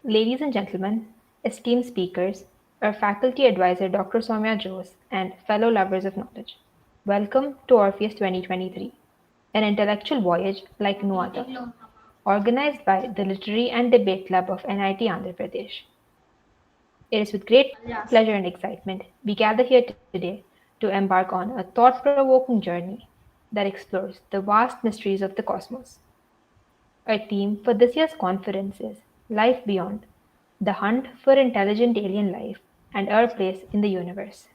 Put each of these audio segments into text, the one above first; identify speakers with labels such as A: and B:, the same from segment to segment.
A: Ladies and gentlemen, esteemed speakers, our faculty advisor Dr. Soumya Jose, and fellow lovers of knowledge, welcome to Orpheus 2023, an intellectual voyage like no other, organized by the Literary and Debate Club of NIT Andhra Pradesh. It is with great pleasure and excitement we gather here today to embark on a thought provoking journey that explores the vast mysteries of the cosmos. Our theme for this year's conference is Life Beyond, the hunt for intelligent alien life and our place in the universe.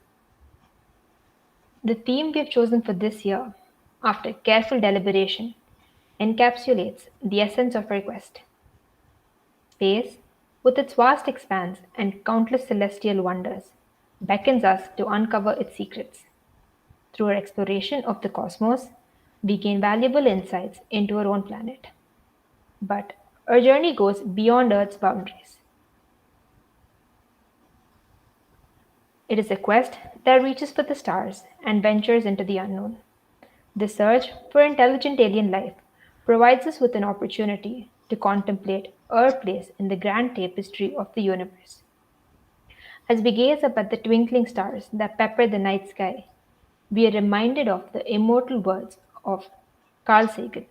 A: The theme we have chosen for this year, after careful deliberation, encapsulates the essence of our quest. Space, with its vast expanse and countless celestial wonders, beckons us to uncover its secrets. Through our exploration of the cosmos, we gain valuable insights into our own planet. But our journey goes beyond Earth's boundaries. It is a quest that reaches for the stars and ventures into the unknown. The search for intelligent alien life provides us with an opportunity to contemplate our place in the grand tapestry of the universe. As we gaze up at the twinkling stars that pepper the night sky, we are reminded of the immortal words of Carl Sagan.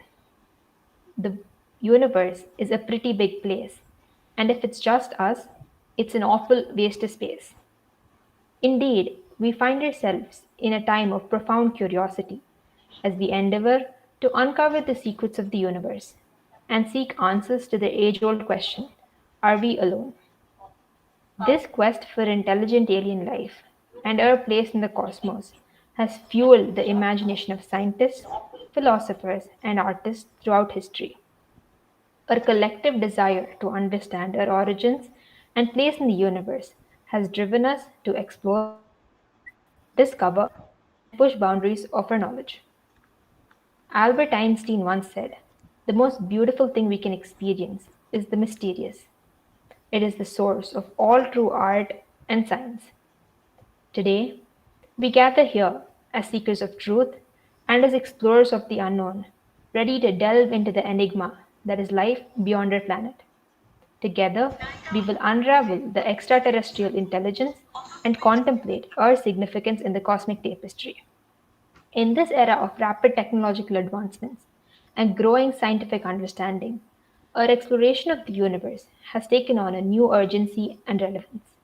A: The universe is a pretty big place, and if it's just us, it's an awful waste of space. Indeed, we find ourselves in a time of profound curiosity as we endeavor to uncover the secrets of the universe and seek answers to the age old question, are we alone? This quest for intelligent alien life and our place in the cosmos has fueled the imagination of scientists, philosophers, and artists throughout history. Our collective desire to understand our origins and place in the universe has driven us to explore, discover, and push boundaries of our knowledge. Albert Einstein once said, "The most beautiful thing we can experience is the mysterious. It is the source of all true art and science." Today, we gather here as seekers of truth and as explorers of the unknown, ready to delve into the enigma that is life beyond our planet. Together, we will unravel the extraterrestrial intelligence and contemplate our significance in the cosmic tapestry. In this era of rapid technological advancements and growing scientific understanding, our exploration of the universe has taken on a new urgency and relevance.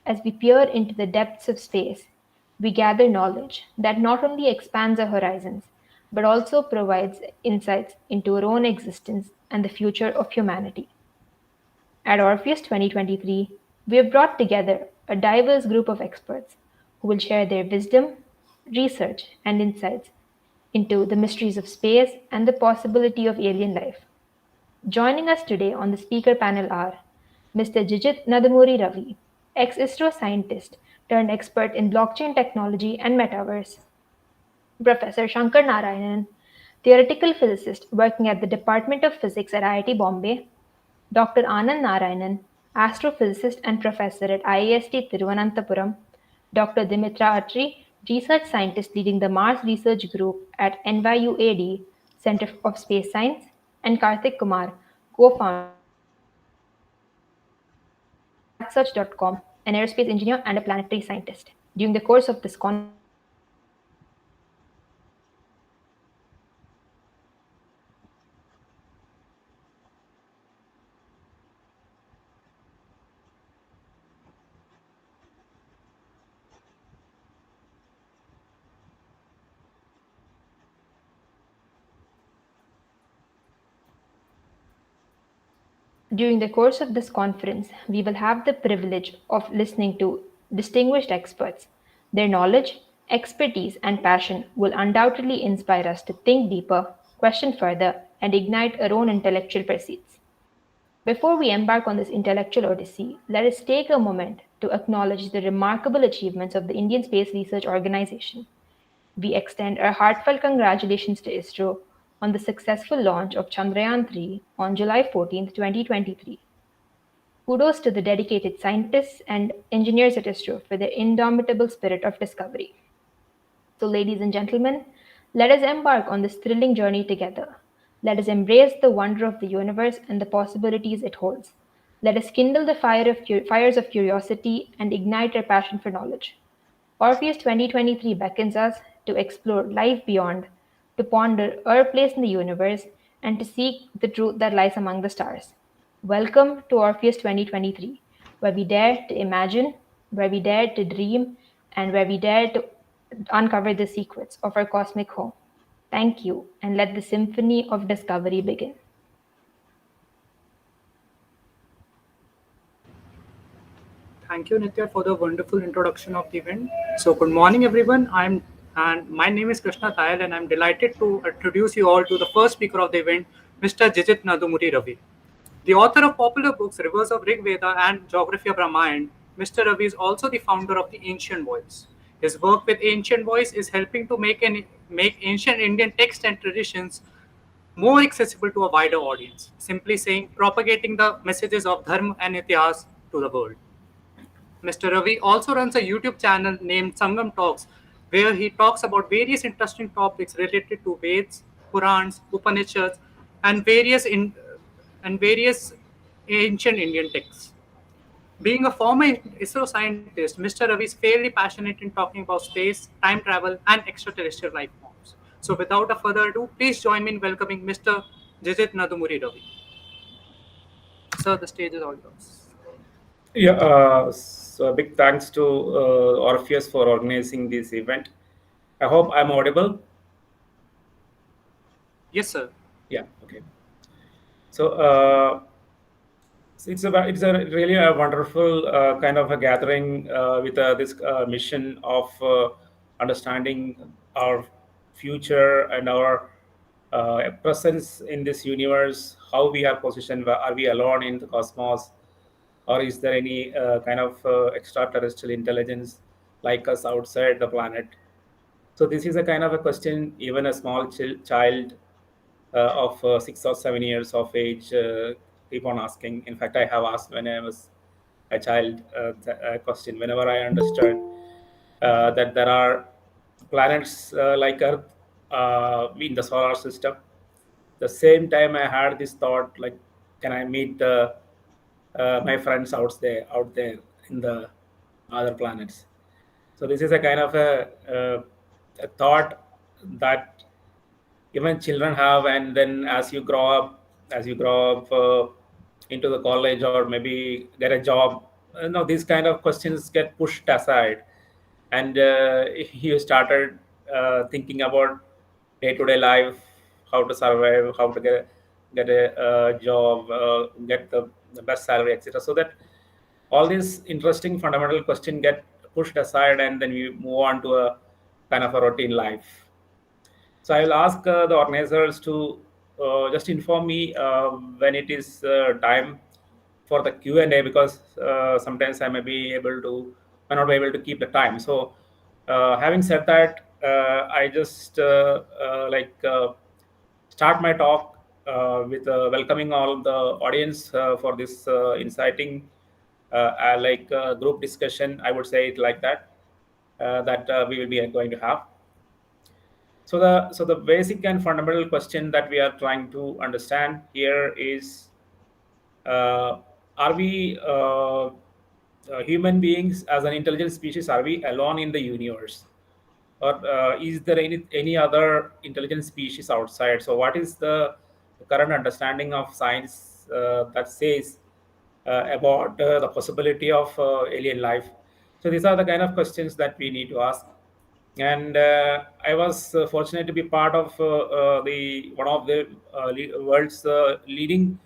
A: As we peer into the depths of space, we gather knowledge that not only expands our horizons, but also provides insights into our own existence and the future of humanity. At Orpheus 2023, we have brought together a diverse group of experts who will share their wisdom, research, and insights into the mysteries of space and the possibility of alien life. Joining us today on the speaker panel are Mr. Jijith Nadumuri Ravi, ex-ISRO scientist turned expert in blockchain technology and metaverse; Professor Shankaranarayanan, theoretical physicist working at the Department of Physics at IIT Bombay; Dr. Anand Narayanan, astrophysicist and professor at IIST Thiruvananthapuram; Dr. Dimitra Atri, research scientist leading the Mars Research Group at NYUAD Center of Space Science; and Karthik Kumar, co-founder of SatSearch.com, an aerospace engineer and a planetary scientist. During the course of this During the course of this conference, we will have the privilege of listening to distinguished experts. Their knowledge, expertise, and passion will undoubtedly inspire us to think deeper, question further, and ignite our own intellectual pursuits. Before we embark on this intellectual odyssey, let us take a moment to acknowledge the remarkable achievements of the Indian Space Research Organization. We extend our heartfelt congratulations to ISRO on the successful launch of Chandrayaan 3 on July 14, 2023. Kudos to the dedicated scientists and engineers at ISRO for their indomitable spirit of discovery. So, ladies and gentlemen, let us embark on this thrilling journey together. Let us embrace the wonder of the universe and the possibilities it holds. Let us kindle the fires of curiosity and ignite our passion for knowledge. Orpheus 2023 beckons us to explore life beyond, to ponder our place in the universe, and to seek the truth that lies among the stars. Welcome to Orpheus 2023, where we dare to imagine, where we dare to dream, and where we dare to uncover the secrets of our cosmic home. Thank you, and let the symphony of discovery begin.
B: Thank you, Nitya, for the wonderful introduction of the event. So, good morning, everyone. And my name is Krishna Thayal, and I'm delighted to introduce you all to the first speaker of the event, Mr. Jijith Nadumuri Ravi. The author of popular books Rivers of Rig Veda and Geography of Ramayana, Mr. Ravi is also the founder of the Ancient Voice. His work with Ancient Voice is helping to make ancient Indian texts and traditions more accessible to a wider audience. Simply saying, propagating the messages of Dharma and Ityas to the world. Mr. Ravi also runs a YouTube channel named Sangam Talks, where he talks about various interesting topics related to Veds, Purans, Upanishads, and various ancient Indian texts. Being a former ISRO scientist, Mr. Ravi is fairly passionate in talking about space, time travel, and extraterrestrial life forms. So, without a further ado, please join me in welcoming Mr. Jijith Nadumuri Ravi. Sir, the stage is all yours.
C: Yeah, so a big thanks to Orpheus for organizing this event. I hope I'm audible.
B: Yes, sir.
C: Yeah, okay. So it's a really a wonderful kind of a gathering with this mission of understanding our future and our presence in this universe. How we are positioned? Are we alone in the cosmos, or is there any kind of extraterrestrial intelligence like us outside the planet? So this is a kind of a question even a small child of 6 or 7 years of age keep on asking. In fact, I have asked when I was a child a question whenever I understood that there are planets like Earth in the solar system. The same time I had this thought, like, can I meet my friends out there in the other planets? So this is a kind of a thought that even children have, and then as you grow up into the college or maybe get a job, these kind of questions get pushed aside, and you started thinking about day-to-day life, how to survive, how to get a job, get the best salary, etc. So that all these interesting fundamental questions get pushed aside, and then we move on to a kind of a routine life. So I will ask the organizers to just inform me when it is time for the Q&A, because sometimes I may not be able to keep the time. So having said that, I just start my talk with welcoming all the audience for this inciting group discussion. I would say it like that we will be going to have. So the basic and fundamental question that we are trying to understand here is, uh, are we human beings as an intelligent species? Are we alone in the universe, or is there any other intelligent species outside? So what is the current understanding of science that says about the possibility of alien life? So these are the kind of questions that we need to ask. And I was fortunate to be part of the one of the world's leading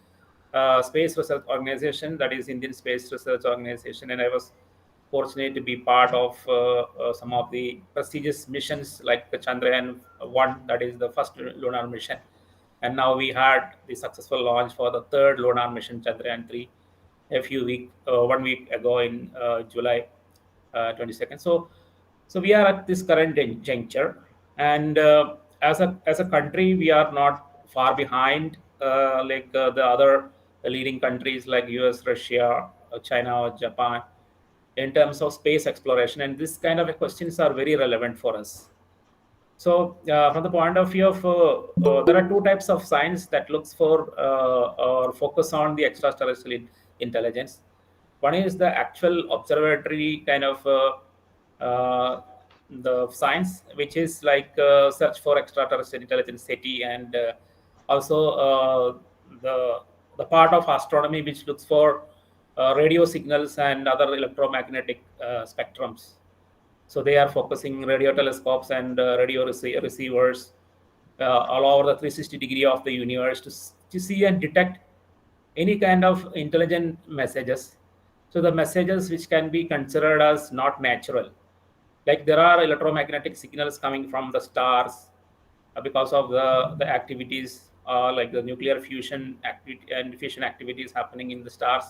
C: space research organization, that is Indian Space Research Organization, and I was fortunate to be part of some of the prestigious missions like the Chandrayaan 1, that is the first lunar mission, and now we had the successful launch for the third lunar mission, Chandrayaan 3, 1 week ago in July 22nd. So we are at this current juncture, and as a country, we are not far behind the other leading countries like US, Russia, China, or Japan in terms of space exploration. And this kind of questions are very relevant for us. So, from the point of view of, there are two types of science that looks for or focus on the extraterrestrial intelligence. One is the actual observatory kind of the science, which is like search for extraterrestrial intelligence, SETI, and also the the part of astronomy which looks for radio signals and other electromagnetic spectrums. So they are focusing radio telescopes and radio receivers all over the 360 degree of the universe to see and detect any kind of intelligent messages. So the messages which can be considered as not natural, like there are electromagnetic signals coming from the stars because of the activities like the nuclear fusion activity and fission activities happening in the stars.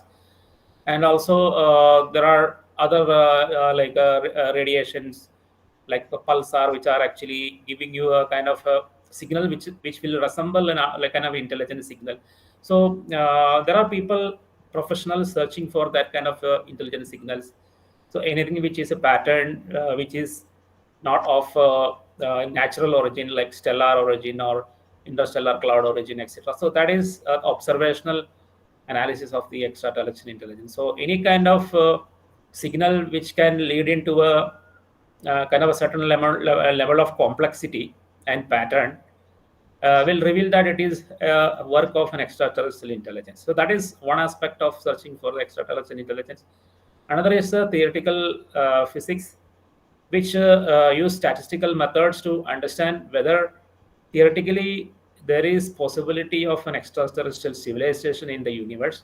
C: And also there are other radiations like the pulsar, which are actually giving you a kind of a signal which will resemble like kind of intelligent signal. So there are people, professionals, searching for that kind of intelligent signals. So anything which is a pattern which is not of natural origin, like stellar origin or interstellar cloud origin, etc. So that is observational analysis of the extraterrestrial intelligence. So any kind of signal which can lead into a kind of a certain level of complexity and pattern will reveal that it is work of an extraterrestrial intelligence. So that is one aspect of searching for the extraterrestrial intelligence. Another is theoretical physics, which use statistical methods to understand whether theoretically there is possibility of an extraterrestrial civilization in the universe.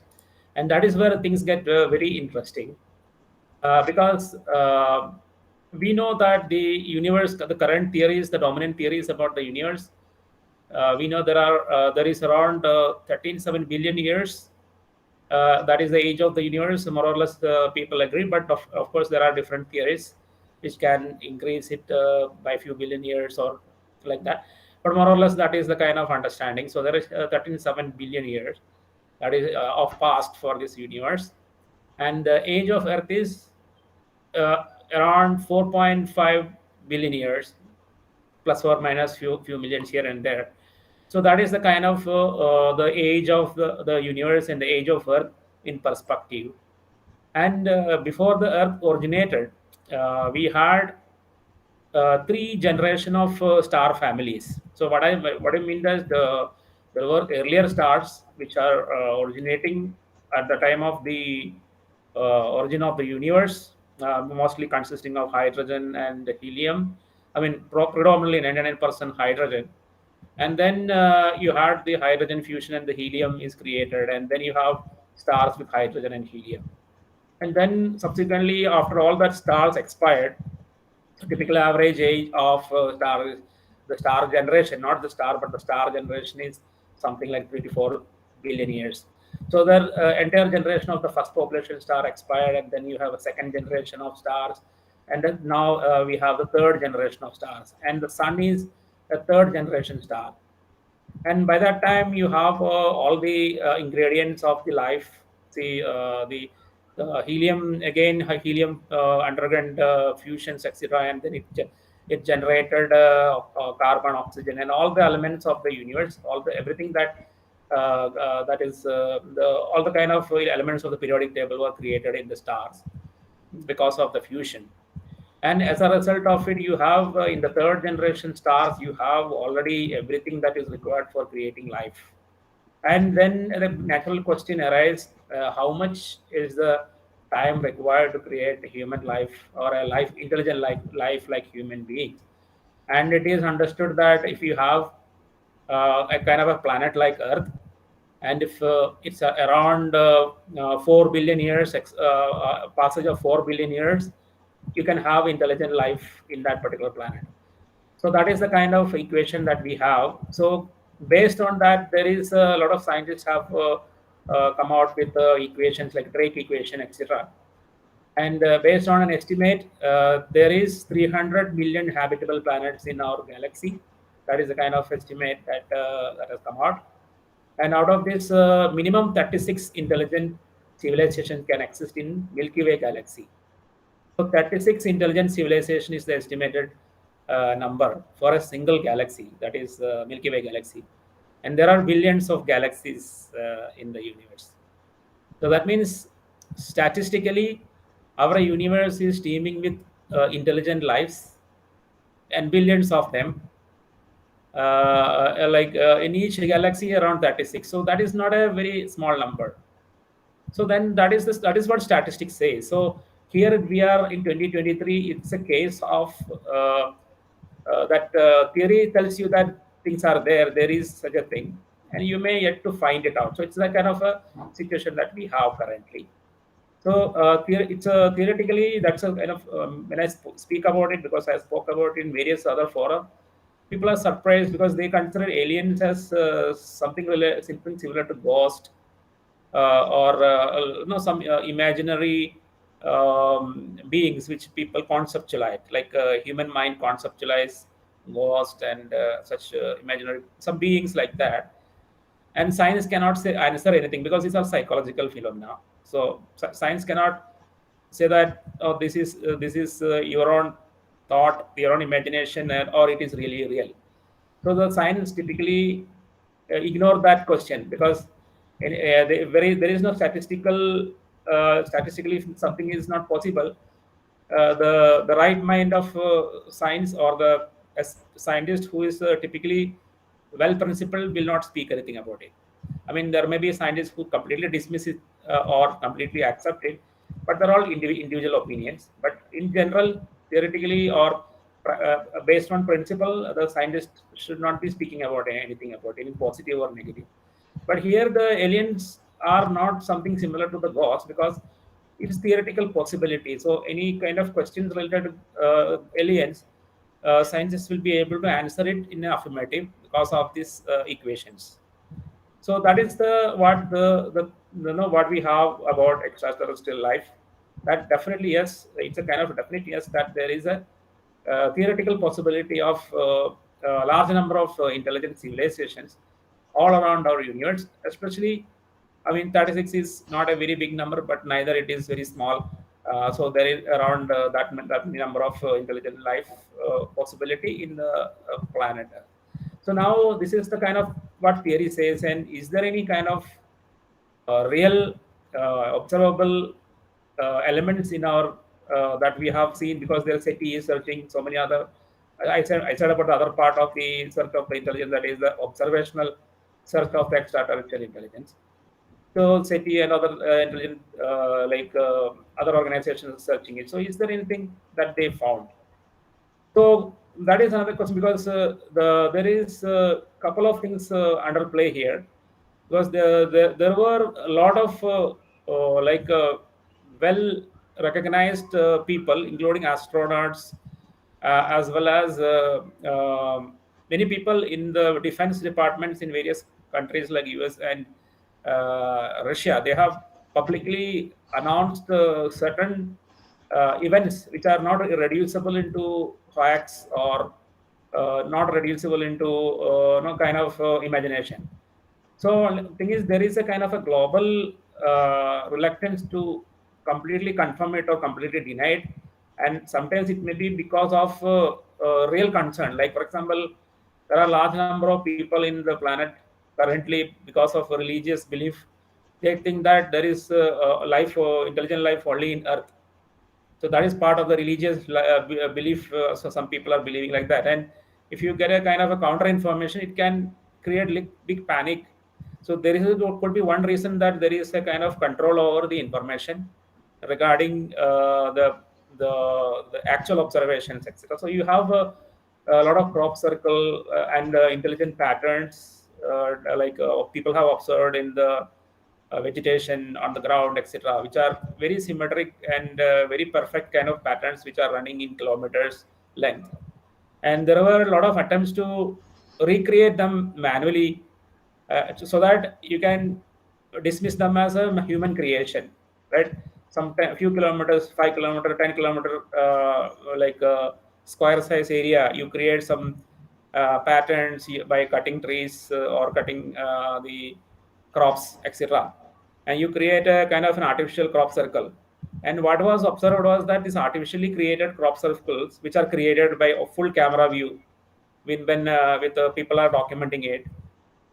C: And that is where things get very interesting because we know that the universe, the current theories, the dominant theories about the universe, we know there is around 13.7 billion years. That is the age of the universe, more or less. People agree, but of course there are different theories which can increase it by a few billion years or like that. But more or less that is the kind of understanding. So there is 13.7 billion years that is of past for this universe, and the age of Earth is around 4.5 billion years, plus or minus few millions here and there. So that is the kind of the age of the universe and the age of Earth in perspective. And before the Earth originated, we had three generation of star families. So what I mean is there were earlier stars which are originating at the time of the origin of the universe, mostly consisting of hydrogen and helium. I mean, predominantly 99% hydrogen. And then you had the hydrogen fusion and the helium is created, and then you have stars with hydrogen and helium. And then subsequently, after all that stars expired, typical average age of star is the star generation, not the star, but the star generation is something like 3 to 4 billion years. So the entire generation of the first population star expired, and then you have a second generation of stars, and then now we have the third generation of stars, and the sun is a third generation star. And by that time you have all the ingredients of the life. See the helium, again helium underwent fusions, etc., and then it generated carbon, oxygen, and all the elements of the universe, all the everything that is all the kind of elements of the periodic table were created in the stars because of the fusion. And as a result of it, you have in the third generation stars, you have already everything that is required for creating life. And then the natural question arises, how much is the time required to create a human life or a life, intelligent life like human beings? And it is understood that if you have a kind of a planet like Earth, and if it's around 4 billion years, passage of 4 billion years, you can have intelligent life in that particular planet. So that is the kind of equation that we have. So based on that, there is a lot of scientists have come out with equations like Drake equation, etc. And based on an estimate, there is 300 million habitable planets in our galaxy. That is the kind of estimate that has come out. And out of this, minimum 36 intelligent civilizations can exist in Milky Way galaxy. So 36 intelligent civilization is the estimated number for a single galaxy, that is Milky Way galaxy. And there are billions of galaxies in the universe. So that means statistically, our universe is teeming with intelligent lives and billions of them. In each galaxy around 36. So that is not a very small number. So then that is what statistics say. So here we are in 2023. It's a case of that theory tells you that things are there. There is such a thing, and you may yet to find it out. So it's that kind of a situation that we have currently. So theoretically, that's a kind of when I speak about it, because I spoke about it in various other fora, people are surprised because they consider aliens as something similar to ghost, or some imaginary beings which people conceptualize, like human mind conceptualize ghost and such imaginary some beings like that. And science cannot say answer anything because these are psychological phenomena. So science cannot say that, oh, this is your own thought, your own imagination, or it is really real. So the science typically ignore that question, because there is no statistically, if something is not possible, the right mind of science, or the scientist who is typically well principled, will not speak anything about it. I mean, there may be scientists who completely dismiss it or completely accept it, but they're all individual opinions. But in general, theoretically, or based on principle, the scientist should not be speaking about anything about any positive or negative. But here, the aliens are not something similar to the gods, because it's theoretical possibility. So any kind of questions related to aliens, scientists will be able to answer it in an affirmative because of these equations. So that is the what we have about extraterrestrial life. That definitely yes, it's a kind of definite yes that there is a theoretical possibility of a large number of intelligent civilizations all around our universe. Especially, I mean, 36 is not a very big number, but neither it is very small. So there is around that number of intelligent life possibility in the planet. So now this is the kind of what theory says. And is there any kind of real observable elements in our that we have seen? Because there's SETI is searching so many other. I said about the other part of the search of the intelligence, that is the observational search of the extraterrestrial intelligence. So SETI and other intelligent other organizations searching it. So is there anything that they found? So that is another question, because there is a couple of things under play here, because there were a lot of well recognized people, including astronauts, as well as many people in the defense departments in various countries like US and Russia. They have publicly announced certain events which are not reducible into facts, or not reducible into no kind of imagination. So thing is, there is a kind of a global reluctance to completely confirm it or completely deny it, and sometimes it may be because of real concern. Like for example, there are a large number of people in the planet currently, because of religious belief, they think that there is life, intelligent life, only in Earth. So that is part of the religious belief. So some people are believing like that, and if you get a kind of a counter information, it can create big panic. So could be one reason, that there is a kind of control over the information regarding the actual observations, etc. So you have a lot of crop circle and intelligent patterns, people have observed in the vegetation on the ground, etc., which are very symmetric and very perfect kind of patterns, which are running in kilometers length. And there were a lot of attempts to recreate them manually, so that you can dismiss them as a human creation, right? Some few kilometers, 5 kilometer, 10 kilometer, square size area, you create some patterns by cutting trees or cutting the crops, etc., and you create a kind of an artificial crop circle. And what was observed was that these artificially created crop circles, which are created by a full camera view, when with people are documenting it,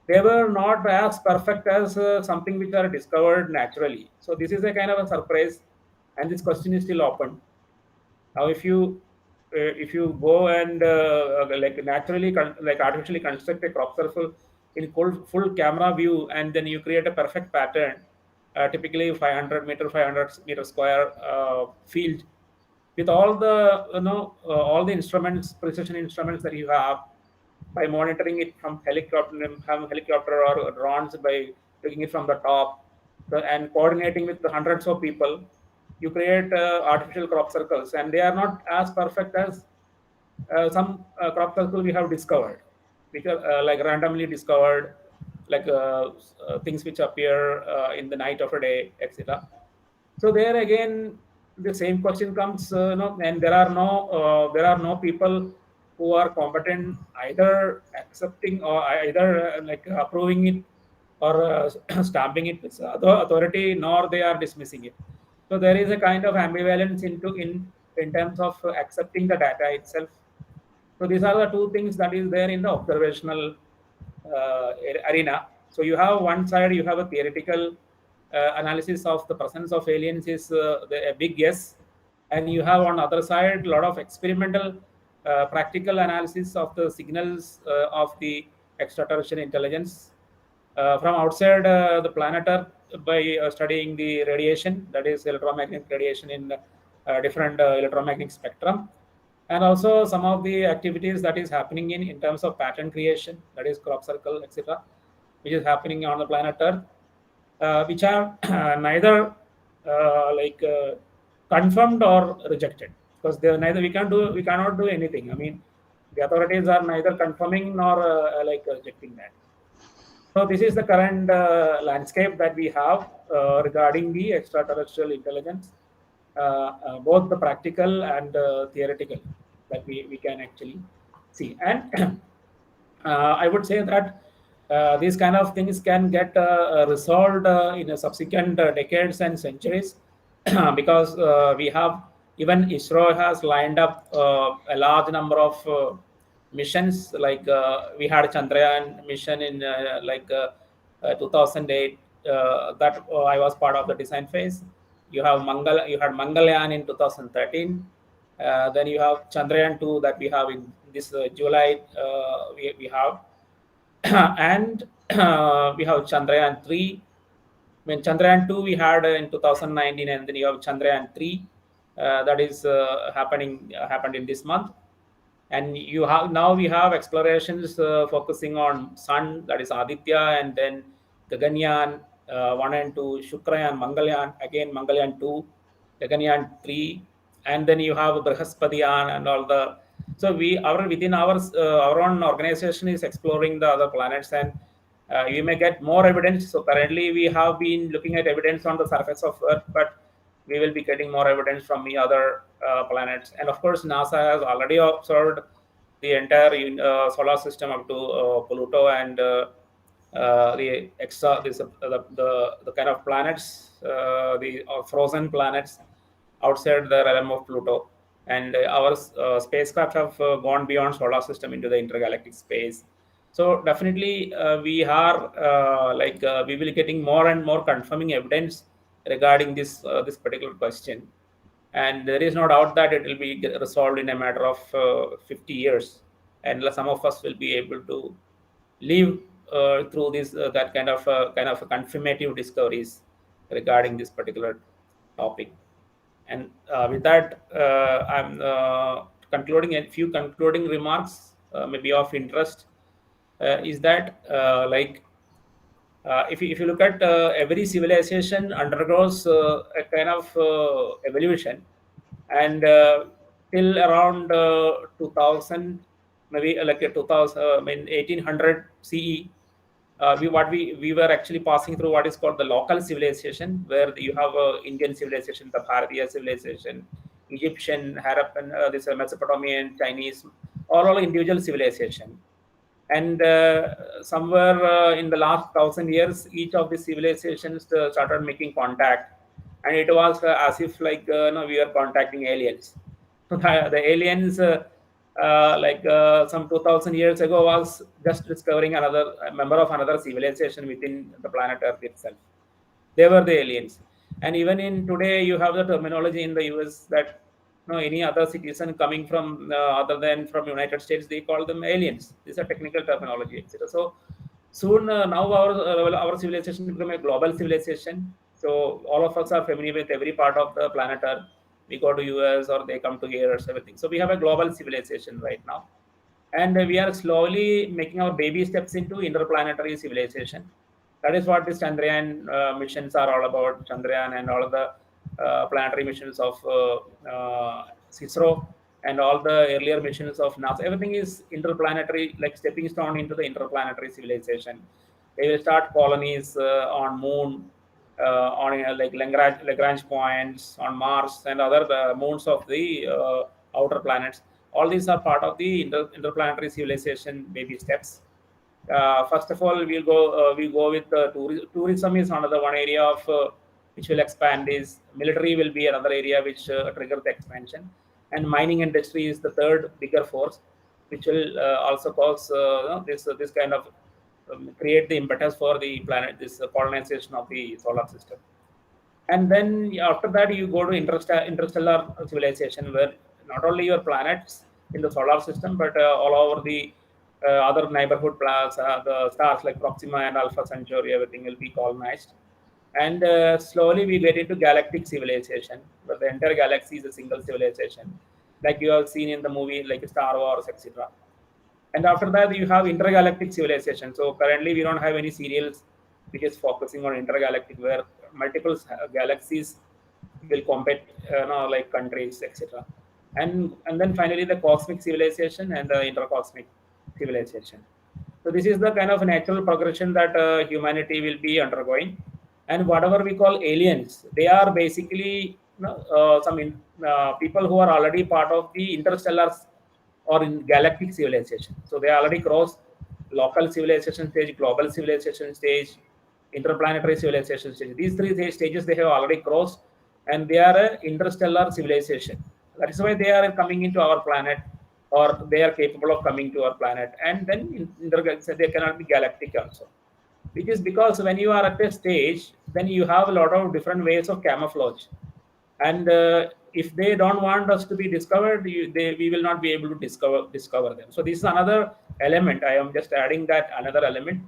C: they were not as perfect as something which are discovered naturally. So this is a kind of a surprise, and this question is still open. Now, if you go and like naturally like artificially construct a crop circle in full camera view, and then you create a perfect pattern, typically 500 meter square field, with all the all the instruments, precision instruments that you have, by monitoring it from helicopter or drones, by looking it from the top, and coordinating with the hundreds of people, you create artificial crop circles, and they are not as perfect as some crop circle we have discovered, which are like randomly discovered, like things which appear in the night of a day, etc. So there again, the same question comes, and there are no people who are competent either accepting or either like approving it or stamping it with authority, nor they are dismissing it. So there is a kind of ambivalence in terms of accepting the data itself. So these are the two things that is there in the observational arena. So you have one side, you have a theoretical analysis of the presence of aliens is a big yes, and you have on other side a lot of experimental, practical analysis of the signals of the extraterrestrial intelligence from outside the planet Earth, by studying the radiation, that is electromagnetic radiation in different electromagnetic spectrum, and also some of the activities that is happening in terms of pattern creation, that is crop circle, etc., which is happening on the planet Earth, which are neither confirmed or rejected, because they are neither, we cannot do anything. I mean, the authorities are neither confirming nor rejecting that. So this is the current landscape that we have regarding the extraterrestrial intelligence, both the practical and theoretical, that we can actually see. And I would say that these kind of things can get resolved in a subsequent decades and centuries, because we have, even ISRO has lined up a large number of missions. Like we had Chandrayaan mission in 2008. That I was part of the design phase. You had Mangalyaan in 2013. Then you have Chandrayaan 2 that we have in this July. We have and we have Chandrayaan 3. When Chandrayaan 2 we had in 2019, and then you have Chandrayaan 3 that is happened in this month. And you have, now we have explorations focusing on Sun, that is Aditya, and then Gaganyaan 1 and 2, Shukrayaan, Mangalyaan, again Mangalyaan 2, Gaganyaan 3, and then you have Brihaspatiyan and all the. So within our own organization is exploring the other planets, and you may get more evidence. So currently we have been looking at evidence on the surface of Earth, but we will be getting more evidence from the other planets. And of course, NASA has already observed the entire solar system up to Pluto, and the extra the kind of planets, the frozen planets outside the realm of Pluto. And our spacecraft have gone beyond solar system into the intergalactic space. So definitely we are we will be getting more and more confirming evidence regarding this particular question, and there is no doubt that it will be resolved in a matter of 50 years, and some of us will be able to live through this that kind of confirmative discoveries regarding this particular topic. And with that, I'm concluding a few concluding remarks, maybe of interest, is that if you look at every civilization undergoes a kind of evolution, and till around 2000, maybe like a 2000, 1800 CE, we were actually passing through what is called the local civilization, where you have Indian civilization, the Bharatiya civilization, Egyptian, Harappan, this Mesopotamian, Chinese, all individual civilization. And somewhere in the last 1,000 years, each of the civilizations started making contact, and it was as if we are contacting aliens. So the aliens some 2000 years ago was just discovering another member of another civilization within the planet Earth itself. They were the aliens. And even in today, you have the terminology in the US that any other citizen coming from other than from United States, they call them aliens. These are technical terminology, etc. So soon now our civilization become a global civilization. So all of us are familiar with every part of the planet Earth. We go to US or they come to here or everything. So we have a global civilization right now, and we are slowly making our baby steps into interplanetary civilization. That is what these Chandrayaan missions are all about. Chandrayaan and all of the planetary missions of ISRO and all the earlier missions of NASA. Everything is interplanetary, like stepping stone into the interplanetary civilization. They will start colonies on Moon, on like Lagrange points on Mars and other moons of the outer planets. All these are part of the interplanetary civilization baby steps. First of all, we go with tourism is another one area of which will expand. Is military will be another area which trigger the expansion, and mining industry is the third bigger force, which will also cause this kind of create the impetus for the planet, this colonization of the solar system. And then after that, you go to interstellar civilization, where not only your planets in the solar system, but all over the other neighborhood planets, the stars like Proxima and Alpha Centauri, everything will be colonized. And slowly we get into galactic civilization, where the entire galaxy is a single civilization, like you have seen in the movie like Star Wars, etc. And after that, you have intergalactic civilization. So currently, we don't have any serials which is focusing on intergalactic, where multiple galaxies will compete, like countries, etc. And then finally, the cosmic civilization and the intercosmic civilization. So this is the kind of natural progression that humanity will be undergoing. And whatever we call aliens, they are basically people who are already part of the interstellar or in galactic civilization. So they already crossed local civilization stage, global civilization stage, interplanetary civilization stage. These three stages they have already crossed, and they are an interstellar civilization. That is why they are coming into our planet, or they are capable of coming to our planet. And then they cannot be galactic also, which is because when you are at a stage, then you have a lot of different ways of camouflage. And if they don't want us to be discovered, we will not be able to discover them. So this is another element. I am just adding that another element,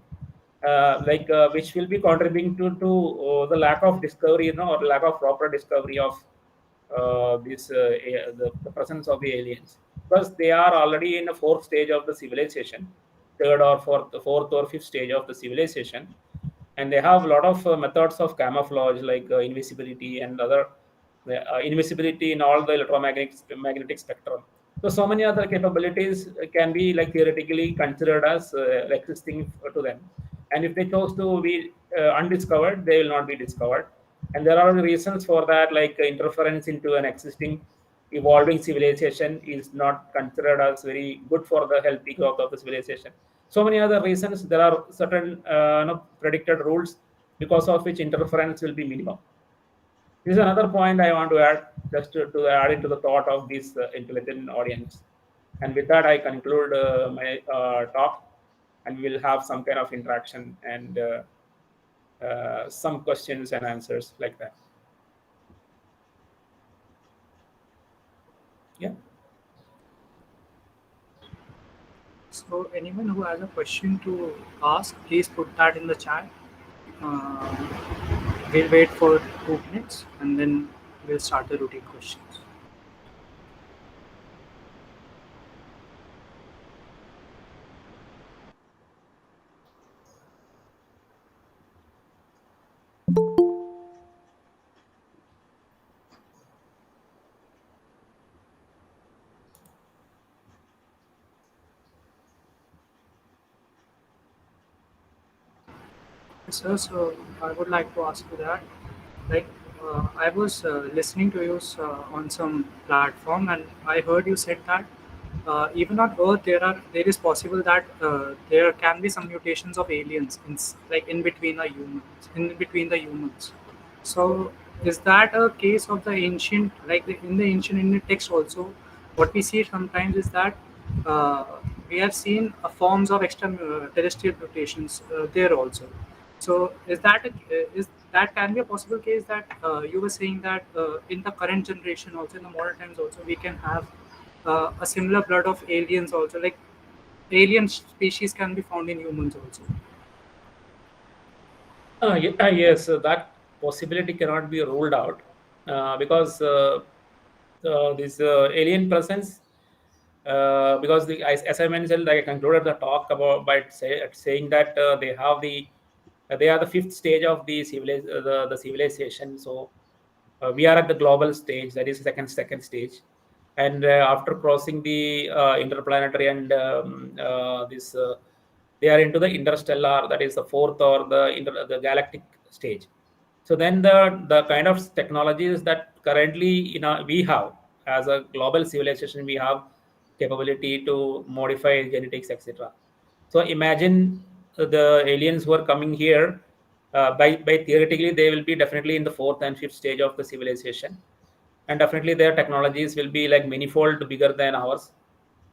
C: which will be contributing to the lack of discovery, or lack of proper discovery of the presence of the aliens, because they are already in the fourth stage of the civilization, third or fourth or fifth stage of the civilization, and they have a lot of methods of camouflage, like invisibility and other invisibility in all the electromagnetic spectrum. So many other capabilities can be like theoretically considered as existing to them. And if they chose to be undiscovered, they will not be discovered. And there are reasons for that, like interference into an existing evolving civilization is not considered as very good for the healthy growth of the civilization. So many other reasons. There are certain predicted rules because of which interference will be minimum. This is another point I want to add, just to add into the thought of this intelligent audience. And with that, I conclude my talk, and we will have some kind of interaction and some questions and answers like that. Yeah.
B: So anyone who has a question to ask, please put that in the chat. We'll wait for 2 minutes and then we'll start the routine questions. Sir, so I would like to ask you that, like, I was listening to you on some platform, and I heard you said that even on Earth there is possible that there can be some mutations of aliens like in between the humans. So is that a case of the ancient, like in the ancient Indian text also? What we see sometimes is that uh, we have seen forms of extraterrestrial mutations there also. So is that can be a possible case that you were saying that in the current generation also in the modern times also we can have a similar blood of aliens also, like alien species can be found in humans also.
C: Yes, that possibility cannot be ruled out because this alien presence, because as I mentioned, like I concluded the talk about by saying that they are the fifth stage of the civilization. So we are at the global stage, that is second stage, and after crossing the interplanetary and this they are into the interstellar, that is the fourth or the galactic stage. So then the kind of technologies that currently we have as a global civilization, we have capability to modify genetics, etc. So imagine the aliens who are coming here. By theoretically, they will be definitely in the fourth and fifth stage of the civilization, and definitely their technologies will be like manifold bigger than ours,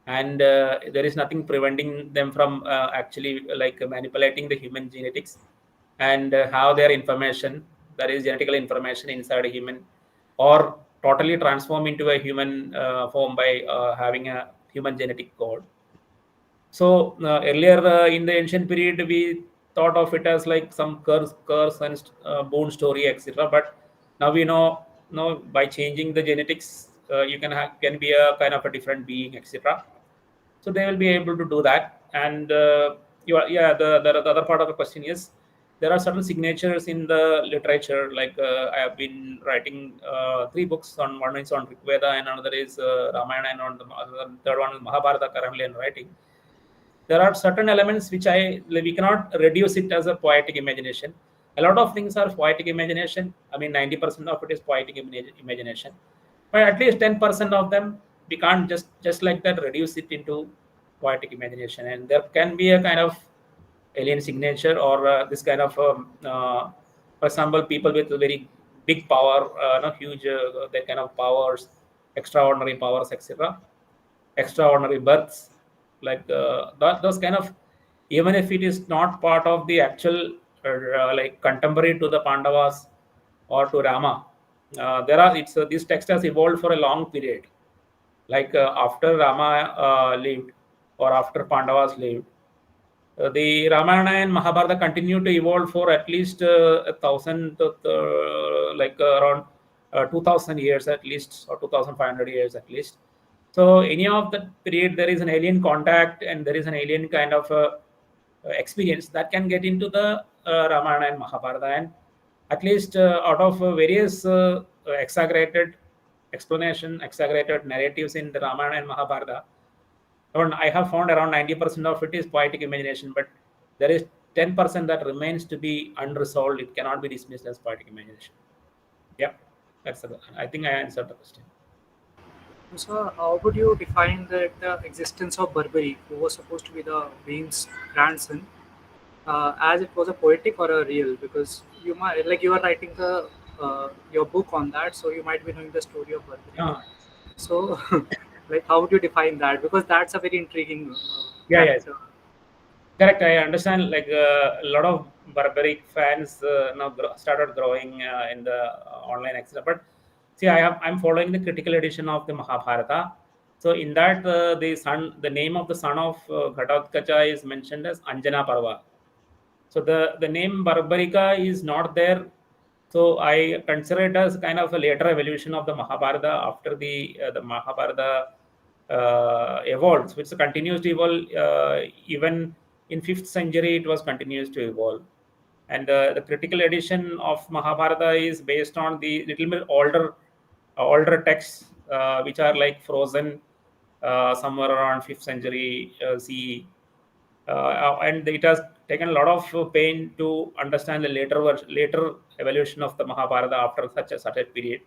C: and there is nothing preventing them from actually like manipulating the human genetics and have their information, that is genetical information, inside a human, or totally transform into a human form by having a human genetic code. So earlier in the ancient period, we thought of it as like some curse and boon story, etc. But now we know by changing the genetics, you can be a kind of a different being, etc. So they will be able to do that. And yeah, the other part of the question is there are certain signatures in the literature. Like I have been writing three books. On one is on Rig Veda, and another is Ramayana, and on the third one is Mahabharata. Currently, I'm writing. There are certain elements which we cannot reduce it as a poetic imagination. A lot of things are poetic imagination. I mean, 90% of it is poetic imagination, but at least 10% of them we can't just like that reduce it into poetic imagination. And there can be a kind of alien signature, or this kind of for example, people with a very big power, not huge, that kind of powers, extraordinary powers, etc., extraordinary births, like those kind of, even if it is not part of the actual like contemporary to the Pandavas or to Rama, there are it's this text has evolved for a long period, like after Rama lived, or after Pandavas lived, the Ramayana and Mahabharata continue to evolve for at least 1,000 to like around 2,000 years at least, or 2,500 years at least. So any of that period, there is an alien contact and there is an alien kind of experience that can get into the Ramayana and Mahabharata, and at least out of various exaggerated exaggerated narratives in the Ramayana and Mahabharata, I have found around 90% of it is poetic imagination, but there is 10% that remains to be unresolved. It cannot be dismissed as poetic imagination. Yeah, I think I answered the question.
B: So, how would you define the existence of Barbary, who was supposed to be the Bhim's grandson, as it was a poetic or a real? Because you might, like you are writing the your book on that, so you might be knowing the story of Barbary.
C: Yeah,
B: So, like, how would you define that? Because that's a very intriguing
C: yeah.
B: character.
C: Correct. I understand. Like a lot of barbaric fans now started growing in the online, etc. But see, I'm following the critical edition of the Mahabharata. So in that, the name of the son of Ghatotkacha is mentioned as Anjana Parva. So the name Barbarica is not there. So I consider it as kind of a later evolution of the Mahabharata after the Mahabharata evolves, which continues to evolve. Even in fifth century, it was continues to evolve. And the critical edition of Mahabharata is based on the little bit older texts, which are like frozen somewhere around fifth century CE, and it has taken a lot of pain to understand the later evolution of the Mahabharata after such a period,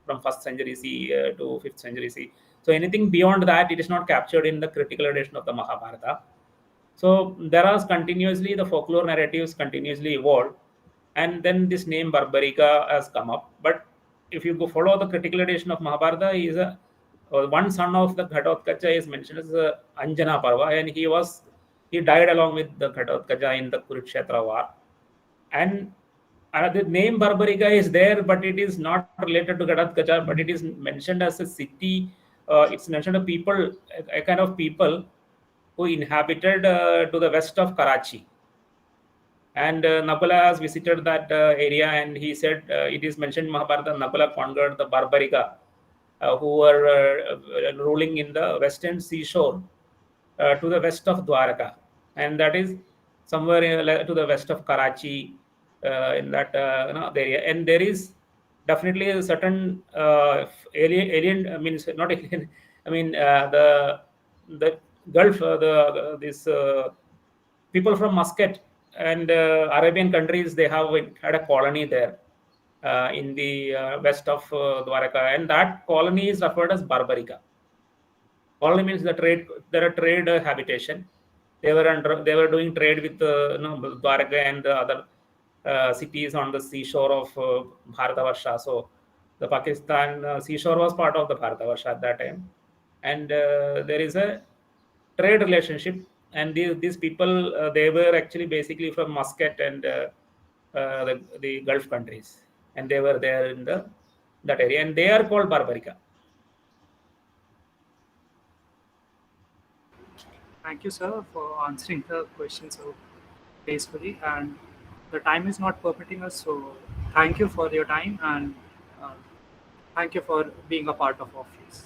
C: from first century C to fifth century C. So anything beyond that, it is not captured in the critical edition of the Mahabharata. So there are continuously the folklore narratives continuously evolved, and then this name Barbarica has come up. But if you go follow the critical edition of Mahabharata, is a one son of the Ghatotkacha is mentioned as Anjana Parva, and he died along with the Ghatotkacha in the Kurukshetra war. And the name Barbarica is there, but it is not related to Ghatotkacha, but it is mentioned as a city. It's mentioned a people, a kind of people who inhabited to the west of Karachi. And Nakula has visited that area, and he said it is mentioned in Mahabharata, Nakula conquered the Barbarica, who were ruling in the western seashore to the west of Dwaraka, and that is somewhere to the west of Karachi, in that area. And there is definitely a certain alien. I mean, not alien. I mean, the Gulf, this people from Muscat and Arabian countries, they have had a colony there in the west of Dwaraka, and that colony is referred as Barbarica. Colony means the trade. There are trade habitation. They were doing trade with Dwaraka and the other cities on the seashore of Bharatavarsha. So the Pakistan seashore was part of the Bharatavarsha at that time, and there is a trade relationship. And these people, they were actually basically from Muscat and the Gulf countries, and they were there in that area, and they are called Barbarica.
B: Thank you, sir, for answering the question so gracefully. And the time is not permitting us, so thank you for your time and uh, thank you for being a part of Orpheus.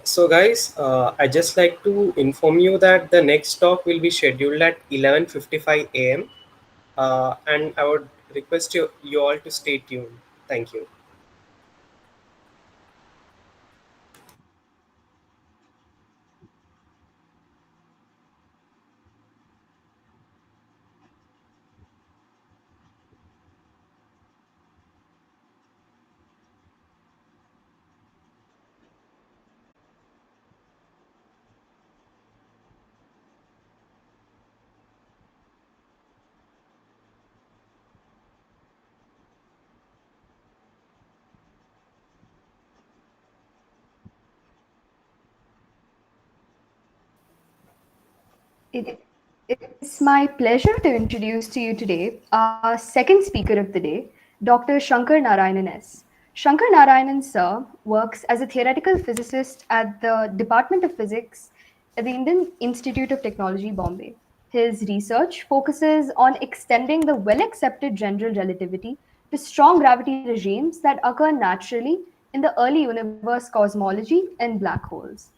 D: So guys, I just like to inform you that the next talk will be scheduled at 11:55 a.m. And I would request you all to stay tuned. Thank you.
E: It's my pleasure to introduce to you today our second speaker of the day, Dr. Shankaranarayanan S. Shankaranarayanan sir works as a theoretical physicist at the Department of Physics at the Indian Institute of Technology, Bombay. His research focuses on extending the well accepted general relativity to strong gravity regimes that occur naturally in the early universe cosmology and black holes.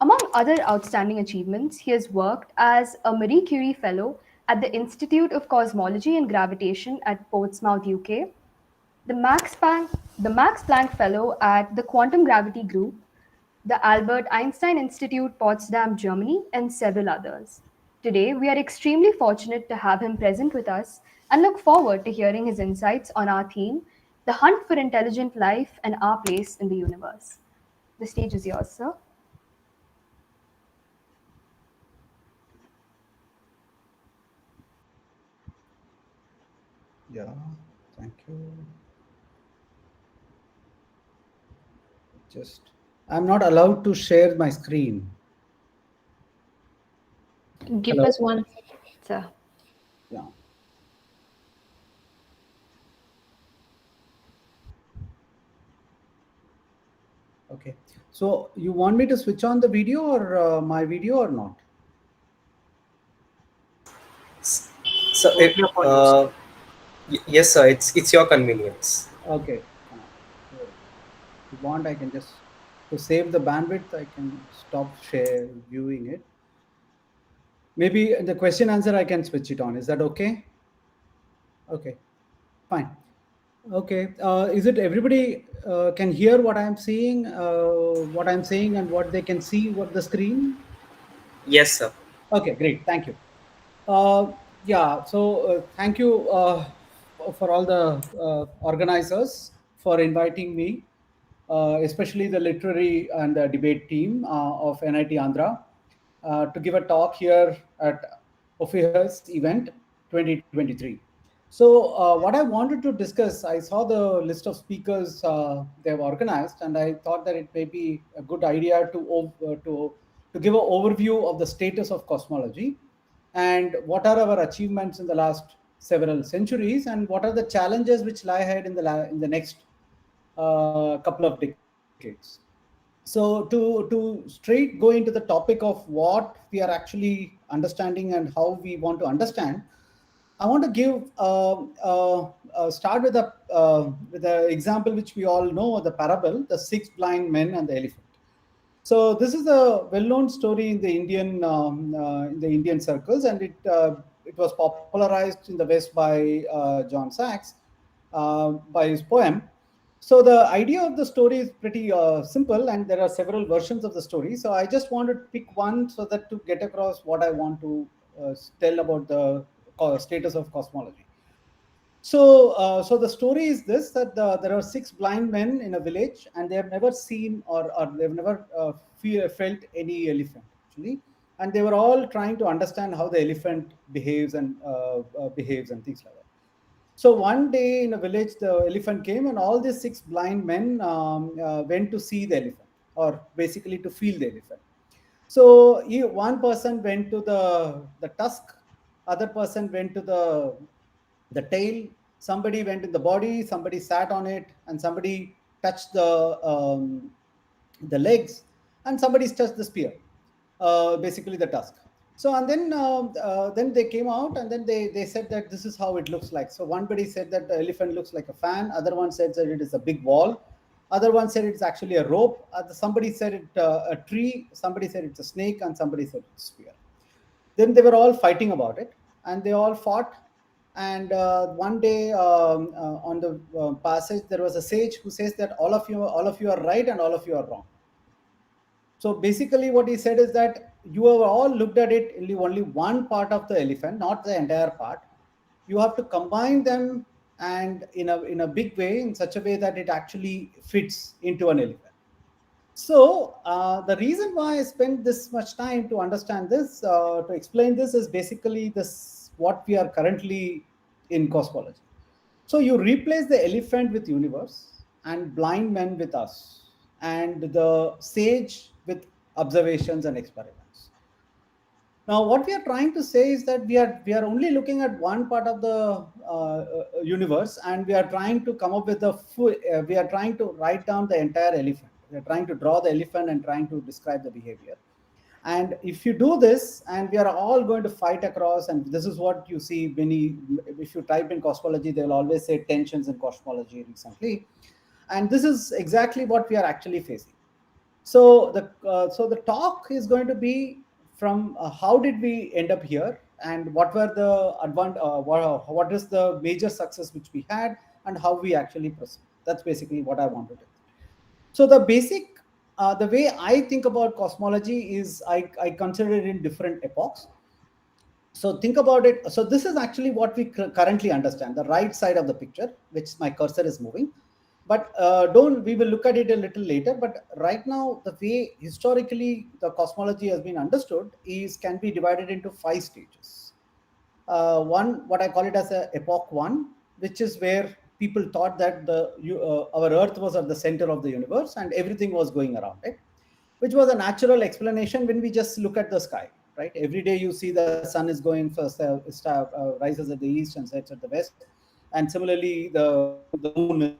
E: Among other outstanding achievements, he has worked as a Marie Curie Fellow at the Institute of Cosmology and Gravitation at Portsmouth, UK, the Max Planck Fellow at the Quantum Gravity Group, the Albert Einstein Institute, Potsdam, Germany, and several others. Today, we are extremely fortunate to have him present with us and look forward to hearing his insights on our theme, the hunt for intelligent life and our place in the universe. The stage is yours, sir.
F: Yeah, thank you. Just, I'm not allowed to share my screen.
A: Give
F: Hello?
A: us one, sir.
F: Yeah. Okay. So you want me to switch on the video or my video or not?
D: So,
B: Totally upon you, sir.
F: Yes,
D: sir, it's your convenience.
F: Okay. So if you want, I can just, to save the bandwidth, I can stop share viewing it. Maybe the question answer I can switch it on. Is that okay? Okay, fine. Okay, is it everybody can hear what I'm seeing, what I'm saying, and what they can see, what the screen?
D: Yes, sir.
F: Okay, great. Thank you. Yeah, so thank you for all the organizers for inviting me, especially the literary and the debate team of NIT Andhra to give a talk here at Orpheus event 2023. So what I wanted to discuss, I saw the list of speakers they've organized, and I thought that it may be a good idea to give an overview of the status of cosmology and what are our achievements in the last several centuries and what are the challenges which lie ahead in the next couple of decades. So to straight go into the topic of what we are actually understanding and how we want to understand, I want to give start with the example which we all know, the parable, the six blind men and the elephant. So this is a well-known story in the Indian circles, and it was popularized in the West by John Sachs by his poem. So the idea of the story is pretty simple, and there are several versions of the story. So I just want to pick one so that to get across what I want to tell about the status of cosmology. So the story is this: that there are six blind men in a village, and they have never seen or they've never felt any elephant actually, and they were all trying to understand how the elephant behaves and things like that. So one day in a village, the elephant came, and all these six blind men went to see the elephant, or basically to feel the elephant. So one person went to the tusk, other person went to the tail, somebody went in the body, somebody sat on it, and somebody touched the legs, and somebody touched the spear, basically the tusk. So and then they came out, and then they said that this is how it looks like. So one buddy said that the elephant looks like a fan, other one said that it is a big wall, other one said it's actually a rope, somebody said it a tree, somebody said it's a snake, and somebody said it's a spear. Then they were all fighting about it, and they all fought. And one day on the passage, there was a sage who says that all of you are right and all of you are wrong. So basically what he said is that you have all looked at it only one part of the elephant, not the entire part. You have to combine them, and in a big way, in such a way that it actually fits into an elephant. So the reason why I spent this much time to understand this, to explain this, is basically this what we are currently in cosmology. So you replace the elephant with universe, and blind men with us, and the sage with observations and experiments. Now, what we are trying to say is that we are only looking at one part of the universe, and we are trying to come up with we are trying to write down the entire elephant. We are trying to draw the elephant and trying to describe the behavior. And if you do this, and we are all going to fight across, and this is what you see if you type in cosmology, they will always say tensions in cosmology recently. And this is exactly what we are actually facing. So the talk is going to be from how did we end up here, and what were the what is the major success which we had, and how we actually proceed. That's basically what I wanted to do. So the way I think about cosmology is I consider it in different epochs. So think about it. So this is actually what we currently understand, the right side of the picture, which my cursor is moving. But we will look at it a little later. But right now, the way historically the cosmology has been understood can be divided into 5 stages. One, what I call it as a epoch 1, which is where people thought that our Earth was at the center of the universe and everything was going around it, which was a natural explanation when we just look at the sky. Right, every day you see the sun is going first, rises at the east and sets at the west, and similarly the moon is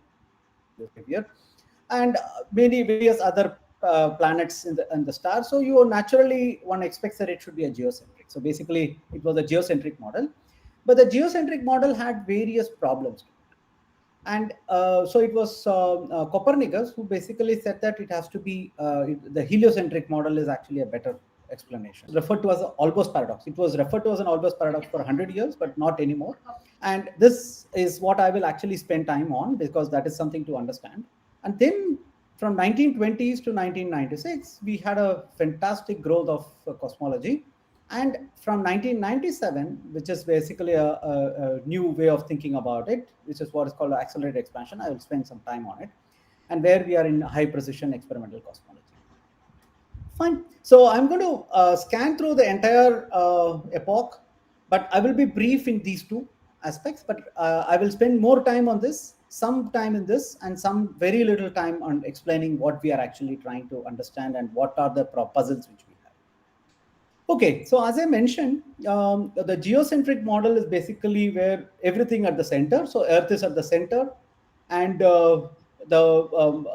F: behavior, and many various other planets in the star. So you naturally one expects that it should be a geocentric. So basically, it was a geocentric model, but the geocentric model had various problems. And so it was Copernicus who basically said that it has to be the heliocentric model is actually a better explanation, referred to as an Olbers paradox. It was referred to as an Olbers paradox for 100 years, but not anymore. And this is what I will actually spend time on, because that is something to understand. And then from 1920s to 1996, we had a fantastic growth of cosmology. And from 1997, which is basically a new way of thinking about it, which is what is called accelerated expansion, I will spend some time on it, and where we are in high precision experimental cosmology. Fine. So I'm going to scan through the entire epoch, but I will be brief in these two aspects. But I will spend more time on this, some time in this, and some very little time on explaining what we are actually trying to understand and what are the puzzles which we have. Okay, so as I mentioned, the geocentric model is basically where everything at the center. So Earth is at the center, and the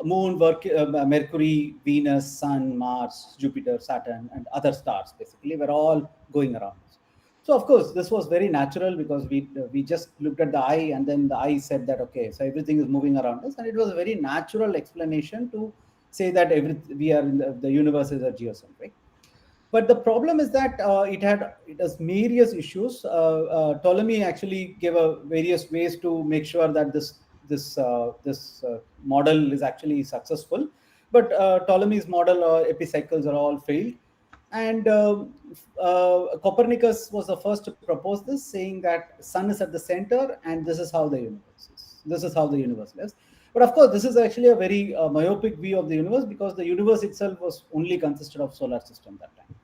F: moon, Mercury, Venus, Sun, Mars, Jupiter, Saturn, and other stars basically were all going around. So of course, this was very natural, because we just looked at the eye, and then the eye said that, okay, so everything is moving around us, and it was a very natural explanation to say that we are in the universe is a geocentric. But the problem is that it has various issues. Ptolemy actually gave various ways to make sure that this model is actually successful. But Ptolemy's model epicycles are all failed. And Copernicus was the first to propose this, saying that sun is at the center, and this is how the universe is. This is how the universe lives. But of course, this is actually a very myopic view of the universe, because the universe itself was only consisted of solar system that time.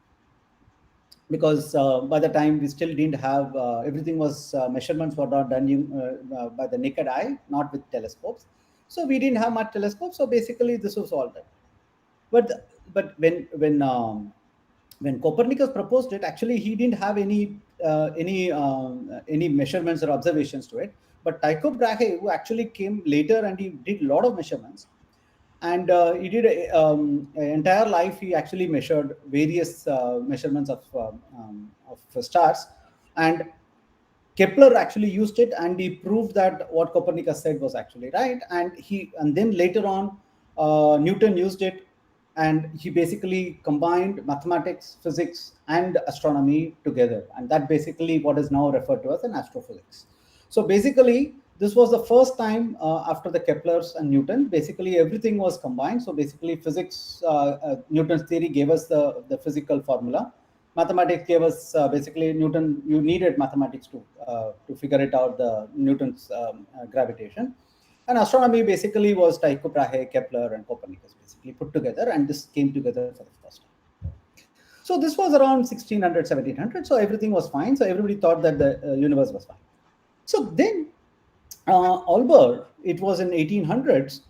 F: Because by the time we still didn't have everything was measurements were not done by the naked eye, not with telescopes. So we didn't have much telescopes. So basically, this was all that. But when Copernicus proposed it, actually he didn't have any measurements or observations to it. But Tycho Brahe, who actually came later, and he did a lot of measurements. And he did an entire life. He actually measured various measurements of stars, and Kepler actually used it, and he proved that what Copernicus said was actually right. And then later on, Newton used it, and he basically combined mathematics, physics, and astronomy together, and that basically what is now referred to as an astrophysics. So basically, this was the first time after the Keplers and Newton, basically everything was combined. So basically physics, Newton's theory gave us the physical formula. Mathematics gave us basically Newton, you needed mathematics to figure it out, the Newton's gravitation. And astronomy basically was Tycho Brahe, Kepler, and Copernicus basically put together, and this came together for the first time. So this was around 1600, 1700. So everything was fine. So everybody thought that the universe was fine. So then Olbers, it was in 1800s,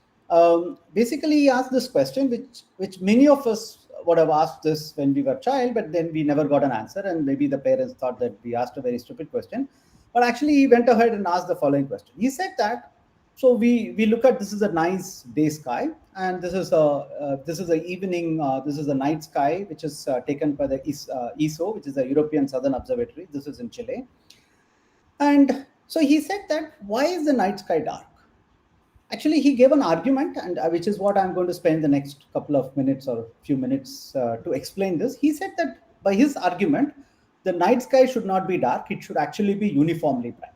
F: basically he asked this question, which many of us would have asked this when we were a child, but then we never got an answer, and maybe the parents thought that we asked a very stupid question. But actually he went ahead and asked the following question. He said that, so we look at, this is a nice day sky, and this is a evening, this is a night sky, which is taken by the ESO, which is the European Southern Observatory. This is in Chile. And so he said that, why is the night sky dark? Actually, he gave an argument, and which is what I'm going to spend the next couple of minutes or few minutes to explain this. He said that by his argument, the night sky should not be dark. It should actually be uniformly bright,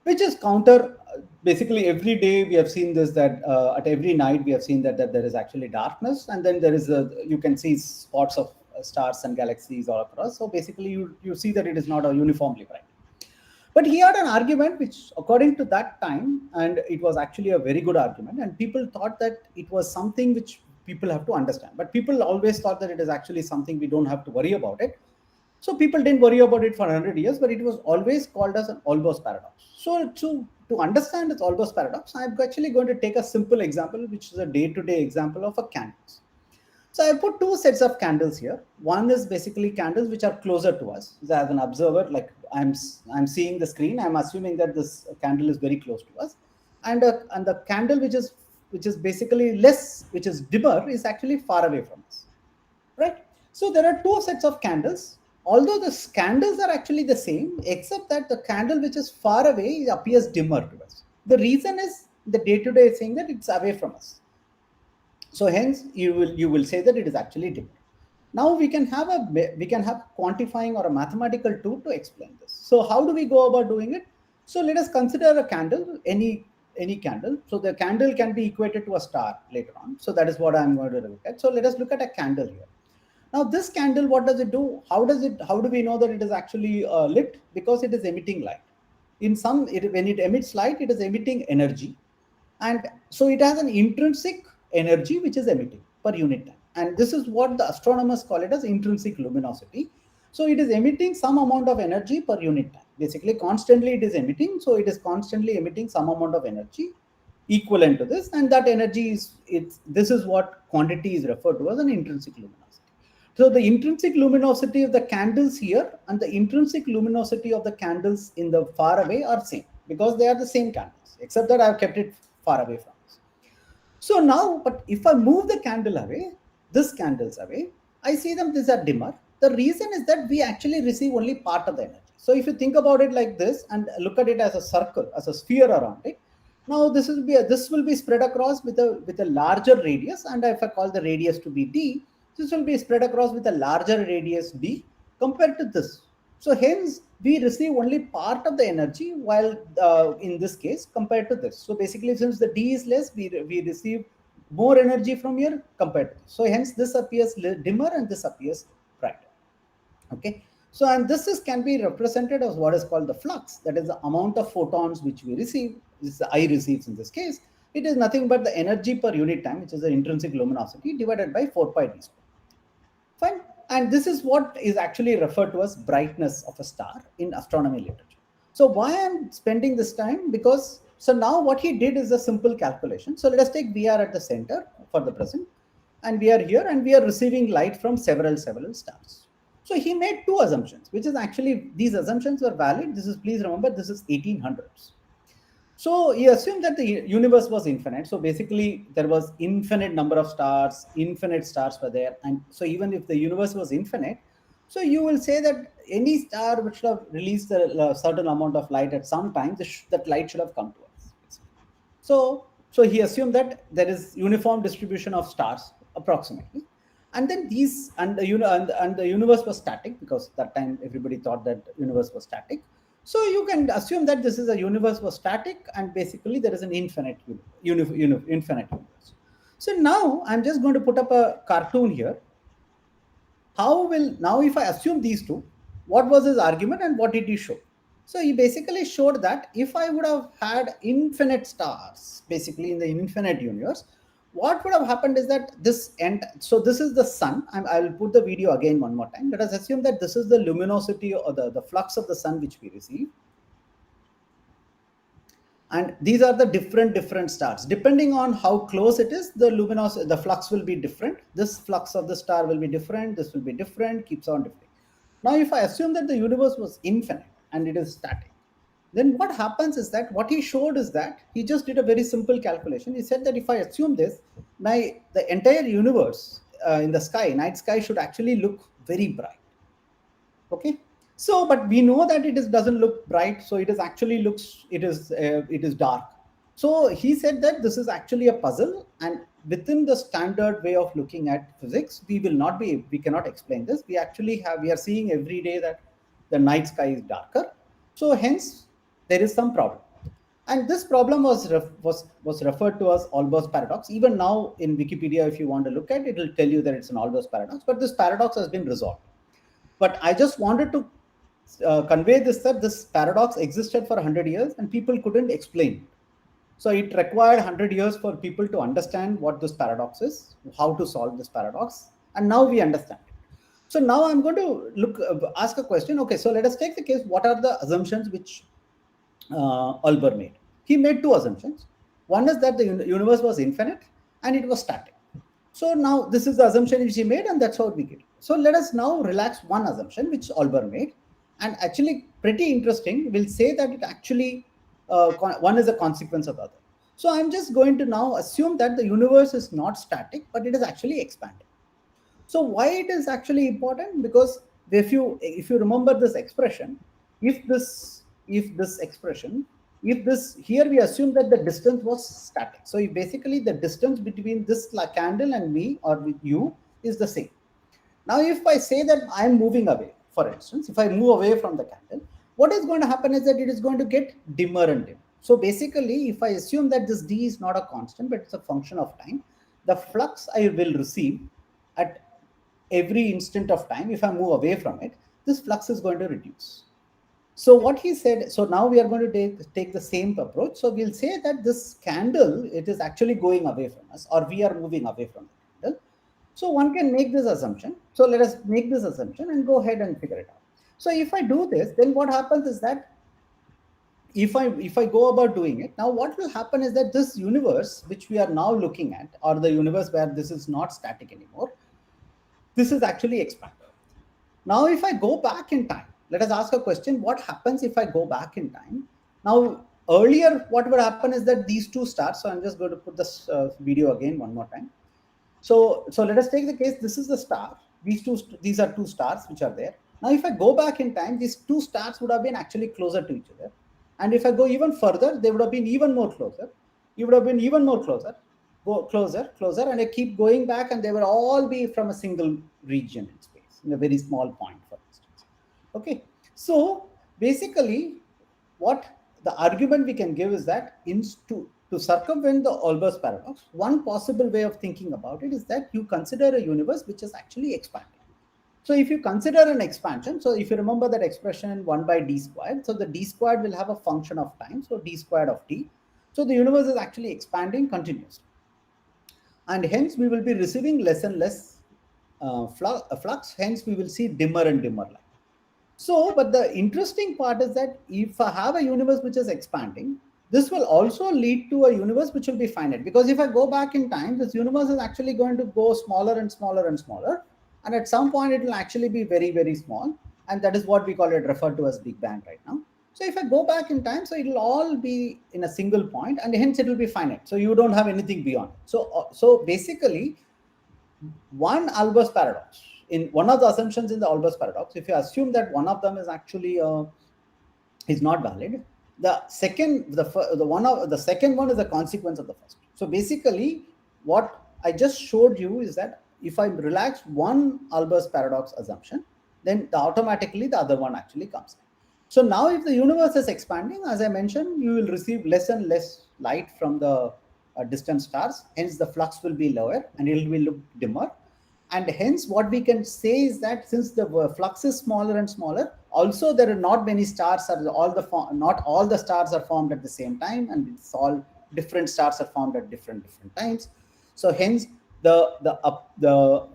F: which is counter. Basically, every day we have seen this, that at every night we have seen that there is actually darkness, and then there is you can see spots of stars and galaxies all across. So basically, you see that it is not a uniformly bright. But he had an argument which, according to that time, and it was actually a very good argument, and people thought that it was something which people have to understand. But people always thought that it is actually something we don't have to worry about it. So people didn't worry about it for 100 years, but it was always called as an Olbers paradox. So to understand this Olbers paradox, I'm actually going to take a simple example, which is a day-to-day example of a candle. So I put two sets of candles here. One is basically candles which are closer to us. So as an observer, like I'm seeing the screen, I'm assuming that this candle is very close to us, and the candle which is basically less, which is dimmer, is actually far away from us, right? So there are two sets of candles. Although the candles are actually the same, except that the candle which is far away appears dimmer to us. The reason is the day-to-day is saying that it's away from us. So hence you will say that it is actually dimmer. Now we can have quantifying or a mathematical tool to explain this. So how do we go about doing it? So let us consider a candle, any candle. So the candle can be equated to a star later on. So that is what I'm going to look at. So let us look at a candle here. Now this candle, what does it do? How do we know that it is actually lit? Because it is emitting light. When it emits light, it is emitting energy. And so it has an intrinsic energy which is emitting per unit time. And this is what the astronomers call it as intrinsic luminosity. So it is emitting some amount of energy per unit time. Basically, constantly it is emitting. So it is constantly emitting some amount of energy equivalent to this. And that energy this is what quantity is referred to as an intrinsic luminosity. So the intrinsic luminosity of the candles here and the intrinsic luminosity of the candles in the far away are same, because they are the same candles, except that I have kept it far away from us. So now, but if I move the candle away, this candles away, I see them, these are dimmer. The reason is that we actually receive only part of the energy. So if you think about it like this and look at it as a circle, as a sphere around it, now this will be spread across with a larger radius, and if I call the radius to be d, this will be spread across with a larger radius d compared to this. So hence we receive only part of the energy, while in this case compared to this. So basically, since the d is less, we receive more energy from here compared to this. So hence this appears dimmer and this appears brighter. Okay. So and can be represented as what is called the flux, that is the amount of photons which we receive. This is the eye receives in this case. It is nothing but the energy per unit time, which is the intrinsic luminosity, divided by 4 pi d square. Fine. And this is what is actually referred to as brightness of a star in astronomy literature. So why I'm spending this time? Because so now what he did is a simple calculation. So let us take we are at the center for the present, and we are here and we are receiving light from several stars. So he made 2 assumptions, which is actually, these assumptions were valid. Please remember, this is 1800s. So he assumed that the universe was infinite. So basically there was infinite number of stars, infinite stars were there. And so even if the universe was infinite, so you will say that any star which should have released a certain amount of light at some time, that light should have come to us. So he assumed that there is uniform distribution of stars approximately. And then the universe was static, because that time everybody thought that universe was static. So you can assume that this is a universe was static, and basically there is an infinite universe. So now I'm just going to put up a cartoon here. Now if I assume these two, what was his argument and what did he show? So he basically showed that if I would have had infinite stars, basically in the infinite universe, what would have happened is that so this is the sun. I will put the video again one more time. Let us assume that this is the luminosity or the flux of the sun which we receive. And these are the different stars. Depending on how close it is, the flux will be different. This flux of the star will be different. This will be different, keeps on different. Now, if I assume that the universe was infinite and it is static, then what happens is that what he showed is that he just did a very simple calculation. He said that if I assume this, the entire universe in the sky, night sky, should actually look very bright. Okay. So, but we know that it doesn't look bright. So it is dark. So he said that this is actually a puzzle, and within the standard way of looking at physics, we cannot explain this. We are seeing every day that the night sky is darker. So hence there is some problem. And this problem was referred to as Olbers paradox. Even now in Wikipedia, if you want to look at it, it will tell you that it's an Olbers paradox, but this paradox has been resolved. But I just wanted to convey that this paradox existed for 100 years and people couldn't explain it. So it required 100 years for people to understand what this paradox is, how to solve this paradox, and now we understand it. So now I'm going to ask a question. Okay, so let us take the case. What are the assumptions which Olber made? He made 2 assumptions. One is that the universe was infinite and it was static. So now this is the assumption which he made, and that's how we get it. So let us now relax one assumption which Olber made, and actually pretty interesting. We'll say that it actually one is a consequence of the other. So I'm just going to now assume that the universe is not static, but it is actually expanding. So why it is actually important? Because if you remember this expression, here we assume that the distance was static. So basically the distance between this candle and me or with you is the same. Now, if I say that I am moving away, for instance, if I move away from the candle, what is going to happen is that it is going to get dimmer and dimmer. So basically, if I assume that this D is not a constant, but it's a function of time, the flux I will receive at every instant of time, if I move away from it, this flux is going to reduce. So what he said, so now we are going to take the same approach. So we'll say that this candle, it is actually going away from us, or we are moving away from the candle. So one can make this assumption. So let us make this assumption and go ahead and figure it out. So if I do this, then what happens is that if I go about doing it, now what will happen is that this universe, which we are now looking at, or the universe where this is not static anymore, this is actually expanding. Now, if I go back in time, let us ask a question: what happens if I go back in time? Now, earlier, what would happen is that these two stars. So I'm just going to put this video again one more time. So let us take the case. This is the star. These are two stars which are there. Now, if I go back in time, these two stars would have been actually closer to each other. And if I go even further, they would have been even more closer. You would have been even more closer. Go closer, and I keep going back, and they will all be from a single region in space, in a very small point, for instance. Okay. So basically, what the argument we can give is that to circumvent the Olbers paradox, one possible way of thinking about it is that you consider a universe which is actually expanding. So if you consider an expansion, so if you remember that expression 1 by d squared, so the d squared will have a function of time, so d squared of t. So the universe is actually expanding continuously. And hence we will be receiving less and less flux, hence we will see dimmer and dimmer light. So, but the interesting part is that if I have a universe which is expanding, this will also lead to a universe which will be finite, because if I go back in time, this universe is actually going to go smaller and smaller and smaller, and at some point it will actually be very, very small, and that is what we call it, referred to as Big Bang right now. So if I go back in time, so it will all be in a single point, and hence it will be finite. So you don't have anything beyond. So basically, one Olbers paradox, in one of the assumptions in the Olbers paradox, if you assume that one of them is actually is not valid, the second one is a consequence of the first. So basically, what I just showed you is that if I relax one Olbers paradox assumption, then automatically the other one actually comes in. So now if the universe is expanding, as I mentioned, you will receive less and less light from the distant stars. Hence the flux will be lower and it will look dimmer. And hence what we can say is that since the flux is smaller and smaller, also there are not many stars, not all the stars are formed at the same time, and it's all different stars are formed at different times. So hence the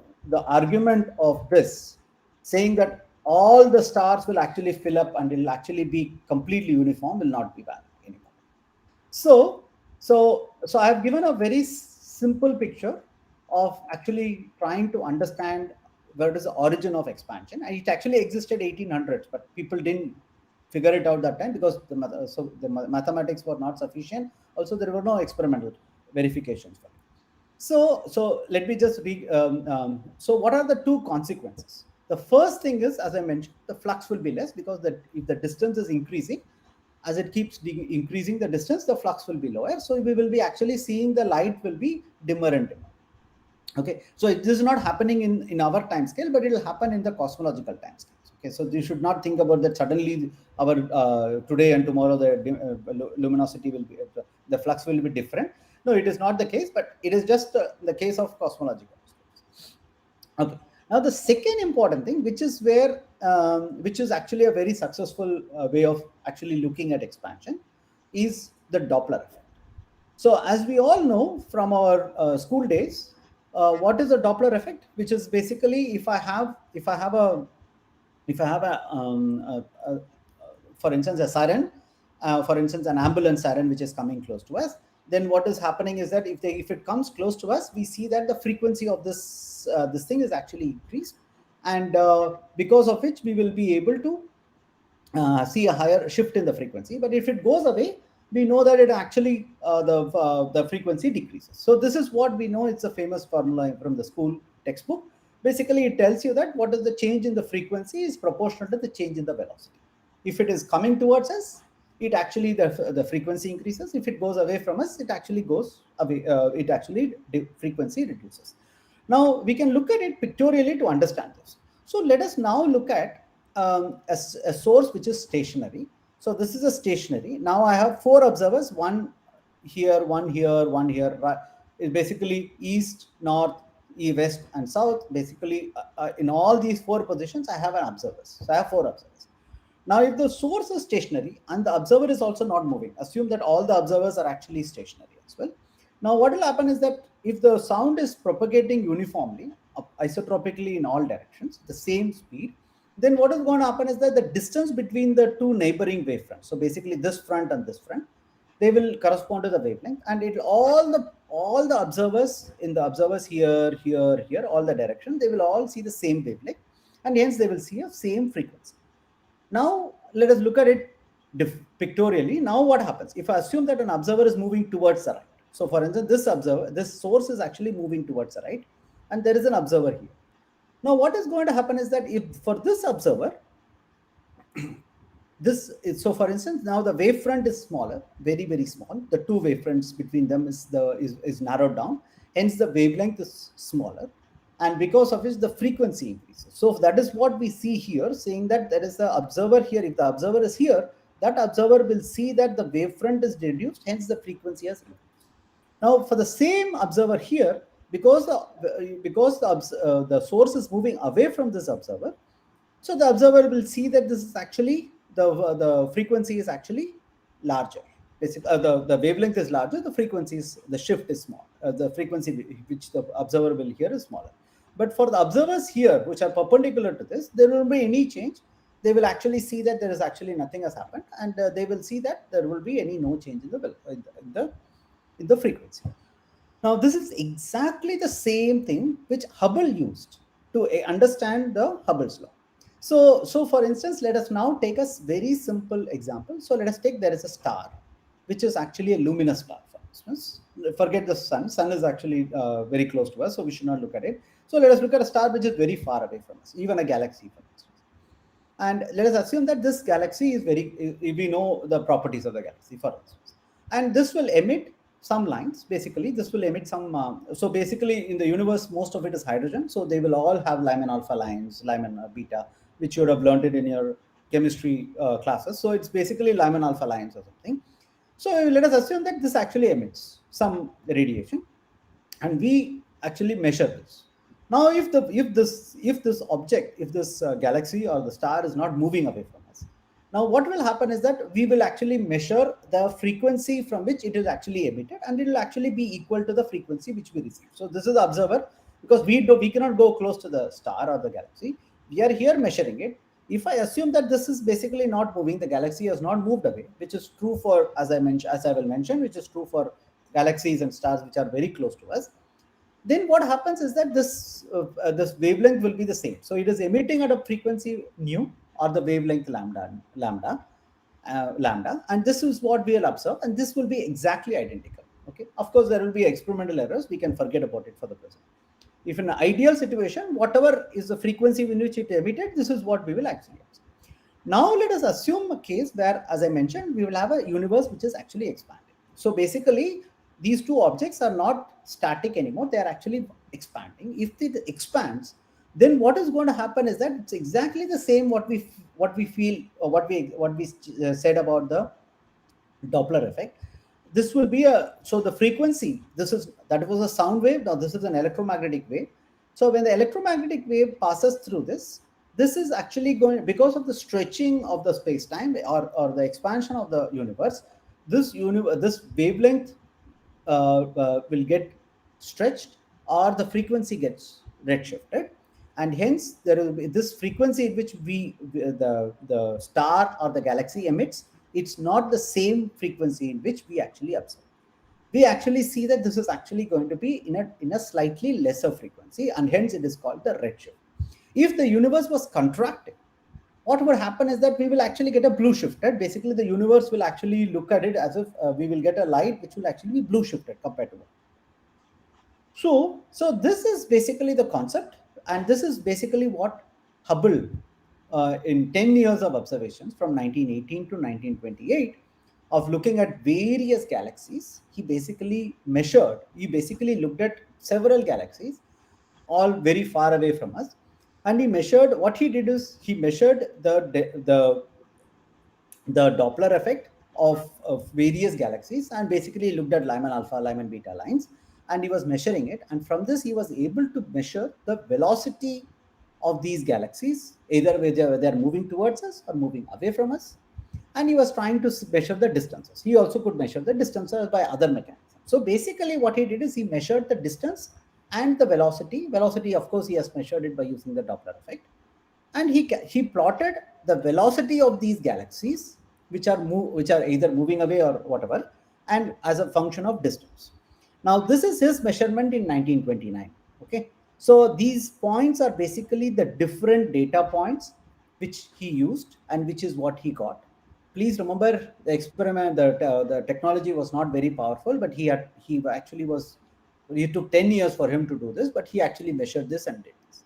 F: argument of this saying that all the stars will actually fill up and it will actually be completely uniform will not be valid anymore. So I have given a very simple picture of actually trying to understand what is the origin of expansion, and it actually existed 1800s, but people didn't figure it out that time because the mathematics were not sufficient. Also, there were no experimental verifications for it. So let me just so what are the two consequences? The first thing is, as I mentioned, the flux will be less because if the distance is increasing, as it keeps increasing the distance, the flux will be lower. So we will be actually seeing the light will be dimmer and dimmer. Okay, so this is not happening in our time scale, but it will happen in the cosmological time scale. Okay, so you should not think about that suddenly our today and tomorrow the luminosity will be, the flux will be different. No, it is not the case, but it is just the case of cosmological scales. Okay. Now the second important thing, which is actually a very successful way of actually looking at expansion, is the Doppler effect. So as we all know from our school days, what is the Doppler effect? Which is basically if I have for instance a siren, for instance an ambulance siren which is coming close to us, then what is happening is that if it comes close to us, we see that the frequency of this thing is actually increased, and because of which we will be able to see a higher shift in the frequency. But if it goes away, we know that it actually the frequency decreases. So this is what we know. It's a famous formula from the school textbook. Basically, it tells you that what is the change in the frequency is proportional to the change in the velocity. If it is coming towards us, it actually the frequency increases. If it goes away from us, it actually goes away. Frequency reduces. Now we can look at it pictorially to understand this. So let us now look at a source which is stationary. So this is a stationary. Now I have 4 observers, one here, one here, one here. It's basically east, north, west, and south. Basically, in all these 4 positions, I have an observer. So I have 4 observers. Now, if the source is stationary and the observer is also not moving, assume that all the observers are actually stationary as well. Now, what will happen is that if the sound is propagating uniformly, isotropically in all directions, the same speed, then what is going to happen is that the distance between the 2 neighboring wavefronts, so basically this front and this front, they will correspond to the wavelength, and it all the observers in the observers here, all the directions, they will all see the same wavelength, and hence they will see a same frequency. Now let us look at it pictorially. Now what happens if I assume that an observer is moving towards the right? So for instance, this source is actually moving towards the right, and there is an observer here. Now what is going to happen is that if for this observer, so for instance, now the wavefront is smaller, very small. The 2 wavefronts between them is narrowed down. Hence the wavelength is smaller, and because of which the frequency increases. So that is what we see here, saying that there is the observer here. If the observer is here, that observer will see that the wavefront is reduced, hence the frequency has increased. Now for the same observer here, because the source is moving away from this observer, so the observer will see that this is actually the frequency is actually larger. Basically, the wavelength is larger, the shift is small. The frequency which the observer will hear is smaller. But for the observers here, which are perpendicular to this, there will be any change. They will actually see that there is actually nothing has happened, and they will see that there will be no change in the frequency. Now, this is exactly the same thing which Hubble used to understand the Hubble's law. So for instance, let us now take a very simple example. So let us take there is a star, which is actually a luminous star, for instance. Forget the sun. Sun is actually very close to us, so we should not look at it. So let us look at a star which is very far away from us, even a galaxy, for instance. And let us assume that this galaxy is we know the properties of the galaxy, for instance. And this will emit some lines. Basically, this will emit some. So basically, in the universe, most of it is hydrogen. So they will all have Lyman alpha lines, Lyman beta, which you would have learned it in your chemistry classes. So it's basically Lyman alpha lines or something. So let us assume that this actually emits some radiation, and we actually measure this. Now, if this object, if this galaxy or the star is not moving away from us, now what will happen is that we will actually measure the frequency from which it is actually emitted, and it will actually be equal to the frequency which we receive. So this is the observer, because we cannot go close to the star or the galaxy. We are here measuring it. If I assume that this is basically not moving, the galaxy has not moved away, which is true for, as I will mention, which is true for galaxies and stars which are very close to us, then what happens is that this wavelength will be the same. So it is emitting at a frequency nu, or the wavelength lambda, and this is what we will observe, and this will be exactly identical. Okay, of course there will be experimental errors. We can forget about it for the present. If in an ideal situation, whatever is the frequency in which it emitted, this is what we will actually observe. Now let us assume a case where, as I mentioned, we will have a universe which is actually expanding. So basically, these 2 objects are not static anymore. They are actually expanding. If it expands, then what is going to happen is that it's exactly the same what we feel, or what we said about the Doppler effect. This will be so the frequency, that was a sound wave. Now this is an electromagnetic wave. So when the electromagnetic wave passes through this is actually going, because of the stretching of the space-time or the expansion of the universe, this wavelength will get stretched, or the frequency gets redshifted, and hence there will be this frequency in which the star or the galaxy emits. It's not the same frequency in which we actually observe. We actually see that this is actually going to be in a slightly lesser frequency, and hence it is called the redshift. If the universe was contracting, what would happen is that we will actually get a blue shifted. Basically, the universe will actually look at it as if we will get a light which will actually be blue shifted compared to it. So this is basically the concept, and this is basically what Hubble, in 10 years of observations from 1918 to 1928, of looking at various galaxies, he basically looked at several galaxies, all very far away from us. And he measured, what he did is he measured the Doppler effect of various galaxies, and basically looked at Lyman alpha, Lyman beta lines, and he was measuring it. And from this, he was able to measure the velocity of these galaxies, either whether they're moving towards us or moving away from us. And he was trying to measure the distances. He also could measure the distances by other mechanisms. So basically what he did is he measured the distance and the velocity. Velocity, of course, he has measured it by using the Doppler effect. And he plotted the velocity of these galaxies, which are either moving away or whatever, and as a function of distance. Now, this is his measurement in 1929. Okay, so these points are basically the different data points which he used, and which is what he got. Please remember, the experiment, the technology was not very powerful, but he took 10 years for him to do this, but he actually measured this and did this.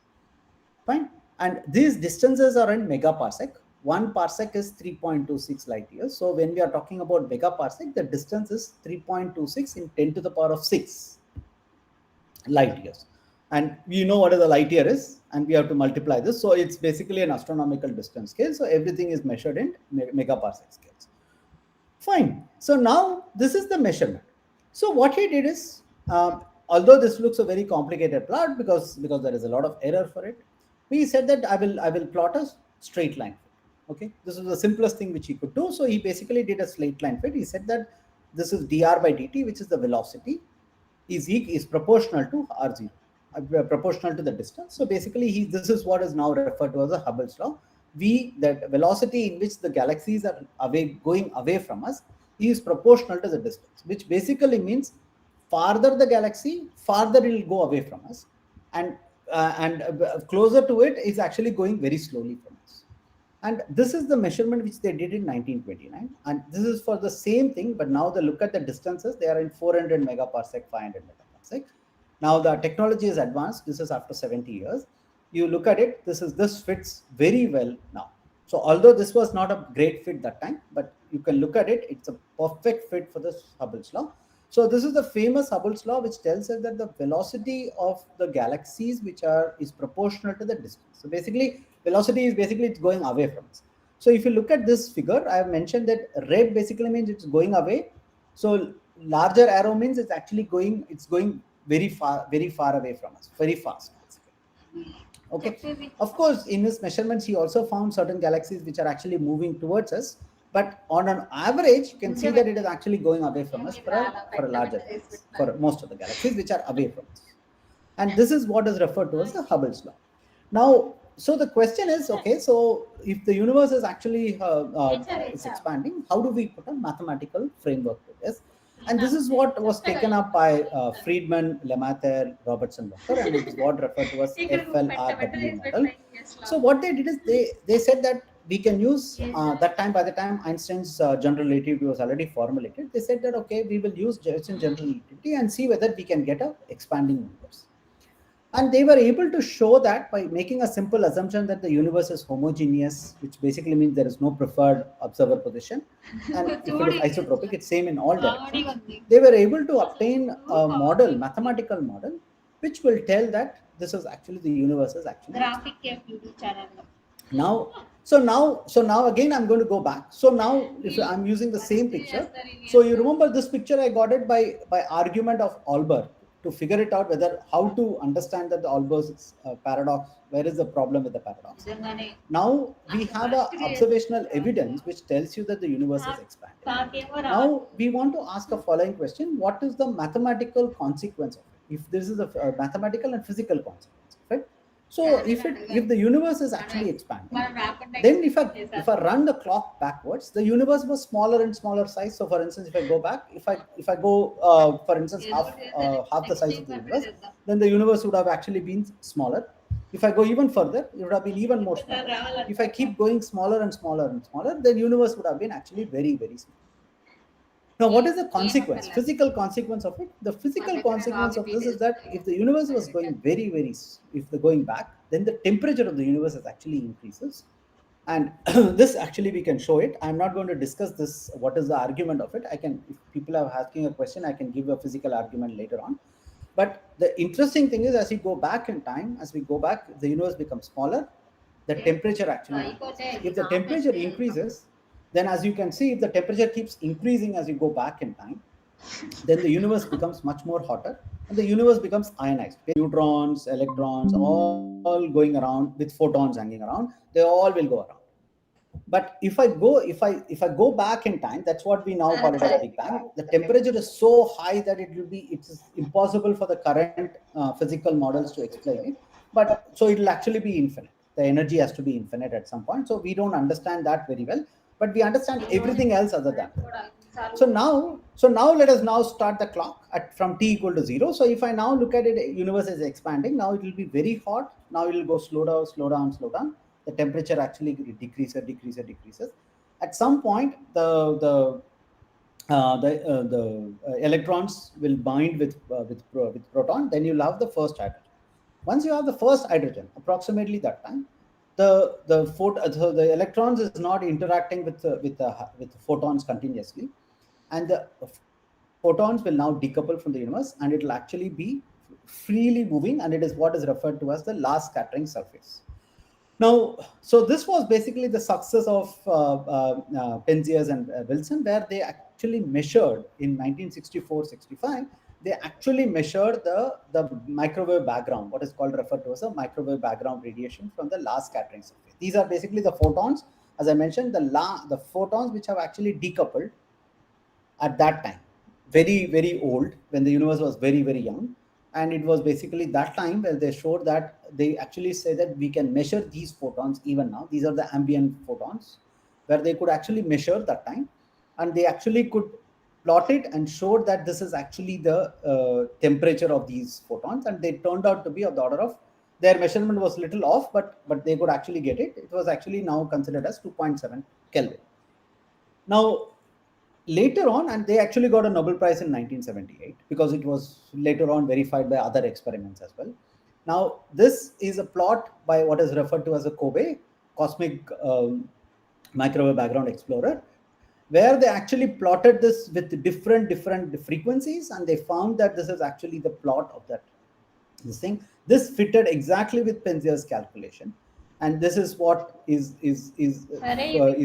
F: Fine. And these distances are in megaparsec. 1 parsec is 3.26 light years. So when we are talking about megaparsec, the distance is 3.26 in 10 to the power of 6 light years. And we know what is a light year is, and we have to multiply this. So it's basically an astronomical distance scale. So everything is measured in megaparsec scales. Fine. So now this is the measurement. So what he did is, although this looks a very complicated plot because there is a lot of error for it, he said that I will plot a straight line. Okay, this is the simplest thing which he could do. So he basically did a straight line fit. He said that this is dr by dt, which is the velocity, is proportional to r0, proportional to the distance. So basically, this is what is now referred to as the Hubble's law. That velocity in which the galaxies are going away from us is proportional to the distance, which basically means farther the galaxy, farther it will go away from us, and closer to it is actually going very slowly from us. And this is the measurement which they did in 1929. And this is for the same thing, but now they look at the distances. They are in 400 megaparsec, 500 megaparsec. Now the technology is advanced. This is after 70 years. You look at it, this fits very well now. So although this was not a great fit that time, but you can look at it, it's a perfect fit for this Hubble's law. So this is the famous Hubble's law, which tells us that the velocity of the galaxies is proportional to the distance. So basically, velocity is it's going away from us. So if you look at this figure, I have mentioned that red basically means it's going away. So larger arrow means it's actually going very far away from us, very fast. Okay. Of course, in his measurements, he also found certain galaxies which are actually moving towards us. But on an average, you can see that it is actually going away from us for a larger galaxy, for most of the galaxies which are away from us. And this is what is referred to as the Hubble's law. Now, so the question is, okay, so if the universe is actually is expanding, how do we put a mathematical framework to this? And this is what was taken up by Friedman, Lemaître, Robertson, Walker, and it is what referred to as FLRW model. So what they did is they said that we can use by the time Einstein's general relativity was already formulated, they said that, okay, we will use Einstein's general relativity and see whether we can get an expanding universe. And they were able to show that by making a simple assumption that the universe is homogeneous, which basically means there is no preferred observer position. And if it is isotropic, it's same in all directions. They were able to obtain a model, mathematical model, which will tell that this is actually the universe is actually. Now again, I'm going to go back. So now if I'm using the same picture, so you remember this picture, I got it by argument of Olbers, to figure it out how to understand that the Olbers paradox, where is the problem with the paradox. Now we have an observational evidence which tells you that the universe is expanding. Now we want to ask a following question: what is the mathematical consequence of it? If this is a mathematical and physical consequence of it. So if the universe is actually expanding, then if I run the clock backwards, the universe was smaller and smaller size. So for instance, if I go back, if I go for instance half the size of the universe, then the universe would have actually been smaller. If I go even further, it would have been even more smaller. If I keep going smaller and smaller and smaller, the universe would have been actually very, very small. Now, what is the consequence? Physical consequence of it? The physical consequence of this is that if the universe was going if they're going back, then the temperature of the universe actually increases. And this actually we can show it. I'm not going to discuss what is the argument of it. If people are asking a question, I can give a physical argument later on. But the interesting thing is, as we go back in time, as we go back, the universe becomes smaller, the temperature actually increases. If the temperature increases, then as you can see, if the temperature keeps increasing as you go back in time, then the universe becomes much more hotter and the universe becomes ionized. Neutrons, electrons, all going around with photons hanging around, they all will go around. But if I go back in time, that's what we now call it as Big Bang. The temperature is so high that it's impossible for the current physical models to explain it. But so it'll actually be infinite. The energy has to be infinite at some point. So we don't understand that very well, but we understand everything else other than that. So now let us now start the clock at from t equal to 0. So if I now look at it, universe is expanding. Now it will be very hot. Now it will go slow down, slow down, slow down. The temperature actually decreases. At some point, the electrons will bind with proton. Then you'll have the first hydrogen. Once you have the first hydrogen, approximately that time, so the electrons is not interacting with the photons continuously, and the photons will now decouple from the universe, and it will actually be freely moving, and it is what is referred to as the last scattering surface. Now, so this was basically the success of Penzias and Wilson, where they actually measured in 1964-65. They actually measured the microwave background, what is called referred to as a microwave background radiation from the last scattering surface. These are basically the photons, as I mentioned, the photons which have actually decoupled at that time, very, very old, when the universe was very, very young. And it was basically that time where they showed that they actually say that we can measure these photons even now. These are the ambient photons, where they could actually measure that time, and they actually could plot it and showed that this is actually the temperature of these photons, and they turned out to be of the order of, their measurement was little off, but they could actually get it. It was actually now considered as 2.7 Kelvin. Now, later on, and they actually got a Nobel Prize in 1978 because it was later on verified by other experiments as well. Now, this is a plot by what is referred to as a COBE, Cosmic Microwave Background Explorer, where they actually plotted this with different frequencies, and they found that this is actually the plot of this thing. This fitted exactly with Penzias' calculation. And this is what is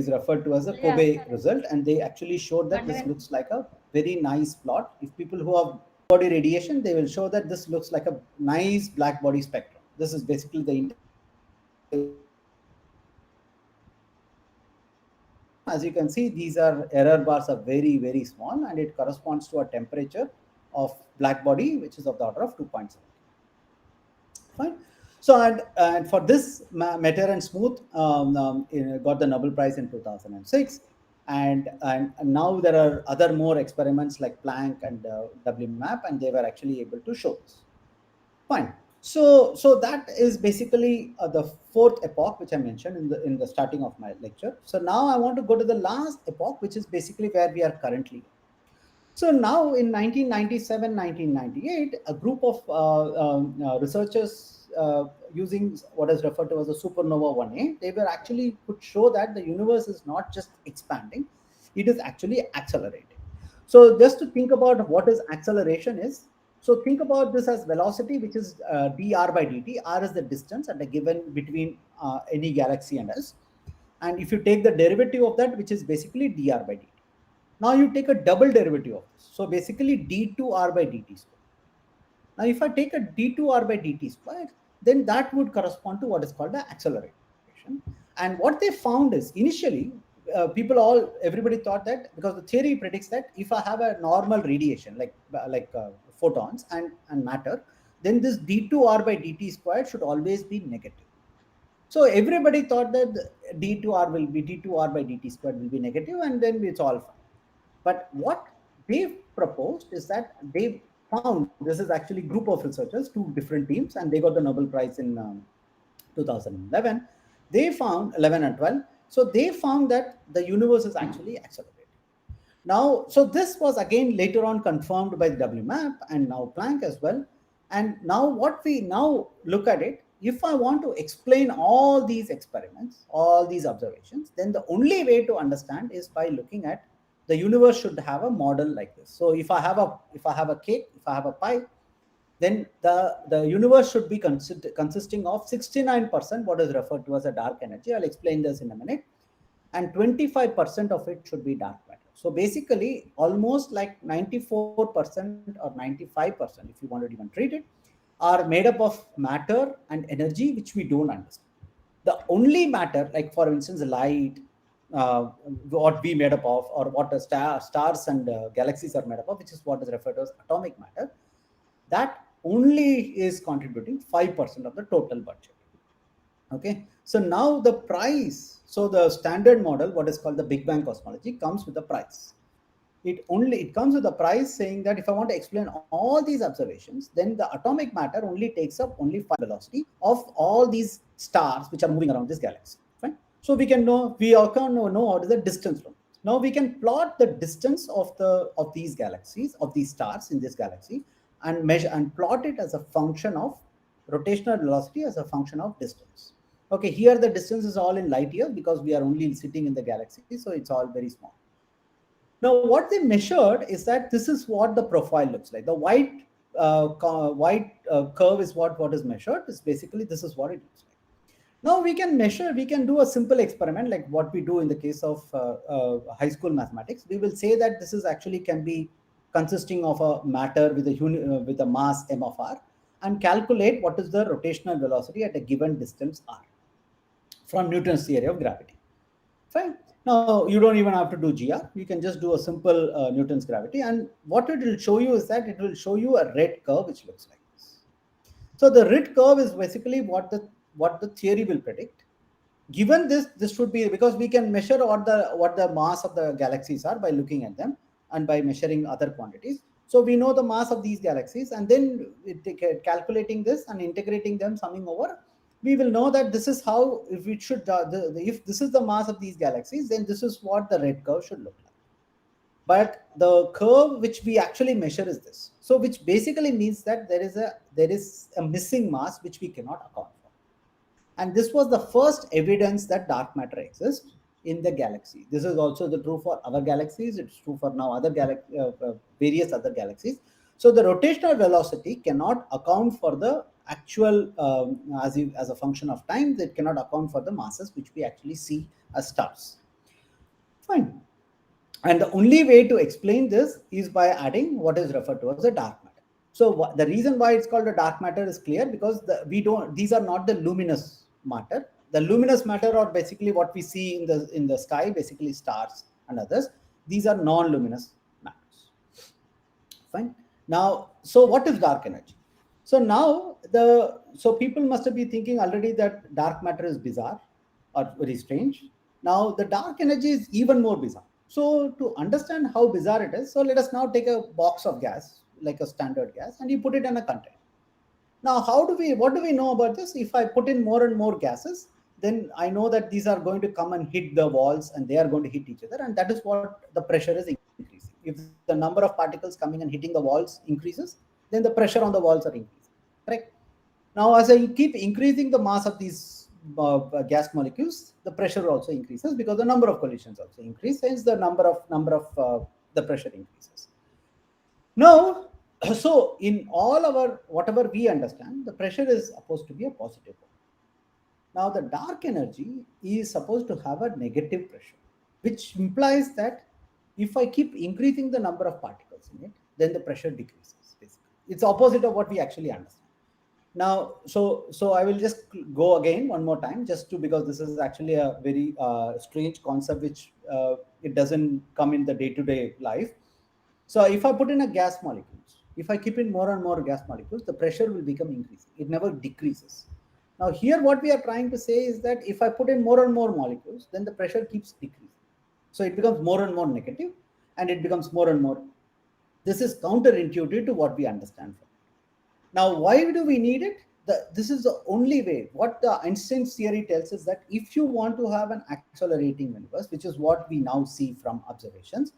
F: referred to as a COBE result, and they actually showed that this looks like a very nice plot. If people who have body radiation, they will show that this looks like a nice black body spectrum. This is basically the, as you can see, these are error bars are very, very small, and it corresponds to a temperature of black body which is of the order of 2.7. Fine. So, and for this, Metter and Smoot got the Nobel Prize in 2006. And now there are other more experiments like Planck and WMAP, and they were actually able to show this. Fine. So that is basically the fourth epoch, which I mentioned in the starting of my lecture. So now I want to go to the last epoch, which is basically where we are currently. So now in 1997, 1998, a group of researchers using what is referred to as a supernova 1A, they were actually could show that the universe is not just expanding, it is actually accelerating. So just to think about what is acceleration is, so think about this as velocity, which is dr by dt. R is the distance at a given between any galaxy and us. And if you take the derivative of that, which is basically dr by dt. Now you take a double derivative of this. So basically d2r by dt square. Now if I take a d2r by dt square, then that would correspond to what is called the acceleration. And what they found is initially, everybody thought that, because the theory predicts that if I have a normal radiation like photons and matter, then this d2r by dt squared should always be negative. So everybody thought that d2r by dt squared will be negative, and then it's all fine. But what they proposed is that they found, this is actually a group of researchers, two different teams, and they got the Nobel Prize in 2011. They found 11 and 12. So they found that the universe is actually accelerating. Now, so this was again later on confirmed by the WMAP and now Planck as well. And now what we now look at it, if I want to explain all these experiments, all these observations, then the only way to understand is by looking at the universe should have a model like this. So if I have a cake, if I have a pie, then the universe should be consisting of 69% what is referred to as a dark energy. I'll explain this in a minute. And 25% of it should be dark matter. So basically, almost like 94% or 95%, if you want to even treat it, are made up of matter and energy, which we don't understand. The only matter, like for instance, light, what we made up of, or what the stars and galaxies are made up of, which is what is referred to as atomic matter, that only is contributing 5% of the total budget. Okay, so now the price, so the standard model, what is called the Big Bang cosmology, comes with a price. It comes with a price saying that if I want to explain all these observations, then the atomic matter only takes up only 5 velocity of all these stars which are moving around this galaxy. Fine. So we all can know what is the distance from. Now we can plot the distance of these galaxies, of these stars in this galaxy, and measure and plot it as a function of rotational velocity as a function of distance. Okay, here the distance is all in light years because we are only sitting in the galaxy, so it's all very small. Now, what they measured is that this is what the profile looks like. The white curve is what is measured. Is basically this is what it looks like. Now we can measure. We can do a simple experiment like what we do in the case of high school mathematics. We will say that this is actually can be consisting of a matter with a mass m of r, and calculate what is the rotational velocity at a given distance r from Newton's theory of gravity. Fine. Now, you don't even have to do GR. You can just do a simple Newton's gravity. And what it will show you is that it will show you a red curve, which looks like this. So the red curve is basically what the theory will predict. Given this should be, because we can measure what the mass of the galaxies are by looking at them and by measuring other quantities. So we know the mass of these galaxies, and then calculating this and integrating them, summing over, we will know that this is how, if this is the mass of these galaxies, then this is what the red curve should look like. But the curve which we actually measure is this. So which basically means that there is a missing mass which we cannot account for. And this was the first evidence that dark matter exists in the galaxy. This is also true for other galaxies. It's true for now various other galaxies. So the rotational velocity cannot account for the actual, as a function of time, it cannot account for the masses which we actually see as stars. Fine. And the only way to explain this is by adding what is referred to as a dark matter. So the reason why it's called a dark matter is clear, because these are not the luminous matter. The luminous matter are basically what we see in the sky, basically stars and others. These are non-luminous matters. Fine. Now, so what is dark energy? So now people must be thinking already that dark matter is bizarre or very strange. Now the dark energy is even more bizarre. So to understand how bizarre it is, so let us now take a box of gas, like a standard gas, and you put it in a container. Now, what do we know about this? If I put in more and more gases, then I know that these are going to come and hit the walls, and they are going to hit each other, and that is what the pressure is increasing. If the number of particles coming and hitting the walls increases, then the pressure on the walls are increasing. Correct? Now, as I keep increasing the mass of these gas molecules, the pressure also increases because the number of collisions also increase, hence the number of the pressure increases. Now, so in all our whatever we understand, the pressure is supposed to be a positive one. Now, the dark energy is supposed to have a negative pressure, which implies that if I keep increasing the number of particles in it, then the pressure decreases. Basically, it's opposite of what we actually understand. Now, so I will just go again one more time, because this is actually a very strange concept, which it doesn't come in the day-to-day life. So if I put in a gas molecules, if I keep in more and more gas molecules, the pressure will become increasing. It never decreases. Now here what we are trying to say is that if I put in more and more molecules, then the pressure keeps decreasing. So it becomes more and more negative, and it becomes more and more. This is counterintuitive to what we understand from it. Now, why do we need it? This is the only way. What the Einstein's theory tells us that if you want to have an accelerating universe, which is what we now see from observations,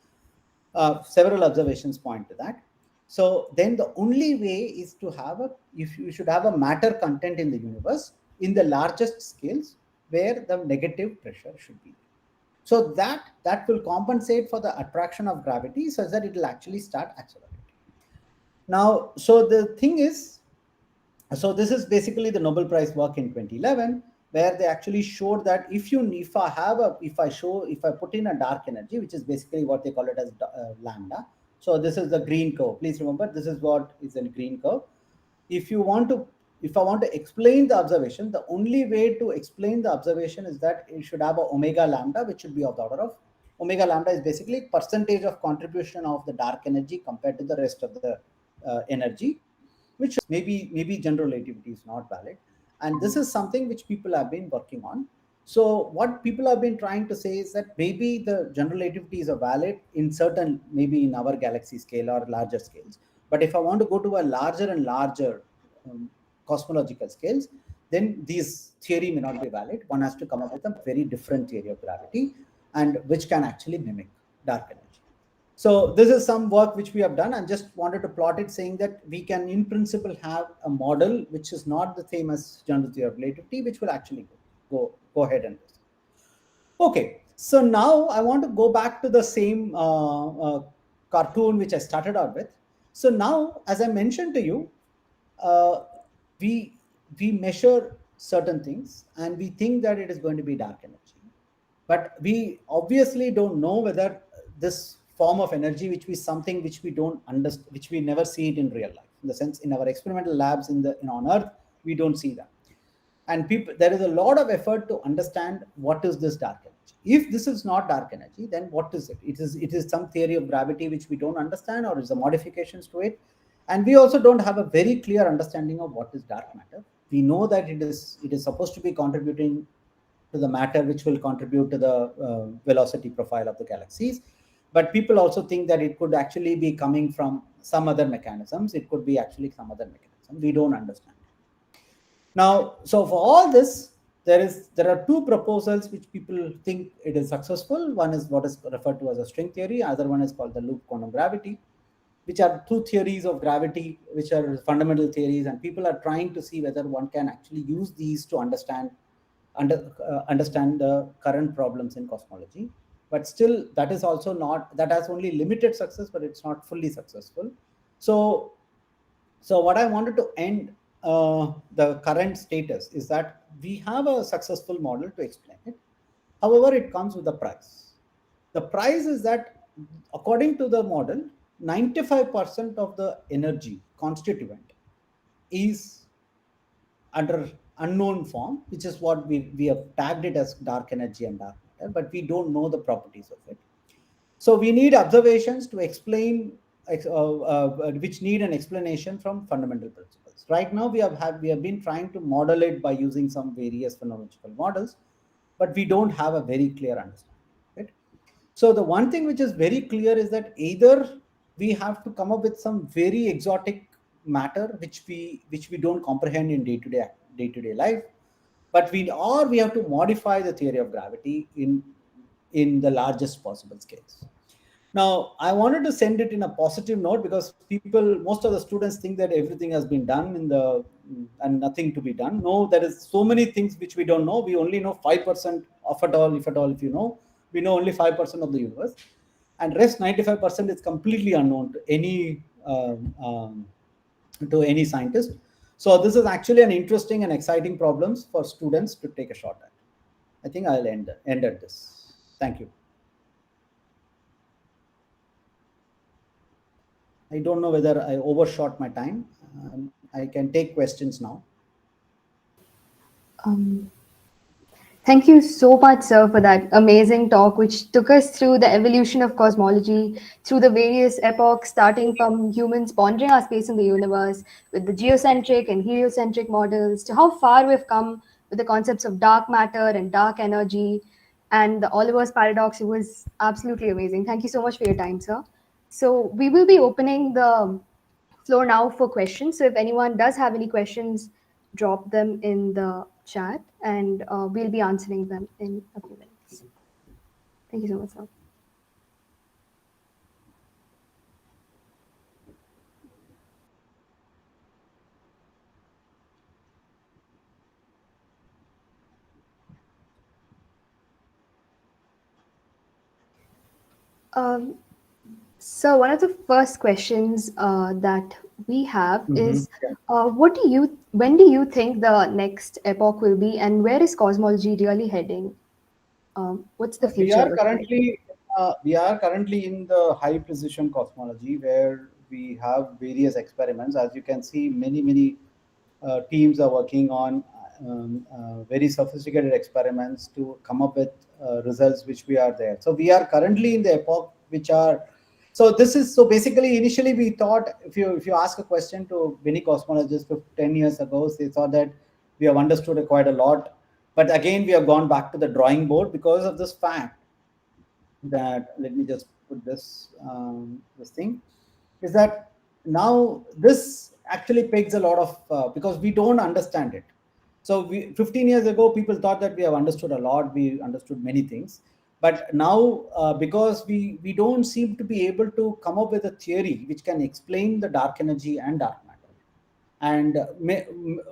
F: several observations point to that. So then the only way is to have you should have a matter content in the universe in the largest scales where the negative pressure should be. So that will compensate for the attraction of gravity such that it will actually start accelerating. Now, so the thing is, so this is basically the Nobel Prize work in 2011, where they actually showed that if I put in a dark energy, which is basically what they call it as lambda. So this is the green curve. Please remember, this is what is a green curve. If you want to, if I want to explain the observation, the only way to explain the observation is that it should have a omega lambda, which should be of the order of omega lambda is basically percentage of contribution of the dark energy compared to the rest of the energy, which maybe general relativity is not valid, and this is something which people have been working on. So what people have been trying to say is that maybe the general relativities are valid in certain, maybe in our galaxy scale or larger scales, but if I want to go to a larger and larger cosmological scales, then these theory may not be valid. One has to come up with a very different theory of gravity, and which can actually mimic dark energy. So this is some work which we have done, and just wanted to plot it, saying that we can in principle have a model which is not the same as general theory of relativity, which will actually go ahead and do. Okay, so now I want to go back to the same cartoon which I started out with. So now, as I mentioned to you, uh, we measure certain things and we think that it is going to be dark energy, but we obviously don't know whether this form of energy, which is something which we don't understand, which we never see it in real life, in the sense in our experimental labs on Earth, we don't see that. And people, there is a lot of effort to understand what is this dark energy. If this is not dark energy, then what is it? It is some theory of gravity which we don't understand, or is the modifications to it. And we also don't have a very clear understanding of what is dark matter. We know that it is supposed to be contributing to the matter which will contribute to the velocity profile of the galaxies, but people also think that it could actually be coming from some other mechanisms. It could be actually some other mechanism we don't understand. Now, so for all this, there are two proposals which people think it is successful. One is what is referred to as a string theory. Other one is called the loop quantum gravity, which are two theories of gravity, which are fundamental theories, and people are trying to see whether one can actually use these to understand the current problems in cosmology. But still, that is also not, that has only limited success, but it's not fully successful. So what I wanted to end the current status is that we have a successful model to explain it. However, it comes with a price. The price is that, according to the model, 95% of the energy constituent is under unknown form, which is what we have tagged it as dark energy and dark matter, but we don't know the properties of it. So we need observations to explain, which need an explanation from fundamental principles. Right now, we have been trying to model it by using some various phenomenological models, but we don't have a very clear understanding. Right? So the one thing which is very clear is that either we have to come up with some very exotic matter which we don't comprehend in day-to-day life, but we have to modify the theory of gravity in the largest possible scales. Now, I wanted to send it in a positive note, because most of the students think that everything has been done and nothing to be done. No, there is so many things which we don't know. We only know 5% of it all, if at all, we know only 5% of the universe, and rest 95% is completely unknown to any scientist. So this is actually an interesting and exciting problems for students to take a shot at. I think I'll end at this. Thank you. I don't know whether I overshot my time. I can take questions now.
E: Thank you so much, sir, for that amazing talk, which took us through the evolution of cosmology, through the various epochs, starting from humans pondering our space in the universe with the geocentric and heliocentric models, to how far we've come with the concepts of dark matter and dark energy and the Oliver's paradox. It was absolutely amazing. Thank you so much for your time, sir. So we will be opening the floor now for questions. So if anyone does have any questions, drop them in the chat, and we'll be answering them in a few minutes. Thank you so much, sir. Um, So one of the first questions that we have
F: Mhm.
E: is, when do you think the next epoch will be, and where is cosmology really heading? What's the
F: We
E: future
F: are
E: look like?
F: currently in the high precision cosmology where we have various experiments. As you can see, many teams are working on very sophisticated experiments to come up with results which we are there. So we are currently in the epoch which are so this is so basically initially we thought if you ask a question to many cosmologists 10 years ago, they thought that we have understood quite a lot, but again we have gone back to the drawing board because of this fact that let me just put this thing is that now this actually pegs a lot of because we don't understand it. So 15 years ago people thought that we have understood a lot, we understood many things, but now because we don't seem to be able to come up with a theory which can explain the dark energy and dark matter. And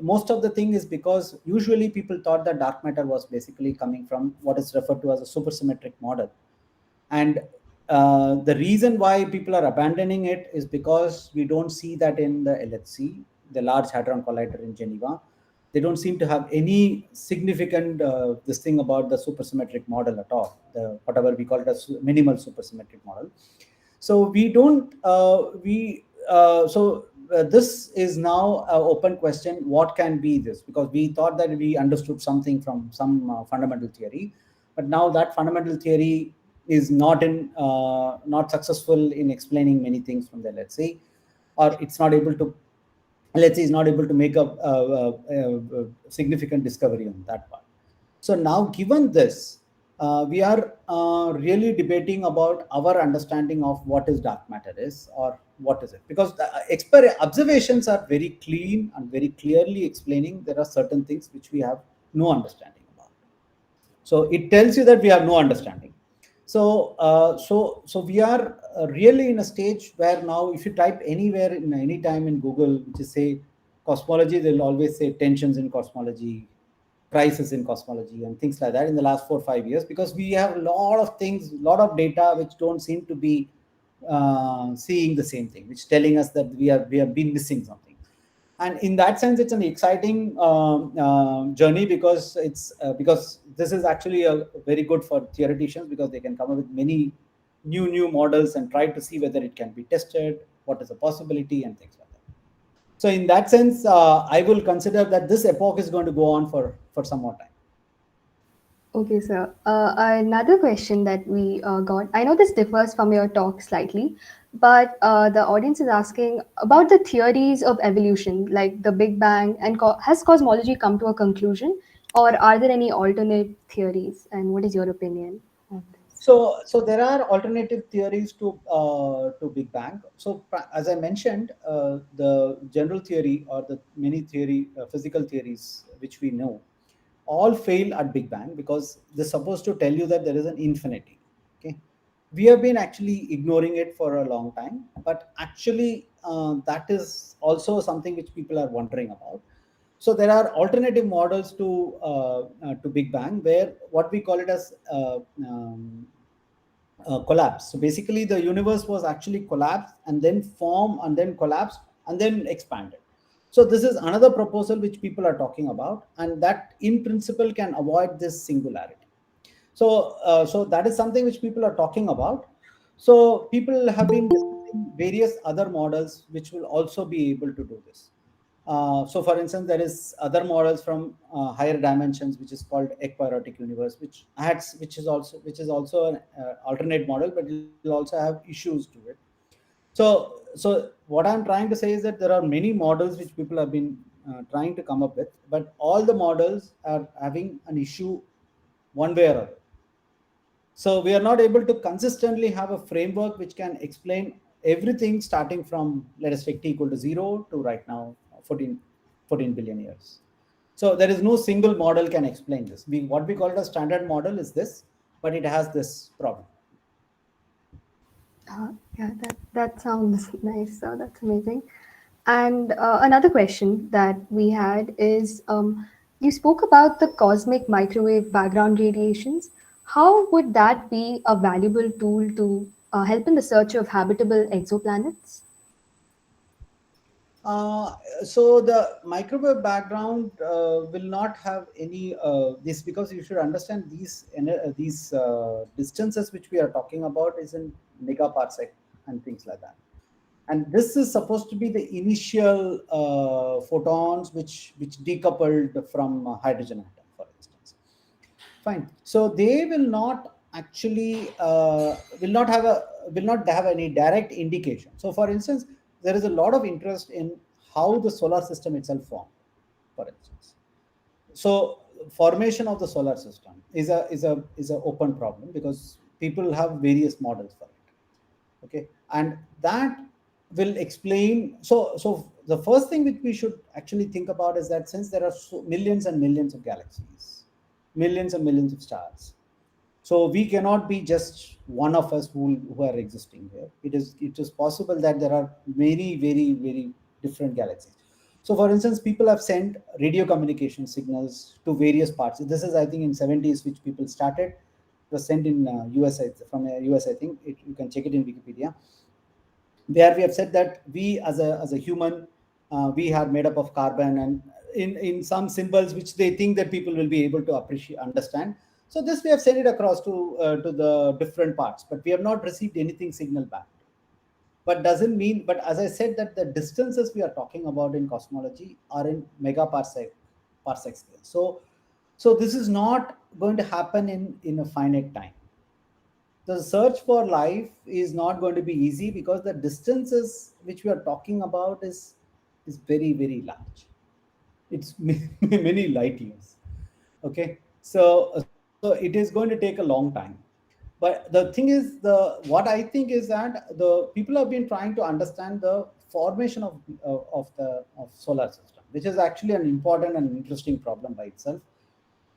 F: most of the thing is because usually people thought that dark matter was basically coming from what is referred to as a supersymmetric model. And the reason why people are abandoning it is because we don't see that in the LHC, the Large Hadron Collider in Geneva. They don't seem to have any significant this thing about the supersymmetric model at all, the whatever we call it as minimal supersymmetric model. So we don't we so this is now an open question, what can be this, because we thought that we understood something from some fundamental theory, but now that fundamental theory is not successful in explaining many things from the, let's say, or it's not able to, let's say, is not able to make a significant discovery on that part. So now, given this, we are really debating about our understanding of what is dark matter is, or what is it, because the observations are very clean and very clearly explaining there are certain things which we have no understanding about. So it tells you that we have no understanding. So we are really in a stage where now if you type anywhere in any time in Google, which is say cosmology, they'll always say tensions in cosmology, crisis in cosmology, and things like that in the last 4 or 5 years, because we have a lot of things, a lot of data which don't seem to be seeing the same thing, which telling us that we have been missing something. And in that sense it's an exciting journey, because it's because this is actually a very good for theoreticians, because they can come up with many new models and try to see whether it can be tested, what is the possibility, and things like that. So in that sense I will consider that this epoch is going to go on for some more time.
E: Okay, sir. Another question that we got. I know this differs from your talk slightly, but the audience is asking about the theories of evolution, like the Big Bang, and has cosmology come to a conclusion, or are there any alternate theories? And what is your opinion on this?
F: So there are alternative theories to Big Bang. So as I mentioned, the general theory or the many theory physical theories which we know all fail at Big Bang, because they're supposed to tell you that there is an infinity. Okay, we have been actually ignoring it for a long time, but actually that is also something which people are wondering about. So there are alternative models to Big Bang, where what we call it as collapse. So basically, the universe was actually collapsed and then formed and then collapsed and then expanded. So this is another proposal which people are talking about, and that in principle can avoid this singularity. So that is something which people are talking about. So people have been discussing various other models which will also be able to do this. So for instance, there is other models from higher dimensions, which is called ekpyrotic universe, which is also an alternate model, but it will also have issues to it. So what I'm trying to say is that there are many models which people have been trying to come up with, but all the models are having an issue one way or other. So we are not able to consistently have a framework which can explain everything starting from, let us take t equal to 0 to right now 14 billion years. So there is no single model can explain this. What we call it a standard model is this, but it has this problem.
E: Yeah, that sounds nice. So that's amazing. And another question that we had is, you spoke about the cosmic microwave background radiations. How would that be a valuable tool to help in the search of habitable exoplanets?
F: So the microwave background will not have any this, because you should understand these distances which we are talking about is in megaparsec and things like that. And this is supposed to be the initial photons which decoupled from hydrogen atom, for instance. Fine. So they will not actually will not have any direct indication. So, for instance, there is a lot of interest in how the solar system itself formed, for instance. So, formation of the solar system is a open problem, because people have various models for it. Okay, and that will explain. So the first thing which we should actually think about is that since there are millions and millions of galaxies, millions and millions of stars, so we cannot be just one of us who are existing here. It is possible that there are very, very, very different galaxies. So for instance, people have sent radio communication signals to various parts. This is, I think, in 70s which people started. It was sent in US, from US, I think. You can check it in Wikipedia, where we have said that we as a human, we are made up of carbon, and in some symbols which they think that people will be able to appreciate, understand. So this we have sent it across to the different parts, but we have not received anything signal back. But doesn't mean, but as I said, that the distances we are talking about in cosmology are in parsec scale. So this is not going to happen in a finite time. The search for life is not going to be easy, because the distances which we are talking about is very, very large. It's many light years. Okay, so it is going to take a long time. But the thing is, what I think is that the people have been trying to understand the formation of solar system, which is actually an important and interesting problem by itself.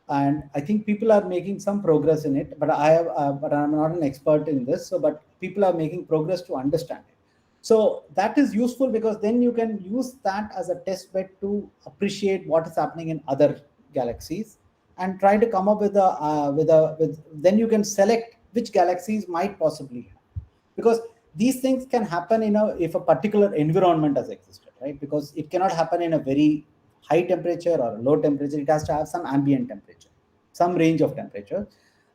F: And I think people are making some progress in it, but I'm not an expert in this. So, but people are making progress to understand it. So that is useful, because then you can use that as a test bed to appreciate what is happening in other galaxies, and try to come up with then you can select which galaxies might possibly have, because these things can happen if a particular environment has existed, right? Because it cannot happen in a very high temperature or low temperature. It has to have some ambient temperature, some range of temperature,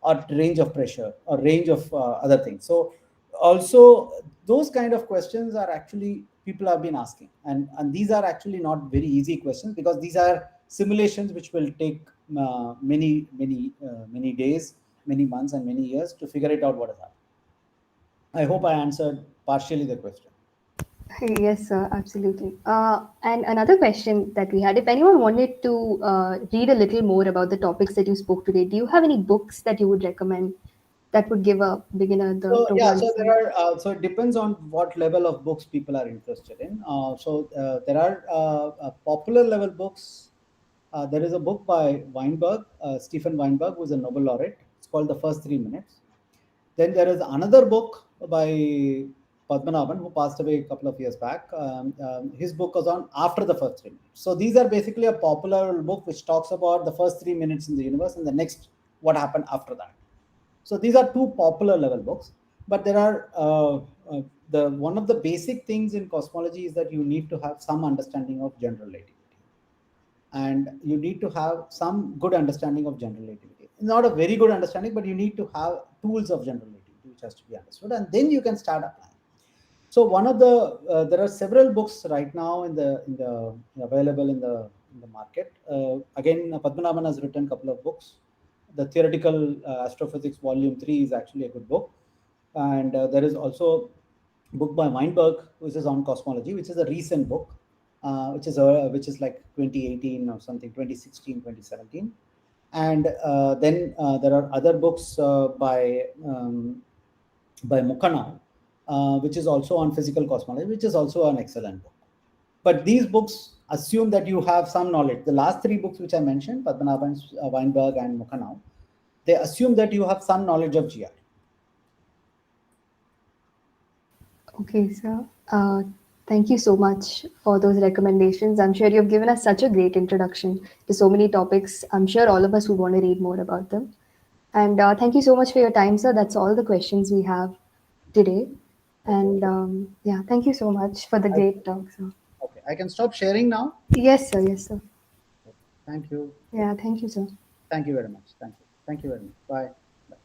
F: or range of pressure, or range of other things. So also those kind of questions are actually people have been asking, and these are actually not very easy questions, because these are simulations which will take many days, many months, and many years to figure it out what has happened. I hope I answered partially the question.
E: Yes, sir, absolutely. And another question that we had, if anyone wanted to read a little more about the topics that you spoke today, do you have any books that you would recommend that would give a beginner
F: So
E: to
F: yeah, so
E: understand?
F: there are so it depends on what level of books people are interested in. There are popular level books. There is a book by Weinberg, Stephen Weinberg, who is a Nobel laureate. It's called The First 3 Minutes. Then there is another book by Padmanabhan, who passed away a couple of years back. His book was on After the First 3 Minutes. So these are basically a popular book which talks about the first 3 minutes in the universe and the next what happened after that. So these are two popular level books, but there are the one of the basic things in cosmology is that you need to have some understanding of general relativity, and you need to have some good understanding of general relativity. Not a very good understanding, but you need to have tools of general relativity which has to be understood, and then you can start applying. So one of the there are several books right now available in the market. Again, Padmanabhan has written a couple of books. The Theoretical Astrophysics Volume 3 is actually a good book, and there is also a book by Weinberg, which is on cosmology, which is a recent book, which is like 2018 or something, 2016, 2017. And then there are other books by Mukhanal, which is also on physical cosmology, which is also an excellent book. But these books assume that you have some knowledge. The last three books which I mentioned, Padmanabhan, Weinberg, and Mukhanal, they assume that you have some knowledge of GR.
E: Okay, sir. Thank you so much for those recommendations. I'm sure you've given us such a great introduction to so many topics. I'm sure all of us would want to read more about them. And thank you so much for your time, sir. That's all the questions we have today. And yeah, thank you so much for the great talk, sir.
F: Okay, I can stop sharing now.
E: Yes, sir. Yes, sir.
F: Thank you.
E: Yeah, thank you, sir.
F: Thank you very much. Thank you. Thank you very much. Bye. Bye.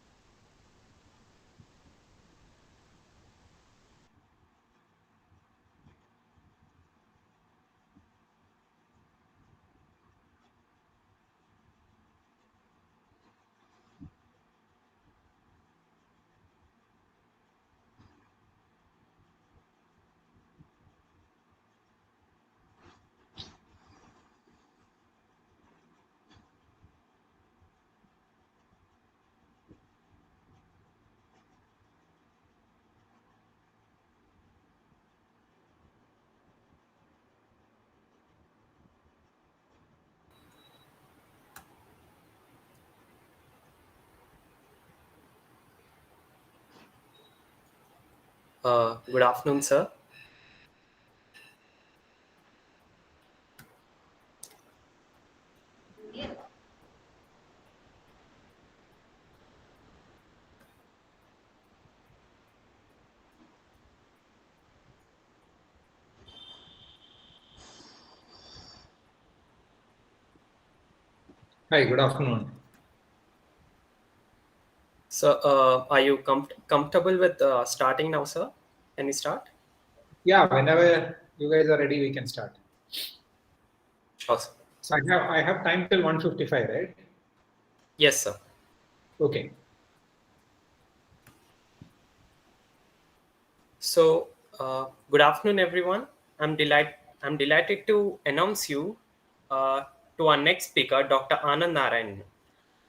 D: Good afternoon, sir.
G: Hi, good afternoon.
D: So, are you comfortable with starting now, sir? Can we start?
G: Yeah, whenever you guys are ready, we can start.
D: Sure, sir.
G: So I have time till 1:55, right?
D: Yes, sir.
G: Okay.
D: So, good afternoon, everyone. I'm delighted to announce you to our next speaker, Dr. Anand Narayanan.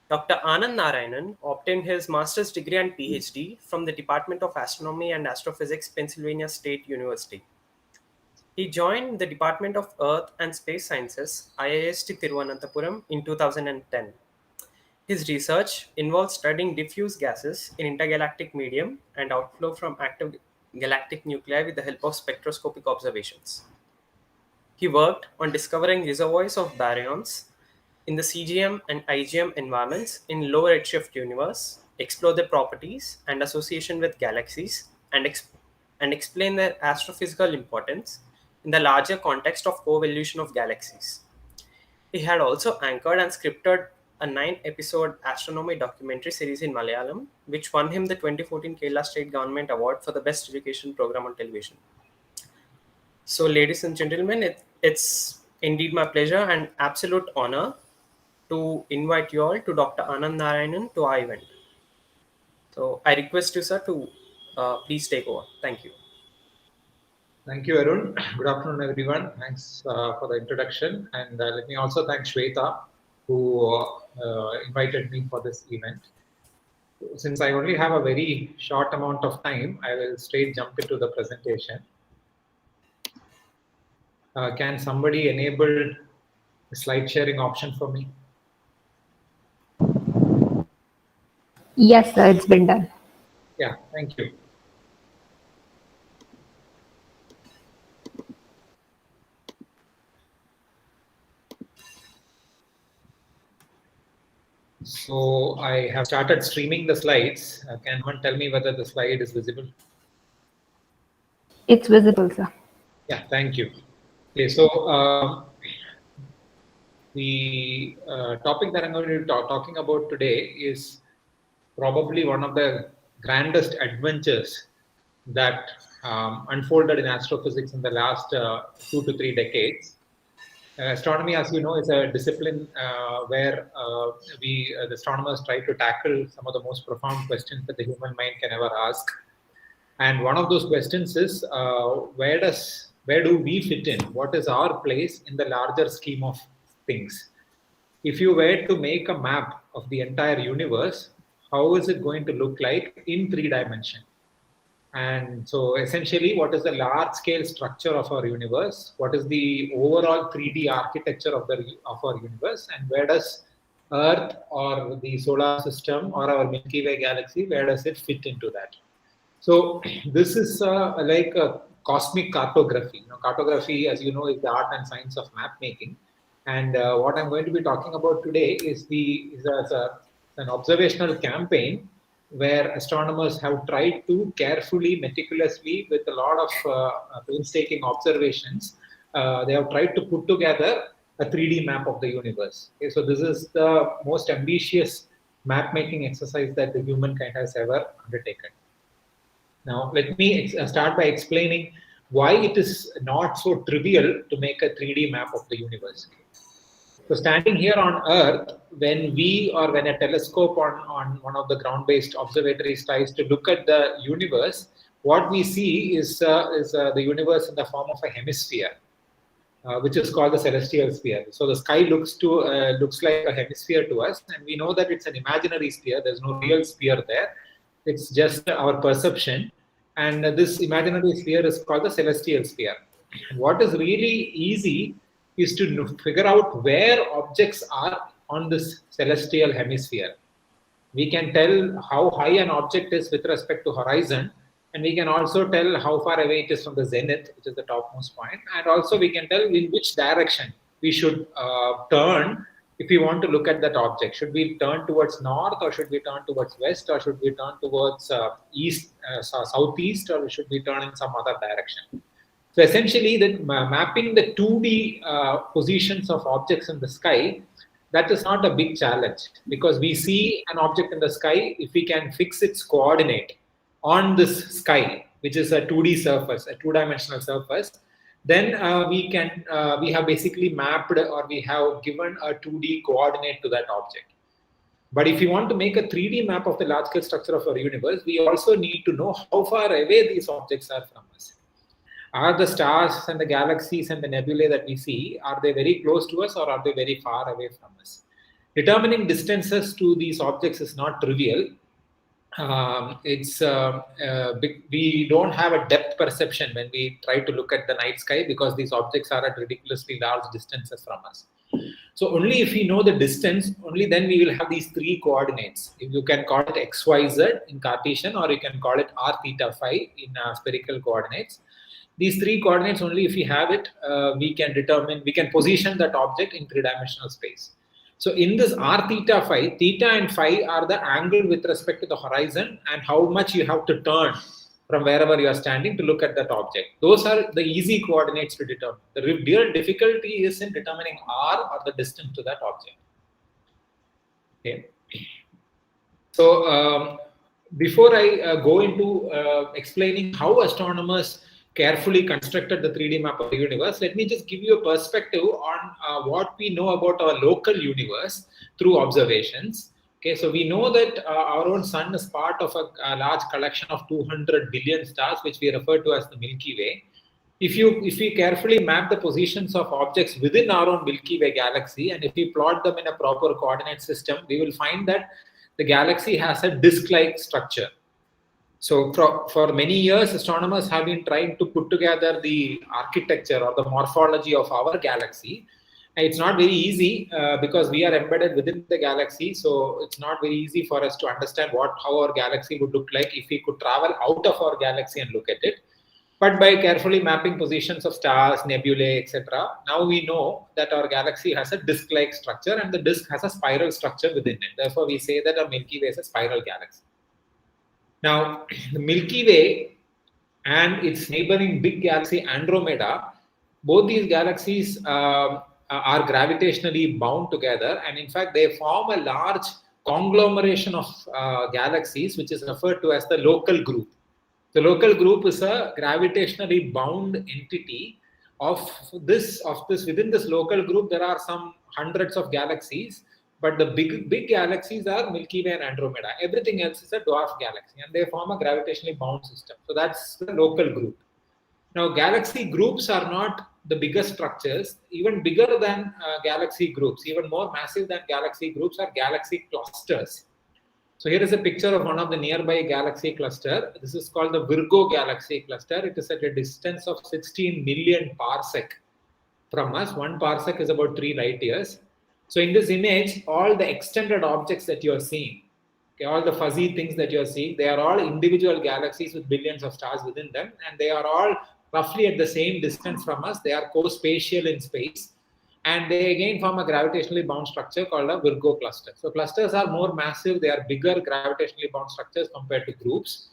D: Dr. Anand Narayanan obtained his master's degree and PhD from the Department of Astronomy and Astrophysics, Pennsylvania State University. He joined the Department of Earth and Space Sciences, IIST Thiruvananthapuram, in 2010. His research involves studying diffuse gases in intergalactic medium and outflow from active galactic nuclei with the help of spectroscopic observations. He worked on discovering reservoirs of baryons in the CGM and IGM environments in low redshift universe, explore their properties and association with galaxies, and explain their astrophysical importance in the larger context of co-evolution of galaxies. He had also anchored and scripted a 9-episode astronomy documentary series in Malayalam, which won him the 2014 Kerala State Government Award for the Best Education Program on Television. So, ladies and gentlemen, it's indeed my pleasure and absolute honor to invite you all to Dr. Anand Narayanan to our event. So, I request you, sir, to please take over. Thank you.
G: Thank you, Arun. Good afternoon, everyone. Thanks for the introduction. And let me also thank Shweta, who invited me for this event. Since I only have a very short amount of time, I will straight jump into the presentation. Can somebody enable the slide sharing option for me?
A: Yes, sir, it's been done.
G: Yeah, thank you. So I have started streaming the slides. Can one tell me whether the slide is visible?
A: It's visible, sir.
G: Yeah, thank you. Okay, so the topic that I'm going to be talking about today is probably one of the grandest adventures that unfolded in astrophysics in the last 2 to 3 decades. Astronomy, as you know, is a discipline where the astronomers try to tackle some of the most profound questions that the human mind can ever ask. And one of those questions is, where do we fit in? What is our place in the larger scheme of things? If you were to make a map of the entire universe, how is it going to look like in 3 dimensions? And so essentially, what is the large scale structure of our universe? What is the overall 3D architecture of our universe? And where does Earth or the solar system or our Milky Way galaxy, where does it fit into that? So this is like a cosmic cartography. Cartography, as you know, is the art and science of map making. And what I'm going to be talking about today is an observational campaign where astronomers have tried to carefully, meticulously, with a lot of painstaking observations, they have tried to put together a 3D map of the universe. Okay, so this is the most ambitious map-making exercise that the humankind has ever undertaken. Now, let me start by explaining why it is not so trivial to make a 3D map of the universe. So standing here on Earth, when a telescope on one of the ground-based observatories tries to look at the universe, what we see is the universe in the form of a hemisphere, which is called the celestial sphere. So the sky looks like a hemisphere to us, and we know that it's an imaginary sphere. There's no real sphere there. It's just our perception, and this imaginary sphere is called the celestial sphere. And what is really easy is to figure out where objects are on this celestial hemisphere. We can tell how high an object is with respect to horizon, and we can also tell how far away it is from the zenith, which is the topmost point, and also we can tell in which direction we should turn if we want to look at that object. Should we turn towards north, or should we turn towards west, or should we turn towards southeast, or should we turn in some other direction? So essentially, mapping the 2D positions of objects in the sky, that is not a big challenge, because we see an object in the sky. If we can fix its coordinate on this sky, which is a 2D surface, a 2-dimensional surface, then we have basically mapped, or we have given a 2D coordinate to that object. But if you want to make a 3D map of the large-scale structure of our universe, we also need to know how far away these objects are from us. Are the stars and the galaxies and the nebulae that we see, are they very close to us, or are they very far away from us? Determining distances to these objects is not trivial. We don't have a depth perception when we try to look at the night sky, because these objects are at ridiculously large distances from us. So only if we know the distance, only then we will have these 3 coordinates. If you can call it x, y, z in Cartesian, or you can call it r, theta, phi in spherical coordinates. These 3 coordinates, only if we have it, we can position that object in 3-dimensional space. So in this r, theta and phi are the angle with respect to the horizon, and how much you have to turn from wherever you are standing to look at that object. Those are the easy coordinates to determine. The real difficulty is in determining r, or the distance to that object. Okay. So before I go into explaining how astronomers carefully constructed the 3D map of the universe, let me just give you a perspective on what we know about our local universe through observations. Okay, so we know that our own sun is part of a large collection of 200 billion stars, which we refer to as the Milky Way. If we carefully map the positions of objects within our own Milky Way galaxy, and if we plot them in a proper coordinate system, we will find that the galaxy has a disc-like structure. So for many years, astronomers have been trying to put together the architecture or the morphology of our galaxy. And it's not very easy because we are embedded within the galaxy. So it's not very easy for us to understand how our galaxy would look like if we could travel out of our galaxy and look at it. But by carefully mapping positions of stars, nebulae, etc., now we know that our galaxy has a disc-like structure, and the disc has a spiral structure within it. Therefore, we say that our Milky Way is a spiral galaxy. Now, the Milky Way and its neighboring big galaxy Andromeda, both these galaxies are gravitationally bound together, and in fact, they form a large conglomeration of galaxies, which is referred to as the local group. The local group is a gravitationally bound entity within this local group. There are some hundreds of galaxies, but the big galaxies are Milky Way and Andromeda. Everything else is a dwarf galaxy, and they form a gravitationally bound system. So that's the local group. Now, galaxy groups are not the biggest structures. Even bigger than galaxy groups, even more massive than galaxy groups, are galaxy clusters. So here is a picture of one of the nearby galaxy cluster. This is called the Virgo galaxy cluster. It is at a distance of 16 million parsec from us. 1 parsec is about 3 light years. So in this image, all the extended objects that you are seeing, okay, all the fuzzy things that you are seeing, they are all individual galaxies with billions of stars within them, and they are all roughly at the same distance from us. They are co-spatial in space. and they again form a gravitationally bound structure called a Virgo cluster. So clusters are more massive, they are bigger gravitationally bound structures compared to groups.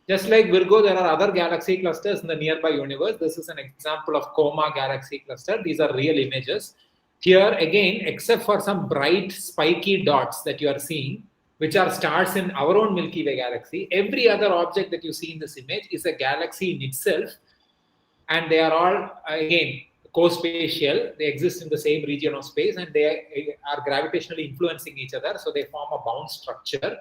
G: Just like Virgo, there are other galaxy clusters in the nearby universe. This is an example of Coma galaxy cluster. These are real images. Here again, except for some bright spiky dots that you are seeing, which are stars in our own Milky Way galaxy, every other object that you see in this image is a galaxy in itself, and they are all again co-spatial. They exist in the same region of space, and they are gravitationally influencing each other, so they form a bound structure.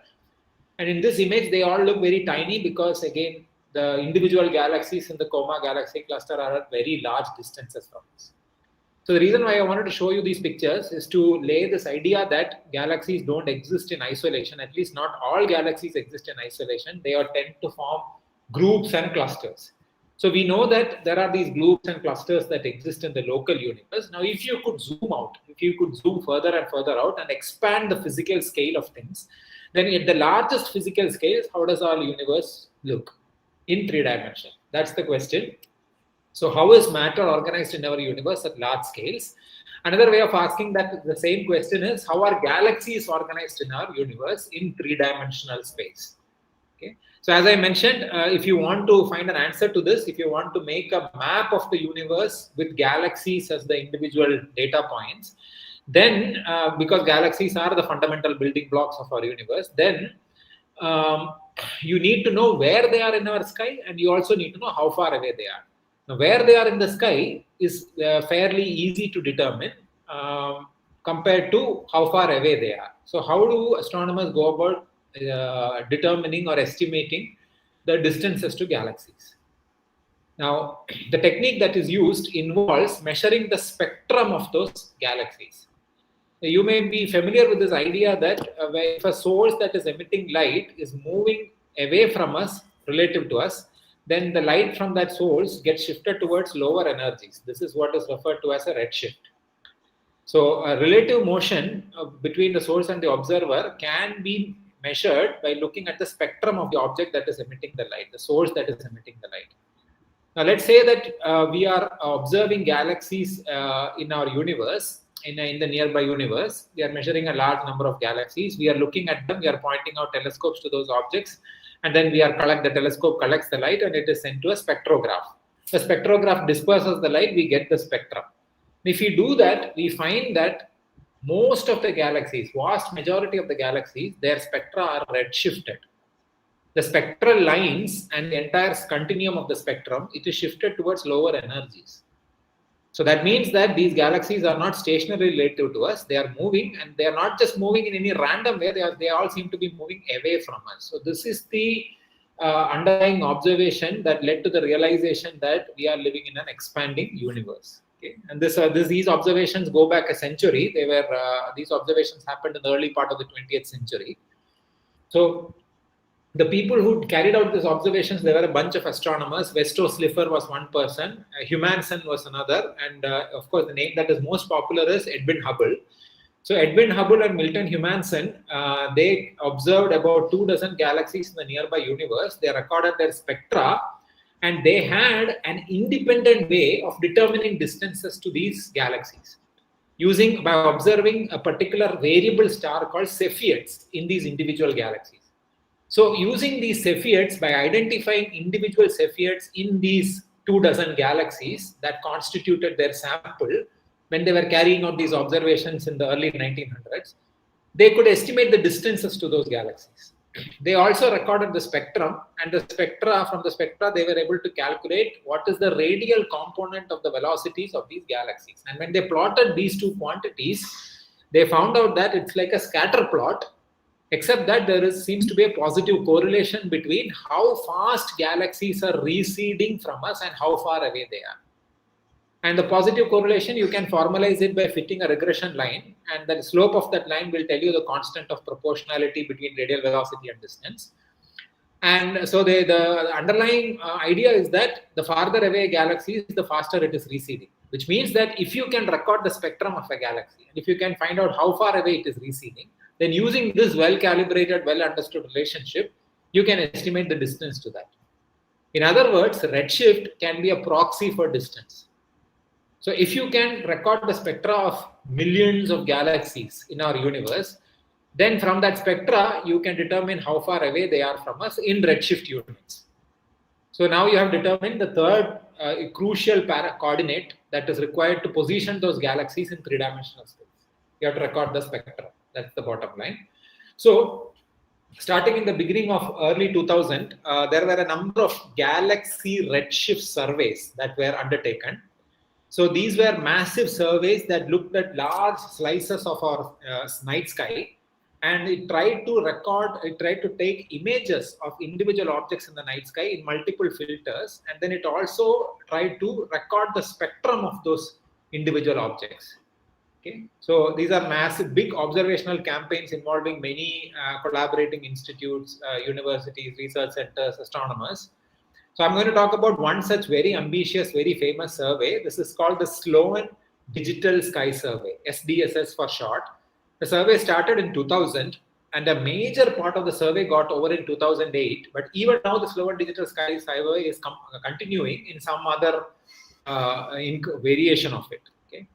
G: And in this image, they all look very tiny because, again, the individual galaxies in the Coma galaxy cluster are at very large distances from us. So the reason why I wanted to show you these pictures is to lay this idea that galaxies don't exist in isolation. At least not all galaxies exist in isolation. They tend to form groups and clusters. So we know that there are these groups and clusters that exist in the local universe. Now, if you could zoom out, if you could zoom further and further out and expand the physical scale of things, then at the largest physical scales, how does our universe look in 3 dimensions? That's the question. So how is matter organized in our universe at large scales? Another way of asking that the same question is, how are galaxies organized in our universe in 3-dimensional space? Okay. So as I mentioned, if you want to find an answer to this, if you want to make a map of the universe with galaxies as the individual data points, then because galaxies are the fundamental building blocks of our universe, then you need to know where they are in our sky, and you also need to know how far away they are. Now, where they are in the sky is fairly easy to determine compared to how far away they are. So how do astronomers go about determining or estimating the distances to galaxies? Now, the technique that is used involves measuring the spectrum of those galaxies. You may be familiar with this idea that if a source that is emitting light is moving away from us relative to us, then the light from that source gets shifted towards lower energies. This is what is referred to as a redshift. So a relative motion between the source and the observer can be measured by looking at the spectrum of the object that is emitting the light, the source that is emitting the light. Now let's say that we are observing galaxies in our universe, in the nearby universe. We are measuring a large number of galaxies. We are looking at them. We are pointing out telescopes to those objects, and then the telescope collects the light and it is sent to a spectrograph. The spectrograph disperses the light. We get the spectrum. If we do that, we find that most of the galaxies, vast majority of the galaxies, their spectra are redshifted. The spectral lines and the entire continuum of the spectrum, it is shifted towards lower energies. So that means that these galaxies are not stationary relative to us. They are moving, and they are not just moving in any random way. They all seem to be moving away from us. So this is the underlying observation that led to the realization that we are living in an expanding universe. Okay? And these observations go back a century. These observations happened in the early part of the 20th century. So the people who carried out these observations, there were a bunch of astronomers. Westo Slipher was one person, Humanson was another, and of course the name that is most popular is Edwin Hubble. So Edwin Hubble and Milton Humanson, they observed about 24 galaxies in the nearby universe. They recorded their spectra, and they had an independent way of determining distances to these galaxies by observing a particular variable star called Cepheids in these individual galaxies. So using these Cepheids, by identifying individual Cepheids in these 24 galaxies that constituted their sample, when they were carrying out these observations in the early 1900s, they could estimate the distances to those galaxies. They also recorded the spectrum, and from the spectra, they were able to calculate what is the radial component of the velocities of these galaxies. And when they plotted these two quantities, they found out that it's like a scatter plot, except that there seems to be a positive correlation between how fast galaxies are receding from us and how far away they are. And the positive correlation, you can formalize it by fitting a regression line, and the slope of that line will tell you the constant of proportionality between radial velocity and distance. And so the underlying idea is that the farther away a galaxy is, the faster it is receding, which means that if you can record the spectrum of a galaxy, and if you can find out how far away it is receding, then using this well-calibrated, well-understood relationship, you can estimate the distance to that. In other words, redshift can be a proxy for distance. So if you can record the spectra of millions of galaxies in our universe, then from that spectra, you can determine how far away they are from us in redshift units. So now you have determined the third crucial coordinate that is required to position those galaxies in three-dimensional space. You have to record the spectra. That's the bottom line. So starting in the beginning of early 2000, there were a number of galaxy redshift surveys that were undertaken. So these were massive surveys that looked at large slices of our night sky, and it tried to take images of individual objects in the night sky in multiple filters, and then it also tried to record the spectrum of those individual objects. Okay, so these are massive, big observational campaigns involving many collaborating institutes, universities, research centers, astronomers. So I'm going to talk about one such very ambitious, very famous survey. This is called the Sloan Digital Sky Survey, SDSS for short. The survey started in 2000, and a major part of the survey got over in 2008. But even now, the Sloan Digital Sky Survey is continuing in some other variation of it. Okay.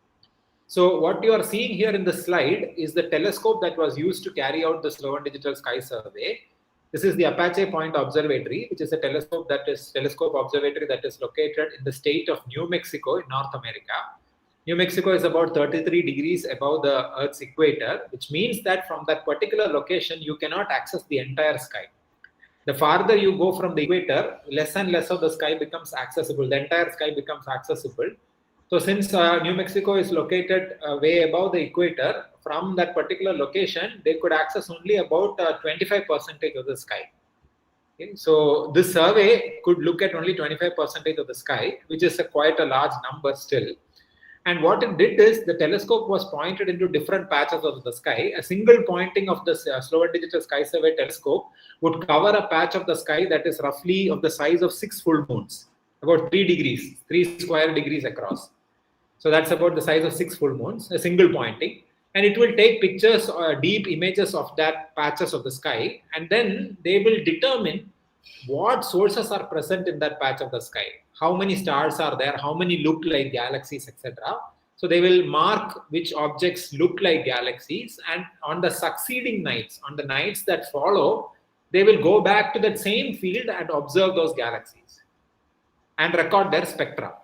G: So what you are seeing here in the slide is the telescope that was used to carry out the Sloan Digital Sky Survey. This is the Apache Point Observatory, which is a telescope observatory that is located in the state of New Mexico in North America. New Mexico is about 33 degrees above the Earth's equator, which means that from that particular location, you cannot access the entire sky. The farther you go from the equator, less and less of the sky becomes accessible. The entire sky becomes accessible. So since New Mexico is located way above the equator, from that particular location, they could access only about 25% of the sky. Okay? So this survey could look at only 25% of the sky, which is quite a large number still. And what it did is the telescope was pointed into different patches of the sky. A single pointing of the Sloan Digital Sky Survey telescope would cover a patch of the sky that is roughly of the size of 6 full moons, about 3 square degrees across. So that's about the size of 6 full moons, a single pointing. And it will take pictures or deep images of that patches of the sky, and then they will determine what sources are present in that patch of the sky, how many stars are there, how many look like galaxies, etc. So they will mark which objects look like galaxies, and on the succeeding nights, on the nights that follow, they will go back to that same field and observe those galaxies and record their spectra.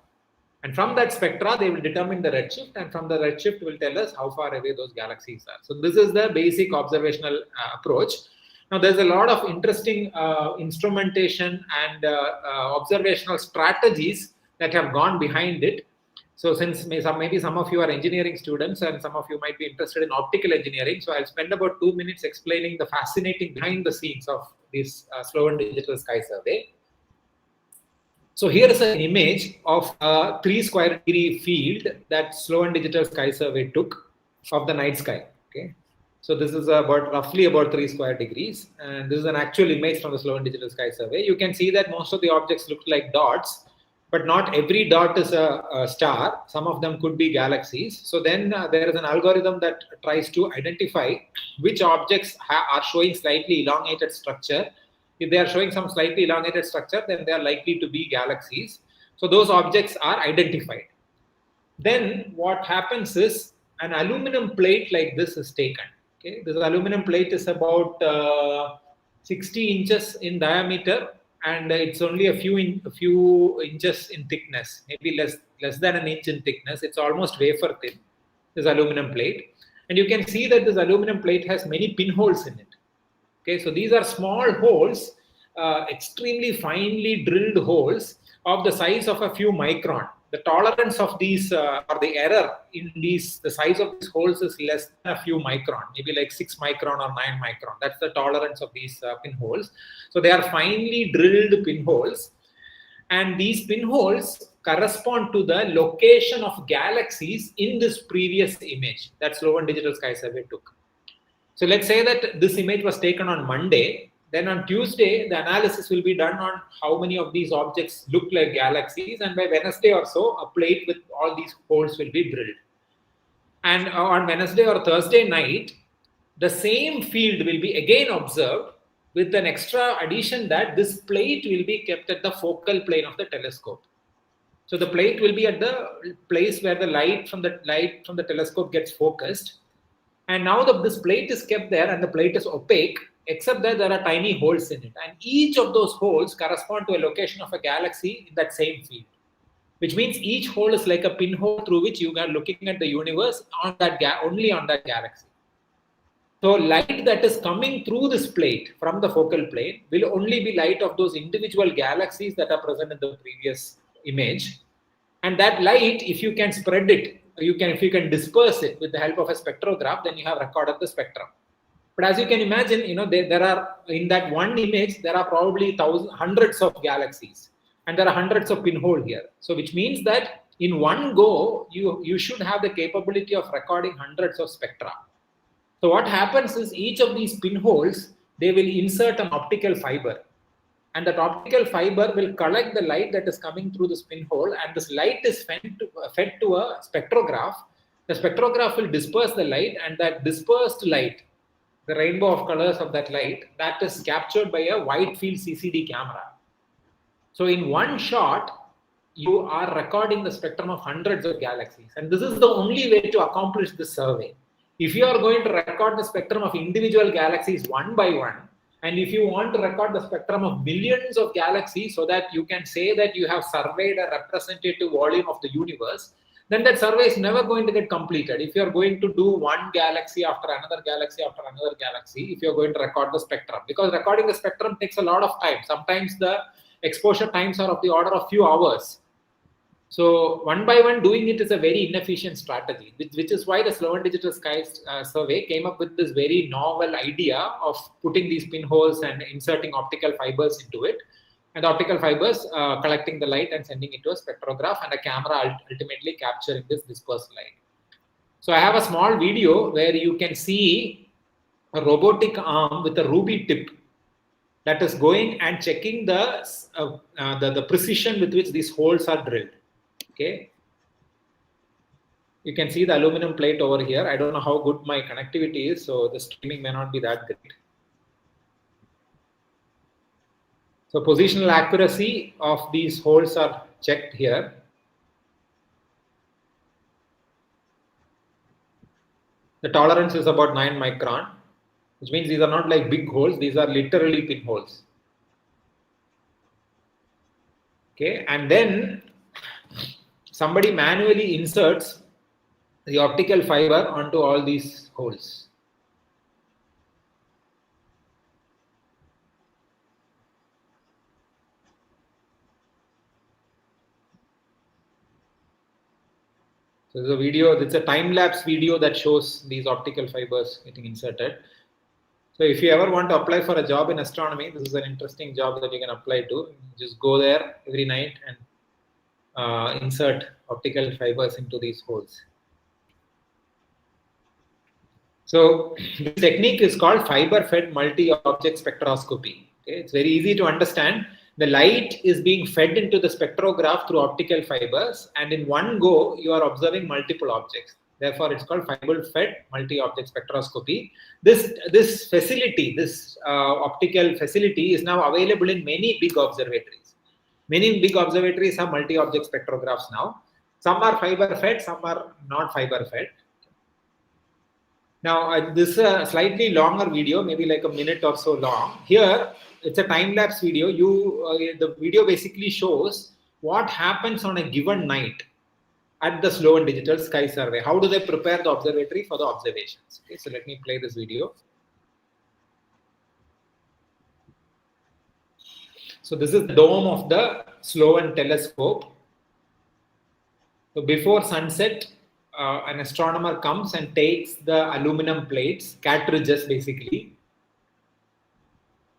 G: And from that spectra, they will determine the redshift, and from the redshift will tell us how far away those galaxies are. So this is the basic observational approach. Now, there's a lot of interesting instrumentation and observational strategies that have gone behind it. So since maybe some of you are engineering students and some of you might be interested in optical engineering, so I'll spend about 2 minutes explaining the fascinating behind the scenes of this Sloan Digital Sky Survey. So here is an image of a 3 square degree field that Sloan Digital Sky Survey took of the night sky. Okay, so this is roughly about 3 square degrees, and this is an actual image from the Sloan Digital Sky Survey. You can see that most of the objects look like dots, but not every dot is a star. Some of them could be galaxies. So then there is an algorithm that tries to identify which objects are showing slightly elongated structure. If they are showing some slightly elongated structure, then they are likely to be galaxies. So those objects are identified. Then what happens is an aluminum plate like this is taken. Okay, this aluminum plate is about 60 inches in diameter, and it's only a few inches in thickness, maybe less than an inch in thickness. It's almost wafer thin, this aluminum plate. And you can see that this aluminum plate has many pinholes in it. Okay, so these are small holes, extremely finely drilled holes of the size of a few micron. The tolerance of these or the error in the size of these holes is less than a few micron, maybe like 6 micron or 9 micron. That's the tolerance of these pinholes. So they are finely drilled pinholes, and these pinholes correspond to the location of galaxies in this previous image that Sloan Digital Sky Survey took. So let's say that this image was taken on Monday. Then on Tuesday, the analysis will be done on how many of these objects look like galaxies. And by Wednesday or so, a plate with all these holes will be drilled. And on Wednesday or Thursday night, the same field will be again observed with an extra addition that this plate will be kept at the focal plane of the telescope. So the plate will be at the place where the light from the telescope gets focused. And now this plate is kept there and the plate is opaque, except that there are tiny holes in it. And each of those holes correspond to a location of a galaxy in that same field, which means each hole is like a pinhole through which you are looking at the universe on that only on that galaxy. So light that is coming through this plate from the focal plane will only be light of those individual galaxies that are present in the previous image. And that light, if you can spread it, if you can disperse it with the help of a spectrograph, then you have recorded the spectrum. But as you can imagine, there are, in that one image, there are probably hundreds of galaxies, and there are hundreds of pinhole here. So which means that in one go, you should have the capability of recording hundreds of spectra. So what happens is each of these pinholes, they will insert an optical fiber, and that optical fiber will collect the light that is coming through this pinhole, and this light is fed to a spectrograph. The spectrograph will disperse the light, and that dispersed light, the rainbow of colors of that light, that is captured by a wide field CCD camera. So in one shot, you are recording the spectrum of hundreds of galaxies, and this is the only way to accomplish this survey. If you are going to record the spectrum of individual galaxies one by one, and if you want to record the spectrum of millions of galaxies so that you can say that you have surveyed a representative volume of the universe, then that survey is never going to get completed. If you are going to do one galaxy after another galaxy after another galaxy, if you are going to record the spectrum, because recording the spectrum takes a lot of time. Sometimes the exposure times are of the order of few hours. So one by one doing it is a very inefficient strategy, which is why the Slow and Digital Skies survey came up with this very novel idea of putting these pinholes and inserting optical fibers into it, and the optical fibers collecting the light and sending it to a spectrograph, and a camera ultimately capturing this dispersed light. So I have a small video where you can see a robotic arm with a ruby tip that is going and checking the precision with which these holes are drilled. Okay, you can see the aluminum plate over here. I don't know how good my connectivity is, so the streaming may not be that great. So positional accuracy of these holes are checked here. The tolerance is about 9 micron, which means these are not like big holes, these are literally pinholes. Okay, and then somebody manually inserts the optical fiber onto all these holes. So there's a video, it's a time-lapse video that shows these optical fibers getting inserted. So if you ever want to apply for a job in astronomy, this is an interesting job that you can apply to. Just go there every night and insert optical fibers into these holes. So this technique is called fiber-fed multi-object spectroscopy. Okay, it's very easy to understand. The light is being fed into the spectrograph through optical fibers, and in one go, you are observing multiple objects. Therefore, it's called fiber-fed multi-object spectroscopy. This facility, this optical facility, is now available in many big observatories. Many big observatories have multi-object spectrographs now. Some are fiber-fed, some are not fiber-fed. Now, this is a slightly longer video, maybe like a minute or so long. Here, it's a time-lapse video. The video basically shows what happens on a given night at the Slow and Digital Sky Survey. How do they prepare the observatory for the observations? Okay, so let me play this video. So this is the dome of the Slow and telescope. So before sunset, an astronomer comes and takes the aluminum plates, cartridges basically,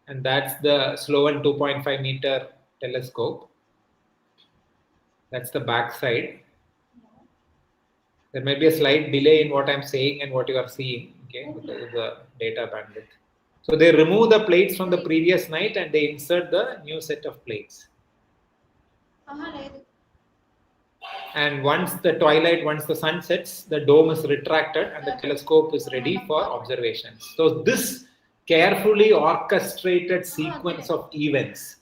G: and that's the Slow and 2.5 meter telescope. That's the back side. There may be a slight delay in what I'm saying and what you are seeing, okay, because of the data bandwidth. So they remove the plates from the previous night and they insert the new set of plates. And once the sun sets, the dome is retracted and the telescope is ready for observations. So this carefully orchestrated sequence of events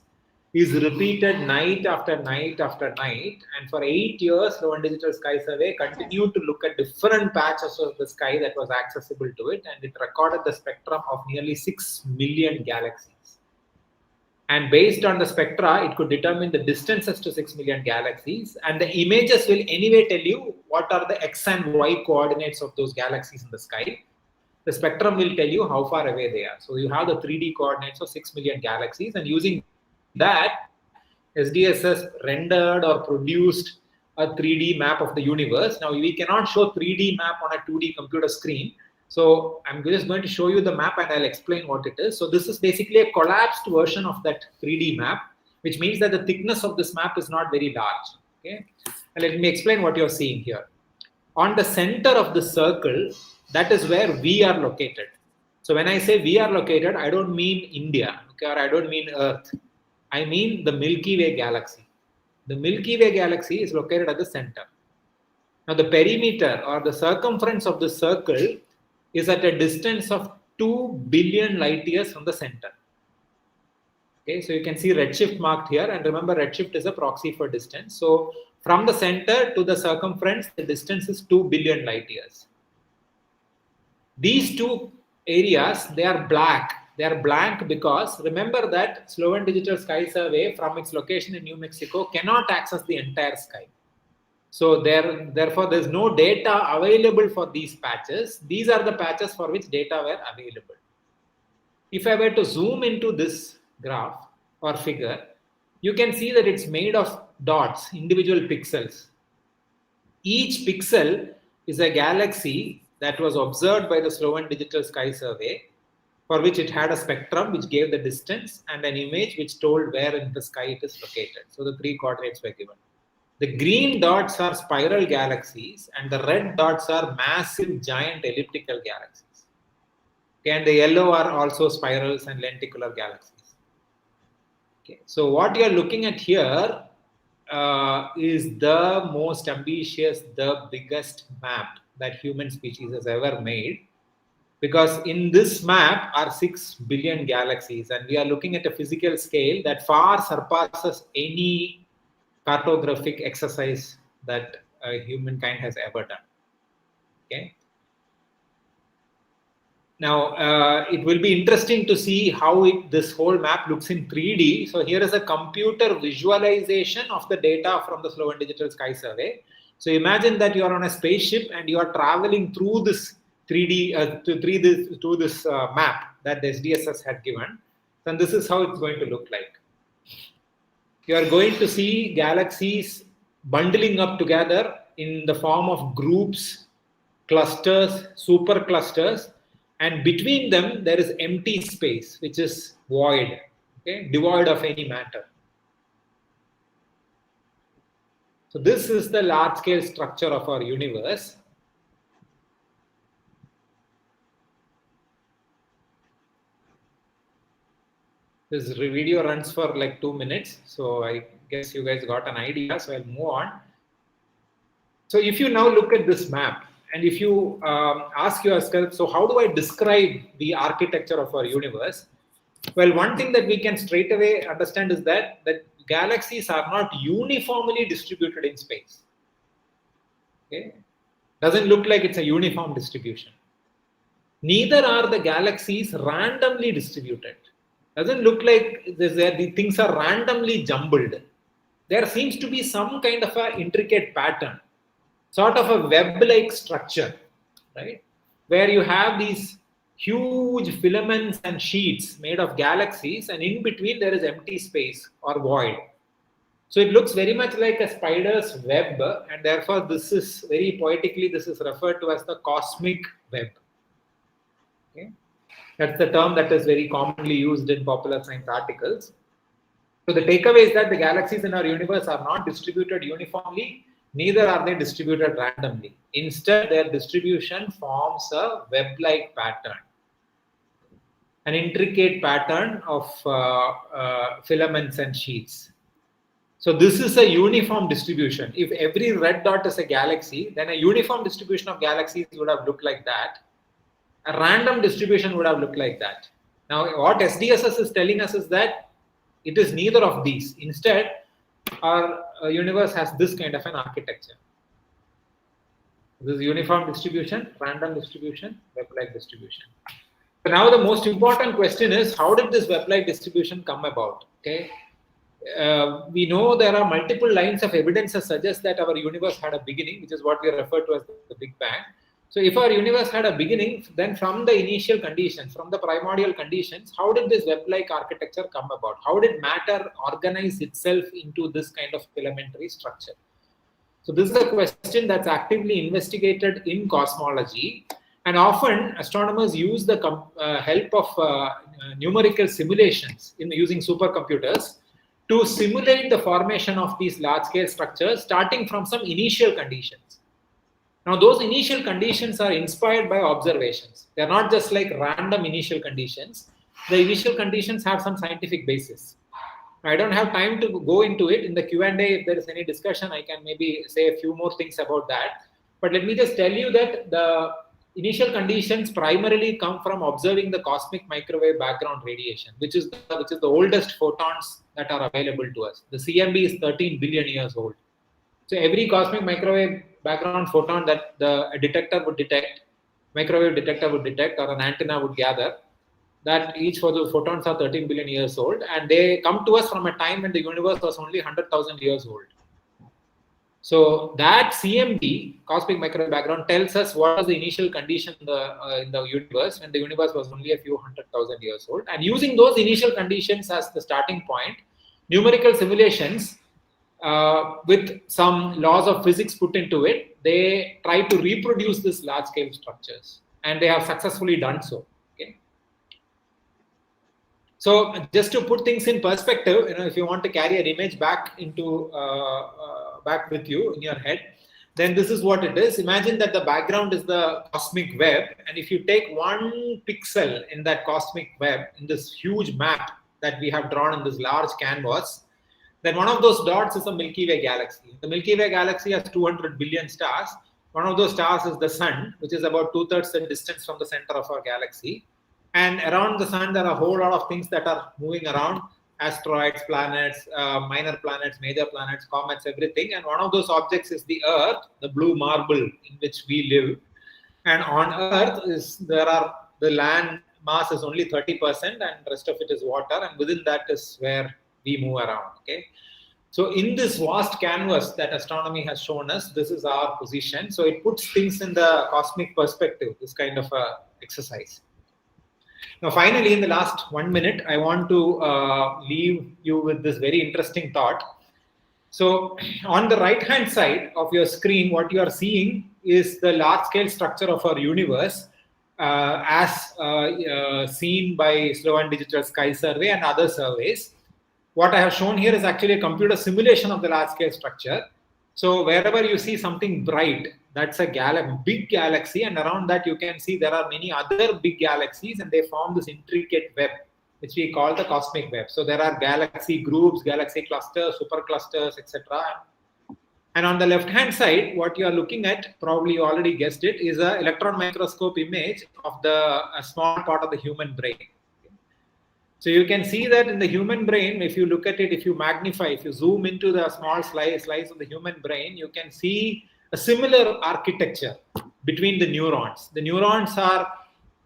G: is repeated night after night after night. And for 8 years, Slow and Digital Sky Survey continued to look at different patches of the sky that was accessible to it, and it recorded the spectrum of nearly 6 million galaxies. And based on the spectra, it could determine the distances to 6 million galaxies, and the images will anyway tell you what are the X and Y coordinates of those galaxies in the sky. The spectrum will tell you how far away they are. So you have the 3D coordinates of 6 million galaxies, and using that, SDSS rendered or produced a 3D map of the universe. Now, we cannot show 3D map on a 2D computer screen. So I'm just going to show you the map and I'll explain what it is. So this is basically a collapsed version of that 3D map, which means that the thickness of this map is not very large. Okay, and let me explain what you're seeing here. On the center of the circle, that is where we are located. So when I say we are located, I don't mean India, okay, or I don't mean Earth. I mean the Milky Way galaxy. The Milky Way galaxy is located at the center. Now the perimeter or the circumference of the circle is at a distance of 2 billion light years from the center. Okay, so you can see redshift marked here, and remember redshift is a proxy for distance. So from the center to the circumference, the distance is 2 billion light years. These two areas, they are black. They are blank because remember that Slow and Digital Sky Survey from its location in New Mexico cannot access the entire sky. So therefore, there's no data available for these patches. These are the patches for which data were available. If I were to zoom into this graph or figure, you can see that it's made of dots, individual pixels. Each pixel is a galaxy that was observed by the Slow and Digital Sky Survey, for which it had a spectrum which gave the distance and an image which told where in the sky it is located. So the 3 coordinates were given. The green dots are spiral galaxies and the red dots are massive giant elliptical galaxies. Okay, and the yellow are also spirals and lenticular galaxies. Okay, so what you are looking at here is the most ambitious, the biggest map that human species has ever made. Because in this map are 6 billion galaxies, and we are looking at a physical scale that far surpasses any cartographic exercise that humankind has ever done. Okay. Now, it will be interesting to see how this whole map looks in 3D. So here is a computer visualization of the data from the Slow and Digital Sky Survey. So imagine that you are on a spaceship and you are traveling through this 3D to this map that the SDSS had given, and this is how it's going to look like. You are going to see galaxies bundling up together in the form of groups, clusters, superclusters, and between them there is empty space, which is void, okay, devoid of any matter. So this is the large-scale structure of our universe. This video runs for like 2 minutes, so I guess you guys got an idea, so I'll move on. So if you now look at this map, and if you ask yourself, so how do I describe the architecture of our universe? Well, one thing that we can straight away understand is that galaxies are not uniformly distributed in space. Okay? Doesn't look like it's a uniform distribution. Neither are the galaxies randomly distributed. Doesn't look like the things are randomly jumbled. There seems to be some kind of an intricate pattern, sort of a web-like structure, right? Where you have these huge filaments and sheets made of galaxies, and in between there is empty space or void. So it looks very much like a spider's web, and therefore this is very poetically, this is referred to as the cosmic web. Okay? That's the term that is very commonly used in popular science articles. So the takeaway is that the galaxies in our universe are not distributed uniformly, neither are they distributed randomly. Instead, their distribution forms a web-like pattern, an intricate pattern of filaments and sheets. So this is a uniform distribution. If every red dot is a galaxy, then a uniform distribution of galaxies would have looked like that. A random distribution would have looked like that. Now, what SDSS is telling us is that It is neither of these. Instead, our universe has this kind of an architecture. This is uniform distribution, random distribution, web-like distribution. So now the most important question is, how did this web-like distribution come about? Okay, we know there are multiple lines of evidence that suggest that our universe had a beginning, which is what we refer to as the Big Bang. So if our universe had a beginning, then from the initial conditions, from the primordial conditions, how did this web-like architecture come about? How did matter organize itself into this kind of elementary structure? So this is a question that's actively investigated in cosmology, and often astronomers use the help of numerical simulations using supercomputers to simulate the formation of these large-scale structures starting from some initial conditions. Now, those initial conditions are inspired by observations. They're not just like random initial conditions. The initial conditions have some scientific basis. I don't have time to go into it. In the Q&A, if there is any discussion, I can maybe say a few more things about that. But let me just tell you that the initial conditions primarily come from observing the cosmic microwave background radiation, which is the oldest photons that are available to us. The CMB is 13 billion years old. So every cosmic microwave background photon that the detector would detect, microwave detector would detect, or an antenna would gather, that each of those photons are 13 billion years old, and they come to us from a time when the universe was only 100,000 years old. So that CMB, cosmic microwave background, tells us what was the initial condition in the universe when the universe was only a few 100,000 years old. And using those initial conditions as the starting point, numerical simulations with some laws of physics put into it, they try to reproduce these large-scale structures, and they have successfully done so. Okay. So just to put things in perspective, if you want to carry an image back into back with you in your head, then this is what it is. Imagine that the background is the cosmic web, and if you take one pixel in that cosmic web, in this huge map that we have drawn in this large canvas, then one of those dots is a Milky Way galaxy. The Milky Way galaxy has 200 billion stars. One of those stars is the sun, which is about 2/3 the distance from the center of our galaxy. And around the sun, there are a whole lot of things that are moving around: asteroids, planets, minor planets, major planets, comets, everything. And one of those objects is the Earth, the blue marble in which we live. And on Earth the land mass is only 30%, and the rest of it is water. And within that is where we move around. Okay. So in this vast canvas that astronomy has shown us, this is our position. So it puts things in the cosmic perspective, this kind of a exercise. Now, finally, in the last 1 minute, I want to leave you with this very interesting thought. So on the right-hand side of your screen, what you are seeing is the large-scale structure of our universe as seen by Sloan Digital Sky Survey and other surveys. What I have shown here is actually a computer simulation of the large-scale structure. So wherever you see something bright, that's a big galaxy, and around that you can see there are many other big galaxies, and they form this intricate web, which we call the cosmic web. So there are galaxy groups, galaxy clusters, superclusters, etc. And on the left-hand side, what you are looking at, probably you already guessed it, is an electron microscope image of a small part of the human brain. So you can see that in the human brain, if you look at it, if you magnify, if you zoom into the small slice of the human brain, you can see a similar architecture between the neurons. The neurons are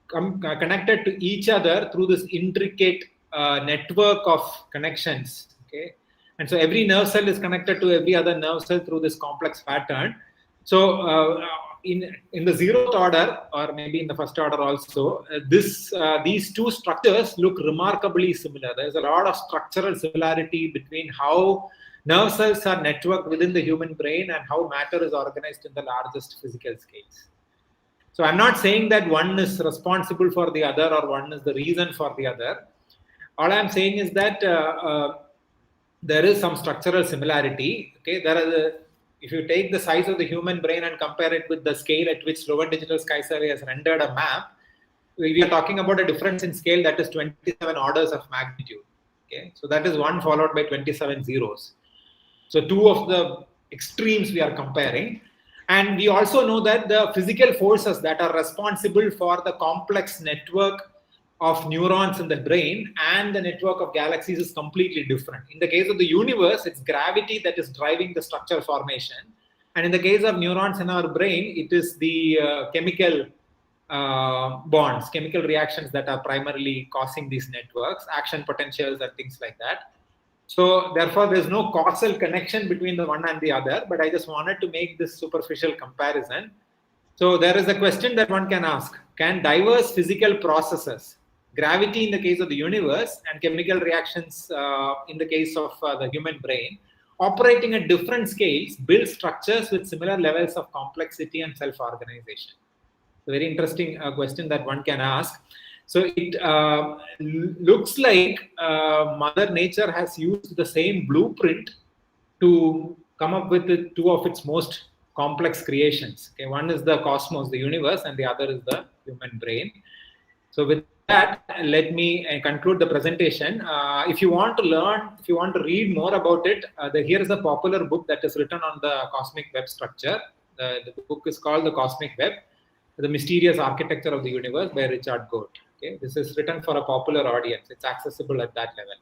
G: connected to each other through this intricate network of connections. Okay, and so every nerve cell is connected to every other nerve cell through this complex pattern. So in the 0th order, or maybe in the 1st order also, these two structures look remarkably similar. There's a lot of structural similarity between how nerve cells are networked within the human brain and how matter is organized in the largest physical scales. So I'm not saying that one is responsible for the other or one is the reason for the other. All I'm saying is that there is some structural similarity. Okay, if you take the size of the human brain and compare it with the scale at which Sloan Digital Sky Survey has rendered a map, we are talking about a difference in scale that is 27 orders of magnitude. Okay, so that is 1 followed by 27 zeros. So two of the extremes we are comparing. And we also know that the physical forces that are responsible for the complex network of neurons in the brain and the network of galaxies is completely different. In the case of the universe, it's gravity that is driving the structure formation. And in the case of neurons in our brain, it is the chemical bonds, chemical reactions that are primarily causing these networks, action potentials and things like that. So therefore, there's no causal connection between the one and the other, but I just wanted to make this superficial comparison. So there is a question that one can ask: can diverse physical processes, gravity in the case of the universe and chemical reactions in the case of the human brain, operating at different scales, build structures with similar levels of complexity and self-organization? A very interesting question that one can ask. So it looks like Mother Nature has used the same blueprint to come up with two of its most complex creations. Okay, one is the cosmos, the universe, and the other is the human brain. So with that, let me conclude the presentation. If you want to learn, if you want to read more about it, here is a popular book that is written on the cosmic web structure. The book is called The Cosmic Web: The Mysterious Architecture of the Universe by Richard Goat. Okay, this is written for a popular audience. It's accessible at that level.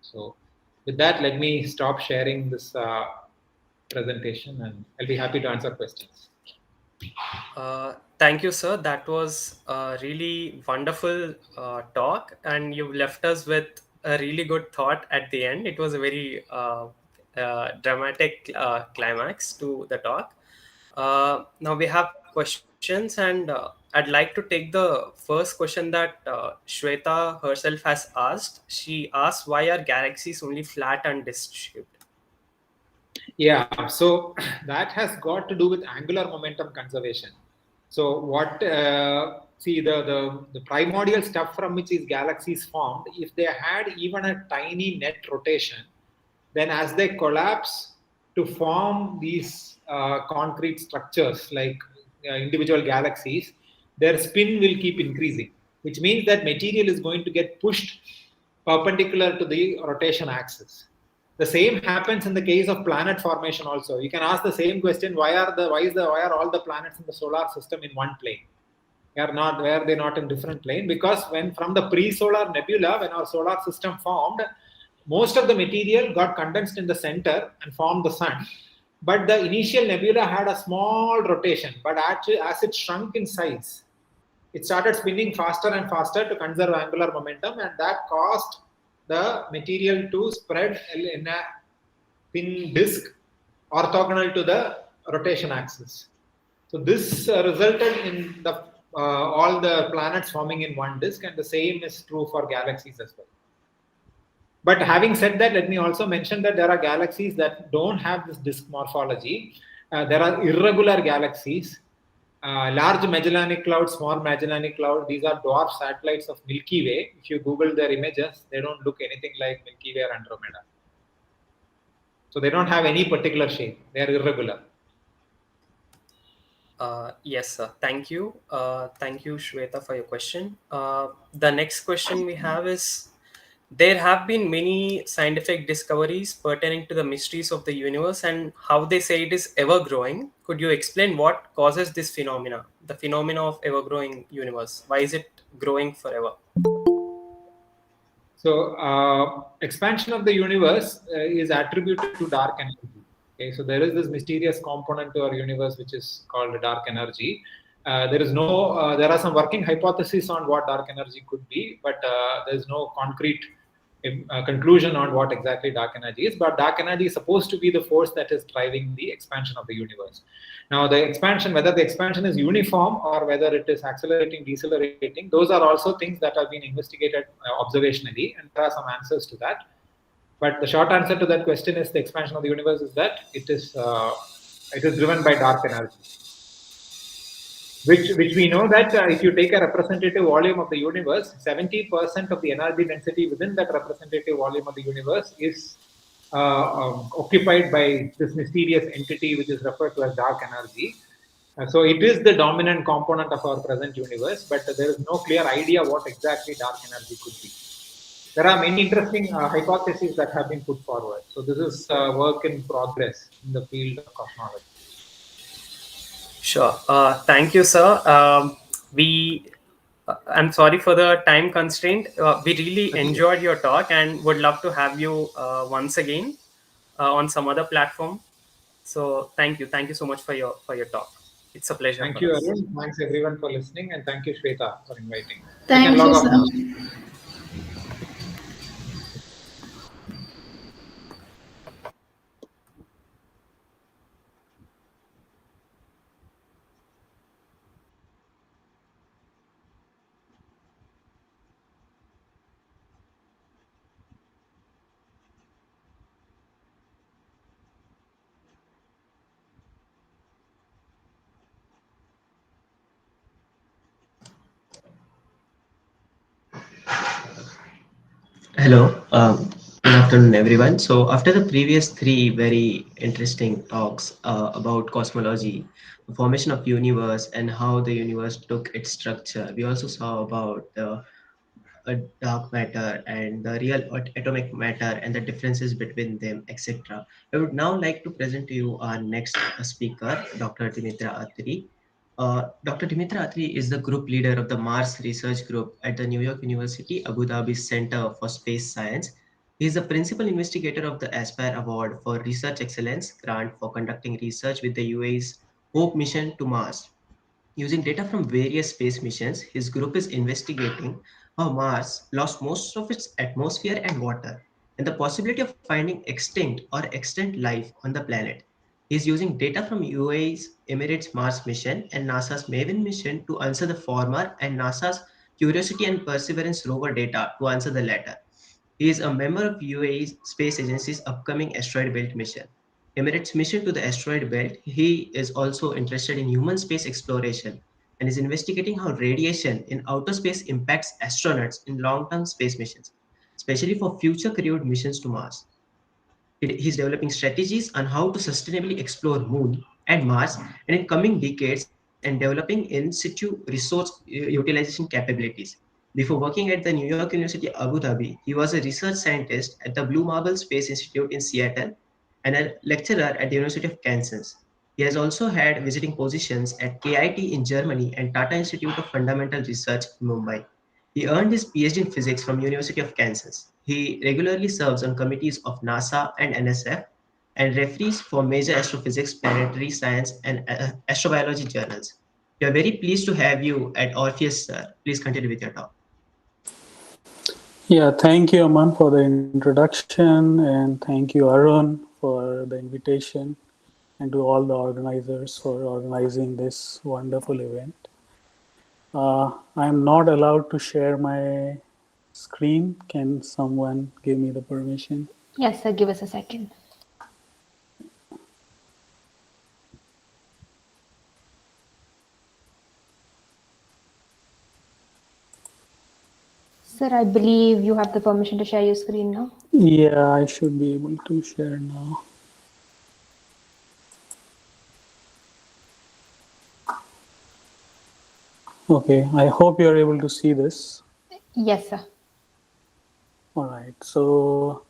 G: So with that, let me stop sharing this presentation, and I'll be happy to answer questions.
H: Thank you, sir. That was a really wonderful talk, and you left us with a really good thought at the end. It was a very dramatic climax to the talk. Now we have questions, and I'd like to take the first question that Shweta herself has asked. She asked, why are galaxies only flat and disc-shaped?
G: Yeah, so that has got to do with angular momentum conservation. So what, see the primordial stuff from which these galaxies formed, if they had even a tiny net rotation, then as they collapse to form these concrete structures like individual galaxies, their spin will keep increasing, which means that material is going to get pushed perpendicular to the rotation axis. The same happens in the case of planet formation also. You can ask the same question: why are all the planets in the solar system in one plane? Why are they not in different plane? Because when from the pre-solar nebula, when our solar system formed, most of the material got condensed in the center and formed the sun. But the initial nebula had a small rotation, but actually as it shrunk in size, it started spinning faster and faster to conserve angular momentum, and that caused the material to spread in a thin disk orthogonal to the rotation axis. So this resulted in the all the planets forming in one disk, and the same is true for galaxies as well. But having said that, let me also mention that there are galaxies that don't have this disk morphology. There are irregular galaxies, large Magellanic Cloud, small Magellanic Cloud. These are dwarf satellites of Milky Way. If you Google their images, they don't look anything like Milky Way or Andromeda. So they don't have any particular shape. They are irregular.
H: Yes, sir. Thank you. Thank you, Shweta, for your question. The next question we have is, there have been many scientific discoveries pertaining to the mysteries of the universe and how they say it is ever growing. Could you explain what causes this phenomena, the phenomena of ever growing universe? Why is it growing forever?
G: So expansion of the universe is attributed to dark energy. Okay, so there is this mysterious component to our universe which is called dark energy. There are some working hypotheses on what dark energy could be, but there is no concrete conclusion on what exactly dark energy is. But dark energy is supposed to be the force that is driving the expansion of the universe. Now, the expansion, whether the expansion is uniform or whether it is accelerating, decelerating, those are also things that have been investigated observationally, and there are some answers to that. But the short answer to that question is the expansion of the universe is that it is driven by dark energy. Which we know that if you take a representative volume of the universe, 70% of the energy density within that representative volume of the universe is occupied by this mysterious entity which is referred to as dark energy. So it is the dominant component of our present universe, but there is no clear idea what exactly dark energy could be. There are many interesting hypotheses that have been put forward. So this is work in progress in the field of cosmology.
H: Sure. Thank you, sir. We I'm sorry for the time constraint. We really enjoyed your talk and would love to have you once again on some other platform. So thank you so much for your talk. It's a pleasure
G: Thank
H: for
G: you,
H: us.
G: Arun. Thanks everyone for listening, and thank you, Shweta, for inviting. You can
I: Thank
G: log
I: you,
G: off
I: sir.
G: now.
J: Hello, good afternoon, everyone. So, after the previous three very interesting talks about cosmology, the formation of universe, and how the universe took its structure, we also saw about the dark matter and the real atomic matter and the differences between them, etc. I would now like to present to you our next speaker, Dr. Dimitra Atri. Dr. Dimitra Atri is the group leader of the Mars Research Group at the New York University Abu Dhabi Center for Space Science. He is the principal investigator of the Aspire Award for Research Excellence grant for conducting research with the UAE's Hope mission to Mars. Using data from various space missions, his group is investigating how Mars lost most of its atmosphere and water, and the possibility of finding extinct or extant life on the planet. He is using data from UAE's Emirates Mars mission and NASA's Maven mission to answer the former, and NASA's Curiosity and Perseverance rover data to answer the latter. He is a member of UAE Space Agency's upcoming asteroid belt mission. Emirates mission to the asteroid belt, he is also interested in human space exploration and is investigating how radiation in outer space impacts astronauts in long-term space missions, especially for future crewed missions to Mars. He's developing strategies on how to sustainably explore Moon and Mars, and in coming decades, and developing in situ resource utilization capabilities. Before working at the New York University Abu Dhabi, he was a research scientist at the Blue Marble Space Institute in Seattle and a lecturer at the University of Kansas. He has also had visiting positions at KIT in Germany and Tata Institute of Fundamental Research in Mumbai. He earned his PhD in physics from University of Kansas. He regularly serves on committees of NASA and NSF and referees for major astrophysics, planetary science, and astrobiology journals. We are very pleased to have you at Orpheus, sir. Please continue with your talk.
K: Yeah, thank you, Aman, for the introduction, and thank you, Arun, for the invitation, and to all the organizers for organizing this wonderful event. I am not allowed to share my screen. Can someone give me the permission?
A: Yes, sir, give us a second. Sir, I believe you have the permission to share your screen now.
K: Yeah, I should be able to share now. Okay, I hope you're able to see this.
A: Yes, sir.
K: All right, so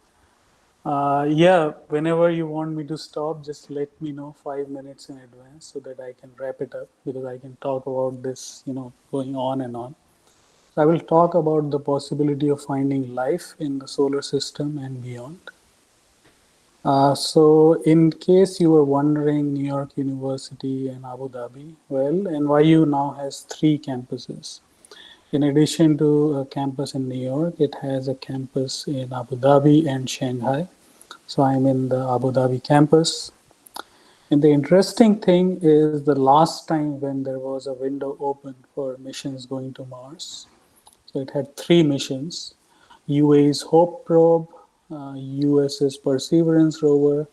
K: yeah, whenever you want me to stop, just let me know 5 minutes in advance so that I can wrap it up, because I can talk about this, going on and on. So I will talk about the possibility of finding life in the solar system and beyond. So in case you were wondering, New York University and Abu Dhabi, well, NYU now has 3 campuses. In addition to a campus in New York, it has a campus in Abu Dhabi and Shanghai. So I'm in the Abu Dhabi campus. And the interesting thing is, the last time when there was a window open for missions going to Mars, so it had 3 missions: UAE's Hope probe, US's Perseverance rover,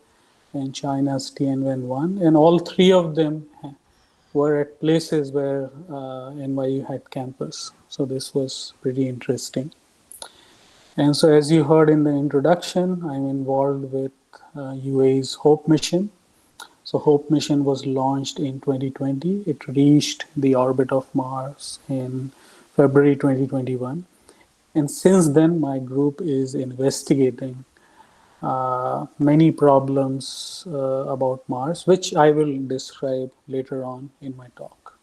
K: and China's Tianwen-1. And all 3 of them were at places where NYU had campus. So this was pretty interesting. And so, as you heard in the introduction, I'm involved with UAE's Hope mission. So Hope mission was launched in 2020. It reached the orbit of Mars in February 2021. And since then, my group is investigating many problems about Mars, which I will describe later on in my talk.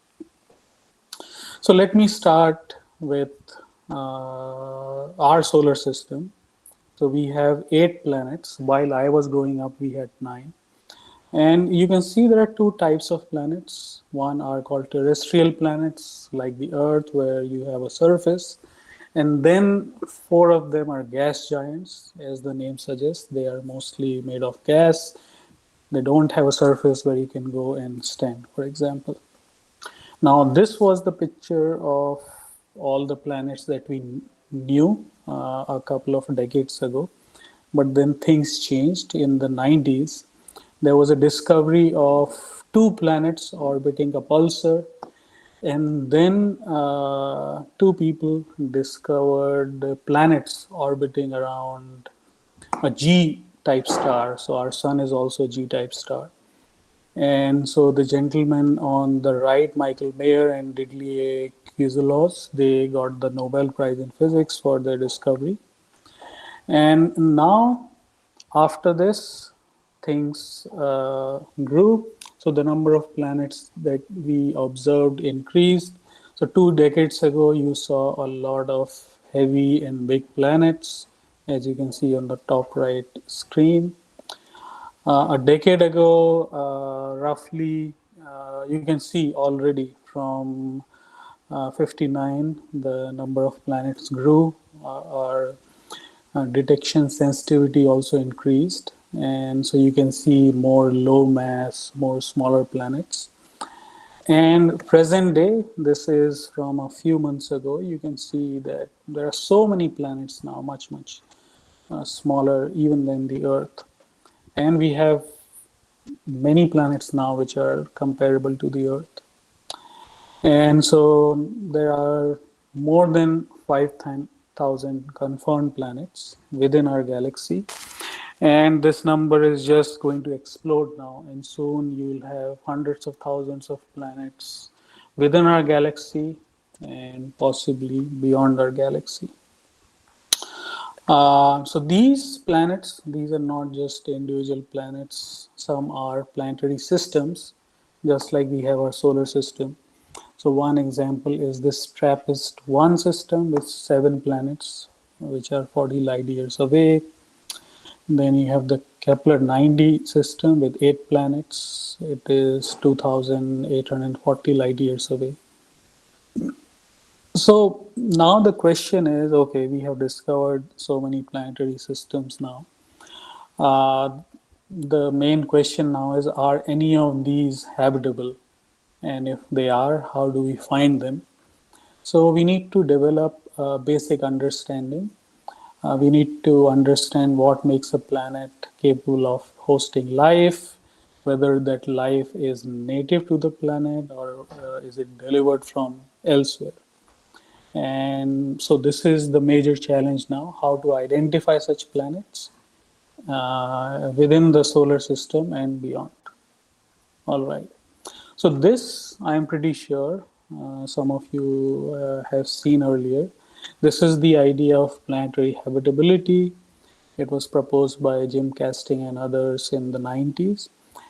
K: So let me start with our solar system. So we have 8 planets. While I was growing up, we had 9. And you can see there are 2 types of planets. One are called terrestrial planets, like the Earth, where you have a surface. And then 4 of them are gas giants, as the name suggests. They are mostly made of gas. They don't have a surface where you can go and stand, for example. Now, this was the picture of all the planets that we knew a couple of decades ago. But then things changed in the 90s. There was a discovery of 2 planets orbiting a pulsar. And then 2 people discovered planets orbiting around a G-type star. So our sun is also a G-type star. And so the gentlemen on the right, Michael Mayer and Didier Queloz, they got the Nobel Prize in Physics for their discovery. And now, after this, things grew. So the number of planets that we observed increased. So 2 decades ago, you saw a lot of heavy and big planets, as you can see on the top right screen. A decade ago, roughly, you can see already from 59, the number of planets grew. Our detection sensitivity also increased. And so you can see more low mass, more smaller planets. And present day, this is from a few months ago, you can see that there are so many planets now, much smaller even than the Earth. And we have many planets now which are comparable to the Earth. And so there are more than 5,000 confirmed planets within our galaxy. And this number is just going to explode now. And soon you will have hundreds of thousands of planets within our galaxy and possibly beyond our galaxy. So these planets, these are not just individual planets. Some are planetary systems, just like we have our solar system. So one example is this TRAPPIST-1 system with 7 planets, which are 40 light years away. Then you have the Kepler-90 system with 8 planets. It is 2,840 light years away. So now the question is, okay, we have discovered so many planetary systems now. The main question now is, are any of these habitable? And if they are, how do we find them? So we need to develop a basic understanding. We need to understand what makes a planet capable of hosting life, whether that life is native to the planet or is it delivered from elsewhere. And so this is the major challenge now, how to identify such planets within the solar system and beyond. All right. So this, I'm pretty sure some of you have seen earlier. This is the idea of planetary habitability. It was proposed by Jim Casting and others in the 90s.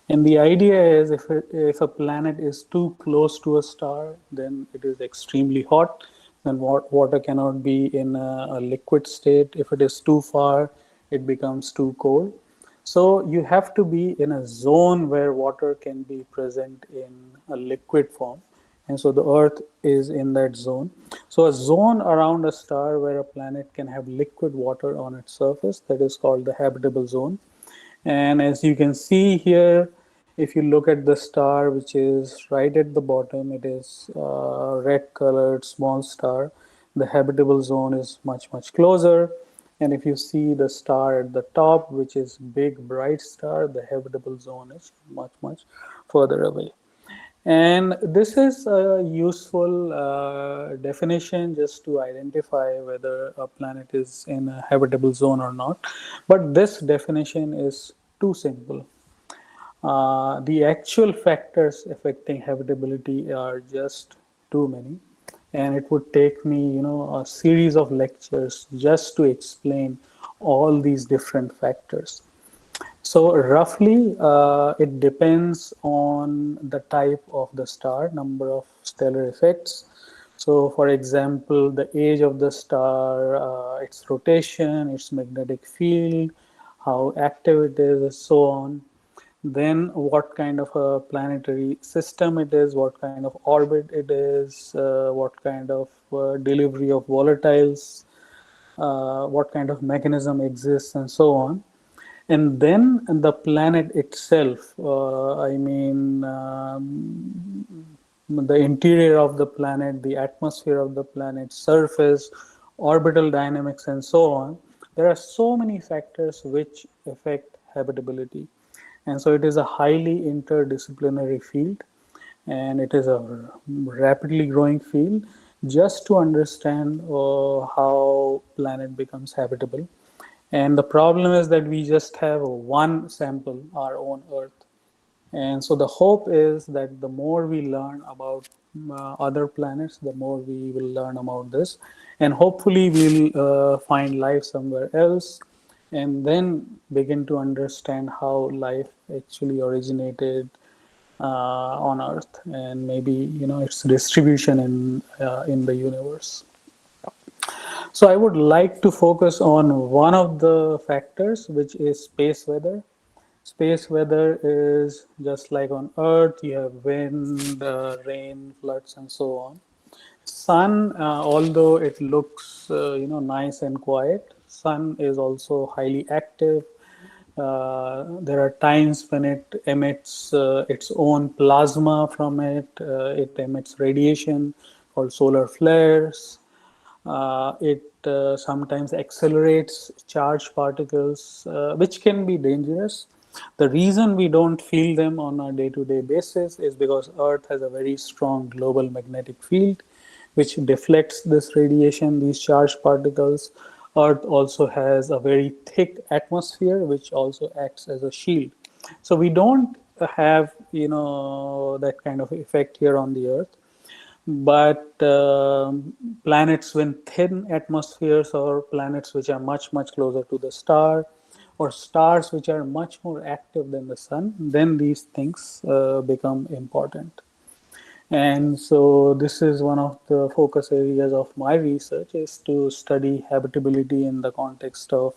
K: And the idea is if a planet is too close to a star, then it is extremely hot. Then water cannot be in a liquid state. If it is too far, it becomes too cold. So you have to be in a zone where water can be present in a liquid form. And so the Earth is in that zone. So a zone around a star where a planet can have liquid water on its surface, that is called the habitable zone. And as you can see here, if you look at the star, which is right at the bottom, it is a red colored small star. The habitable zone is much closer. And if you see the star at the top, which is big bright star, the habitable zone is much further away. And this is a useful definition just to identify whether a planet is in a habitable zone or not. But this definition is too simple. The actual factors affecting habitability are just too many. And it would take me, a series of lectures just to explain all these different factors. So roughly, it depends on the type of the star, number of stellar effects, So, for example, the age of the star, its rotation, its magnetic field, how active it is, and so on. Then, what kind of a planetary system it is, what kind of orbit it is, what kind of delivery of volatiles, what kind of mechanism exists, and so on. And then the planet itself, the interior of the planet, the atmosphere of the planet, surface, orbital dynamics, and so on. There are so many factors which affect habitability. And so it is a highly interdisciplinary field, and it is a rapidly growing field just to understand how planet becomes habitable. And the problem is that we just have one sample, our own Earth. And so the hope is that the more we learn about other planets, the more we will learn about this. And hopefully we'll find life somewhere else and then begin to understand how life actually originated on Earth, and maybe its distribution in the universe. So I would like to focus on one of the factors, which is space weather. Space weather is just like on Earth, you have wind, rain, floods, and so on. Sun, although it looks nice and quiet, sun is also highly active. There are times when it emits its own plasma from it. It emits radiation called solar flares. It sometimes accelerates charged particles, which can be dangerous. The reason we don't feel them on a day-to-day basis is because Earth has a very strong global magnetic field, which deflects this radiation, these charged particles. Earth also has a very thick atmosphere, which also acts as a shield. So we don't have, that kind of effect here on the Earth. But planets with thin atmospheres, or planets which are much, much closer to the star, or stars which are much more active than the sun, then these things become important. And so this is one of the focus areas of my research, is to study habitability in the context of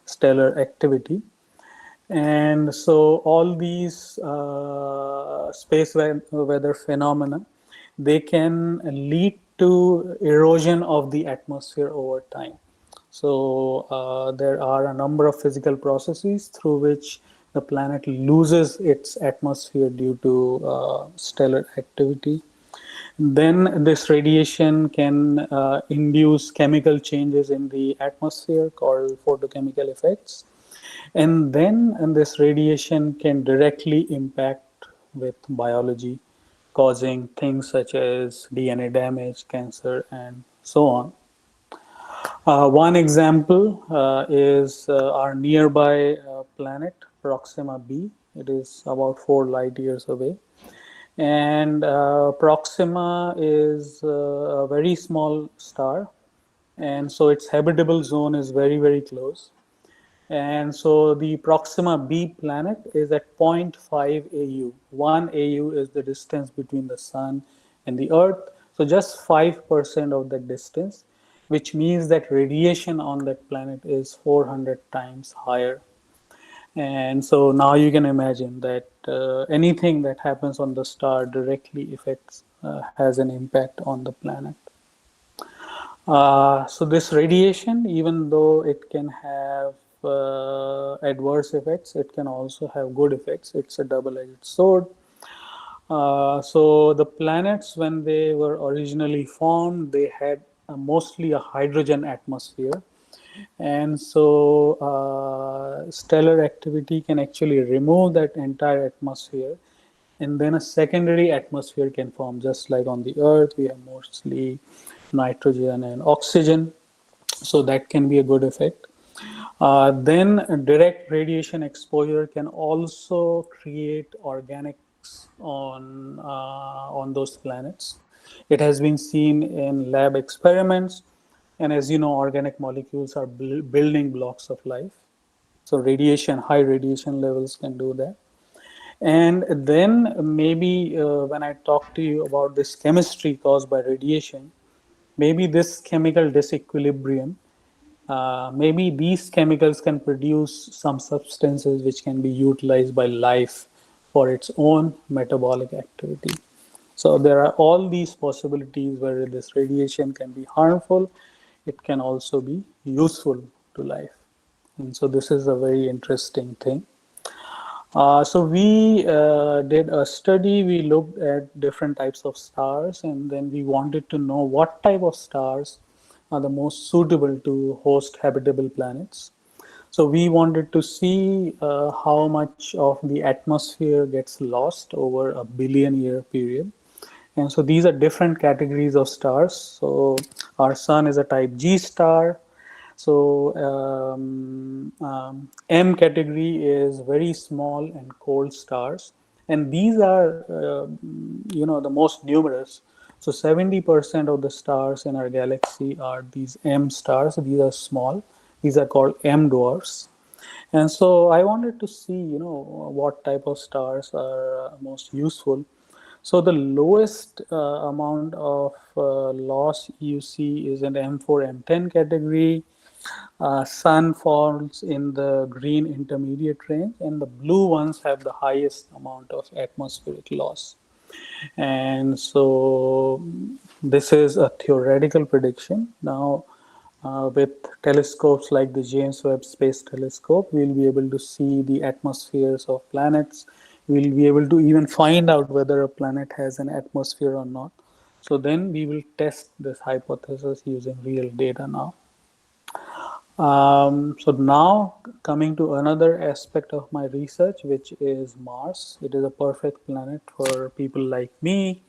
K: stellar activity. And so all these space weather phenomena, they can lead to erosion of the atmosphere over time. So there are a number of physical processes through which the planet loses its atmosphere due to stellar activity. Then this radiation can induce chemical changes in the atmosphere called photochemical effects. And then this radiation can directly impact with biology, causing things such as DNA damage, cancer, and so on. One example is our nearby planet, Proxima b. It is about 4 light years away. And Proxima is a very small star. And so its habitable zone is very, very close. And so the Proxima b planet is at 0.5 AU. 1 AU is the distance between the sun and the Earth. So just 5% of that distance, which means that radiation on that planet is 400 times higher. And so now you can imagine that anything that happens on the star directly has an impact on the planet. So this radiation, even though it can have adverse effects, it can also have good effects. It's a double-edged sword. So the planets, when they were originally formed, they had mostly a hydrogen atmosphere. And so stellar activity can actually remove that entire atmosphere, and then a secondary atmosphere can form. Just like on the Earth, we have mostly nitrogen and oxygen, so that can be a good effect. Then direct radiation exposure can also create organics on those planets. It has been seen in lab experiments. And as you know, organic molecules are building blocks of life. So high radiation levels can do that. And then maybe when I talk to you about this chemistry caused by radiation, maybe this chemical disequilibrium, maybe these chemicals can produce some substances which can be utilized by life for its own metabolic activity. So there are all these possibilities where this radiation can be harmful. It can also be useful to life. And so this is a very interesting thing. So we did a study. We looked at different types of stars, and then we wanted to know what type of stars are the most suitable to host habitable planets. So we wanted to see how much of the atmosphere gets lost over a billion-year period. And so these are different categories of stars. So our sun is a type G star. So M category is very small and cold stars, and these are the most numerous. So 70% of the stars in our galaxy are these M stars. These are small. These are called M dwarfs. And so I wanted to see, what type of stars are most useful. So the lowest amount of loss you see is in M4, M10 category. Sun falls in the green intermediate range, and the blue ones have the highest amount of atmospheric loss. And so this is a theoretical prediction. Now, with telescopes like the James Webb Space Telescope, we'll be able to see the atmospheres of planets. We'll be able to even find out whether a planet has an atmosphere or not. So then we will test this hypothesis using real data now. So now coming to another aspect of my research, which is Mars. It is a perfect planet for people like me.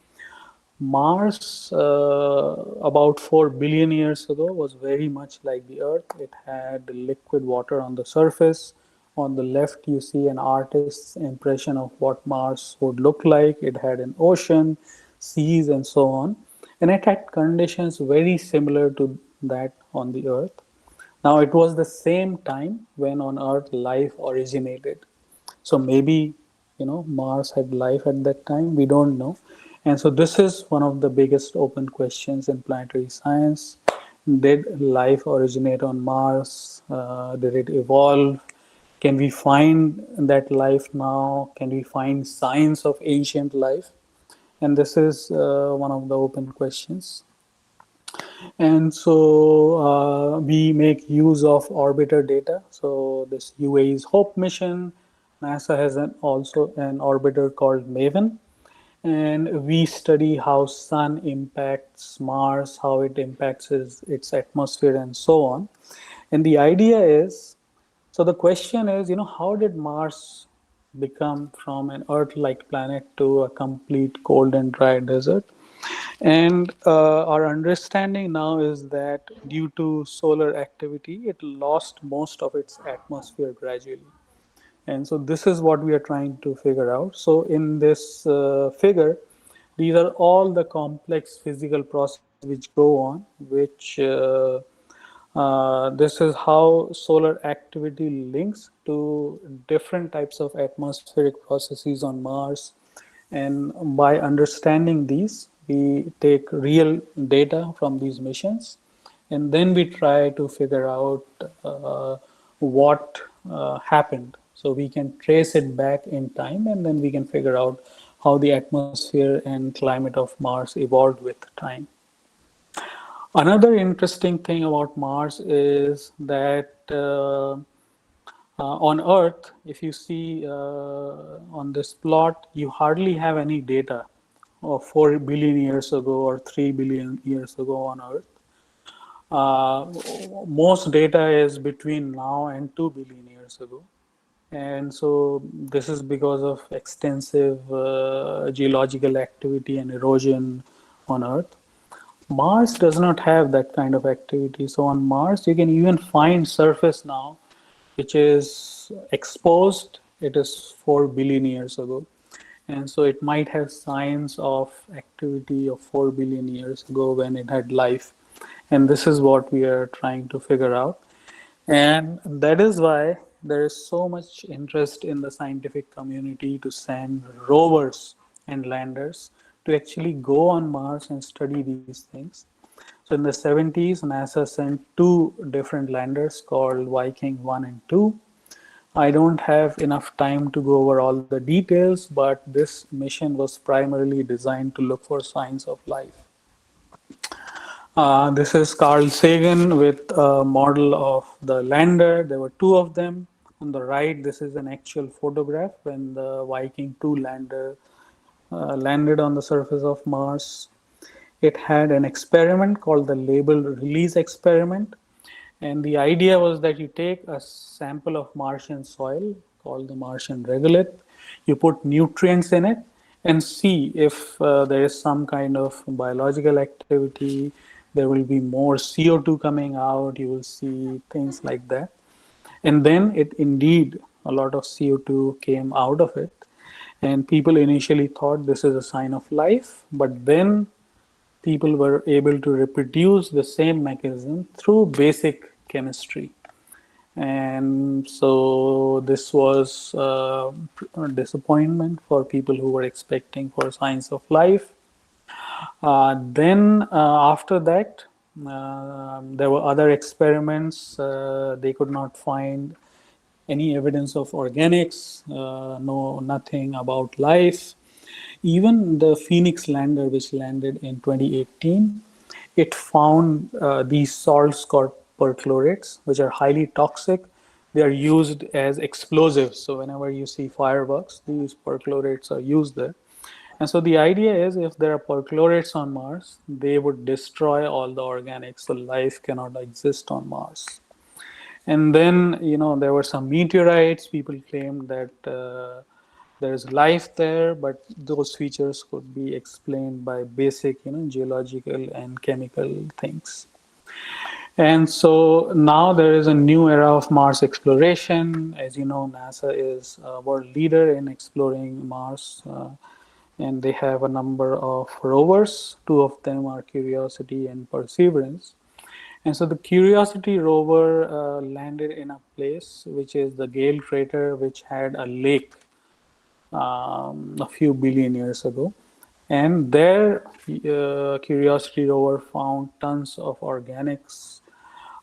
K: Mars, about 4 billion years ago, was very much like the Earth. It had liquid water on the surface. On the left, you see an artist's impression of what Mars would look like. It had an ocean, seas, and so on. And it had conditions very similar to that on the Earth. Now, it was the same time when on Earth life originated. So maybe, Mars had life at that time. We don't know. And so this is one of the biggest open questions in planetary science. Did life originate on Mars? Did it evolve? Can we find that life now? Can we find signs of ancient life? And this is one of the open questions. And so we make use of orbiter data. So this UAE's HOPE mission, NASA has also an orbiter called MAVEN. And we study how sun impacts Mars, how it impacts its atmosphere and so on. And the idea is, so the question is, how did Mars become from an Earth-like planet to a complete cold and dry desert? And our understanding now is that due to solar activity, it lost most of its atmosphere gradually. And so this is what we are trying to figure out. So in this figure, these are all the complex physical processes which go on, which this is how solar activity links to different types of atmospheric processes on Mars. And by understanding these, we take real data from these missions, and then we try to figure out what happened. So we can trace it back in time, and then we can figure out how the atmosphere and climate of Mars evolved with time. Another interesting thing about Mars is that on Earth, if you see on this plot, you hardly have any data of 4 billion years ago or 3 billion years ago on Earth. Most data is between now and 2 billion years ago. And so this is because of extensive geological activity and erosion on Earth. Mars does not have that kind of activity. So on Mars, you can even find surface now, which is exposed. It is 4 billion years ago. And so it might have signs of activity of 4 billion years ago when it had life. And this is what we are trying to figure out. And that is why there is so much interest in the scientific community to send rovers and landers to actually go on Mars and study these things. So So in the 70s, NASA sent 2 different landers called Viking 1 and 2. I don't have enough time to go over all the details, but this mission was primarily designed to look for signs of life. This is Carl Sagan with a model of the lander. There were 2 of them. On the right, this is an actual photograph when the Viking 2 lander landed on the surface of Mars. It had an experiment called the label release experiment. And the idea was that you take a sample of Martian soil called the Martian regolith, you put nutrients in it, and see if there is some kind of biological activity. There will be more CO2 coming out, you will see things like that. And then it indeed, a lot of CO2 came out of it. And people initially thought this is a sign of life, but then people were able to reproduce the same mechanism through basic chemistry. And so this was a disappointment for people who were expecting for signs of life. Then after that, there were other experiments. They could not find any evidence of organics, nothing about life. Even the Phoenix lander, which landed in 2018, it found these salts called perchlorates, which are highly toxic. They are used as explosives. So whenever you see fireworks, these perchlorates are used there. And so the idea is if there are perchlorates on Mars, they would destroy all the organics, so life cannot exist on Mars. And then, there were some meteorites. People claimed that there's life there, but those features could be explained by basic, geological and chemical things. And so now there is a new era of Mars exploration. As you know, NASA is a world leader in exploring Mars, and they have a number of rovers. 2 of them are Curiosity and Perseverance. And so the Curiosity rover landed in a place which is the Gale crater, which had a lake a few billion years ago. And there, Curiosity rover found tons of organics.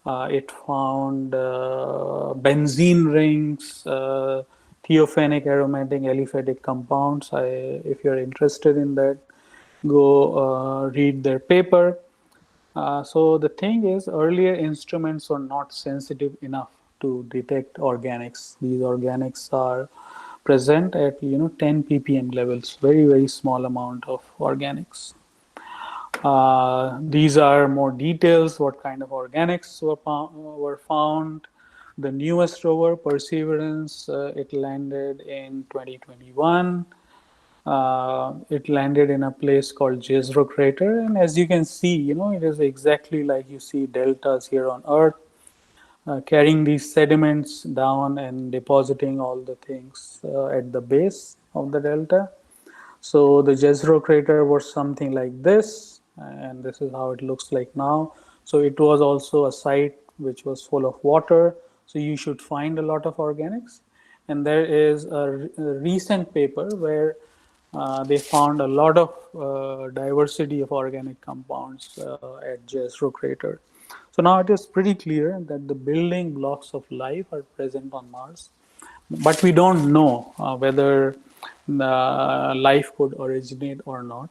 K: It found benzene rings, theophanic aromatic aliphatic compounds. If you're interested in that, go read their paper. So the thing is, earlier instruments were not sensitive enough to detect organics. These organics are present at 10 ppm levels, very, very small amount of organics. These are more details, what kind of organics were found. The newest rover, Perseverance, it landed in 2021. It landed in a place called Jezero crater, and as you can see, it is exactly like you see deltas here on Earth, carrying these sediments down and depositing all the things at the base of the delta. So the Jezero crater was something like this, and this is how it looks like now. So it was also a site which was full of water, so you should find a lot of organics. And there is a recent paper where they found a lot of diversity of organic compounds at Jezero crater. So now it is pretty clear that the building blocks of life are present on Mars, but we don't know whether life could originate or not.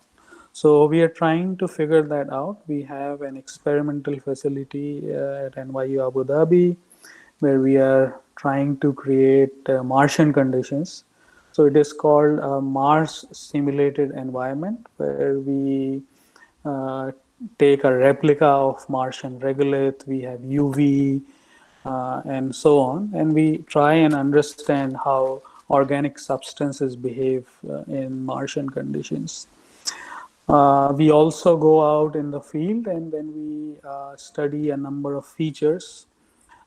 K: So we are trying to figure that out. We have an experimental facility at NYU Abu Dhabi where we are trying to create Martian conditions. So it is called a Mars simulated environment, where we take a replica of Martian regolith, we have UV, and so on, and we try and understand how organic substances behave in Martian conditions. We also go out in the field and then we study a number of features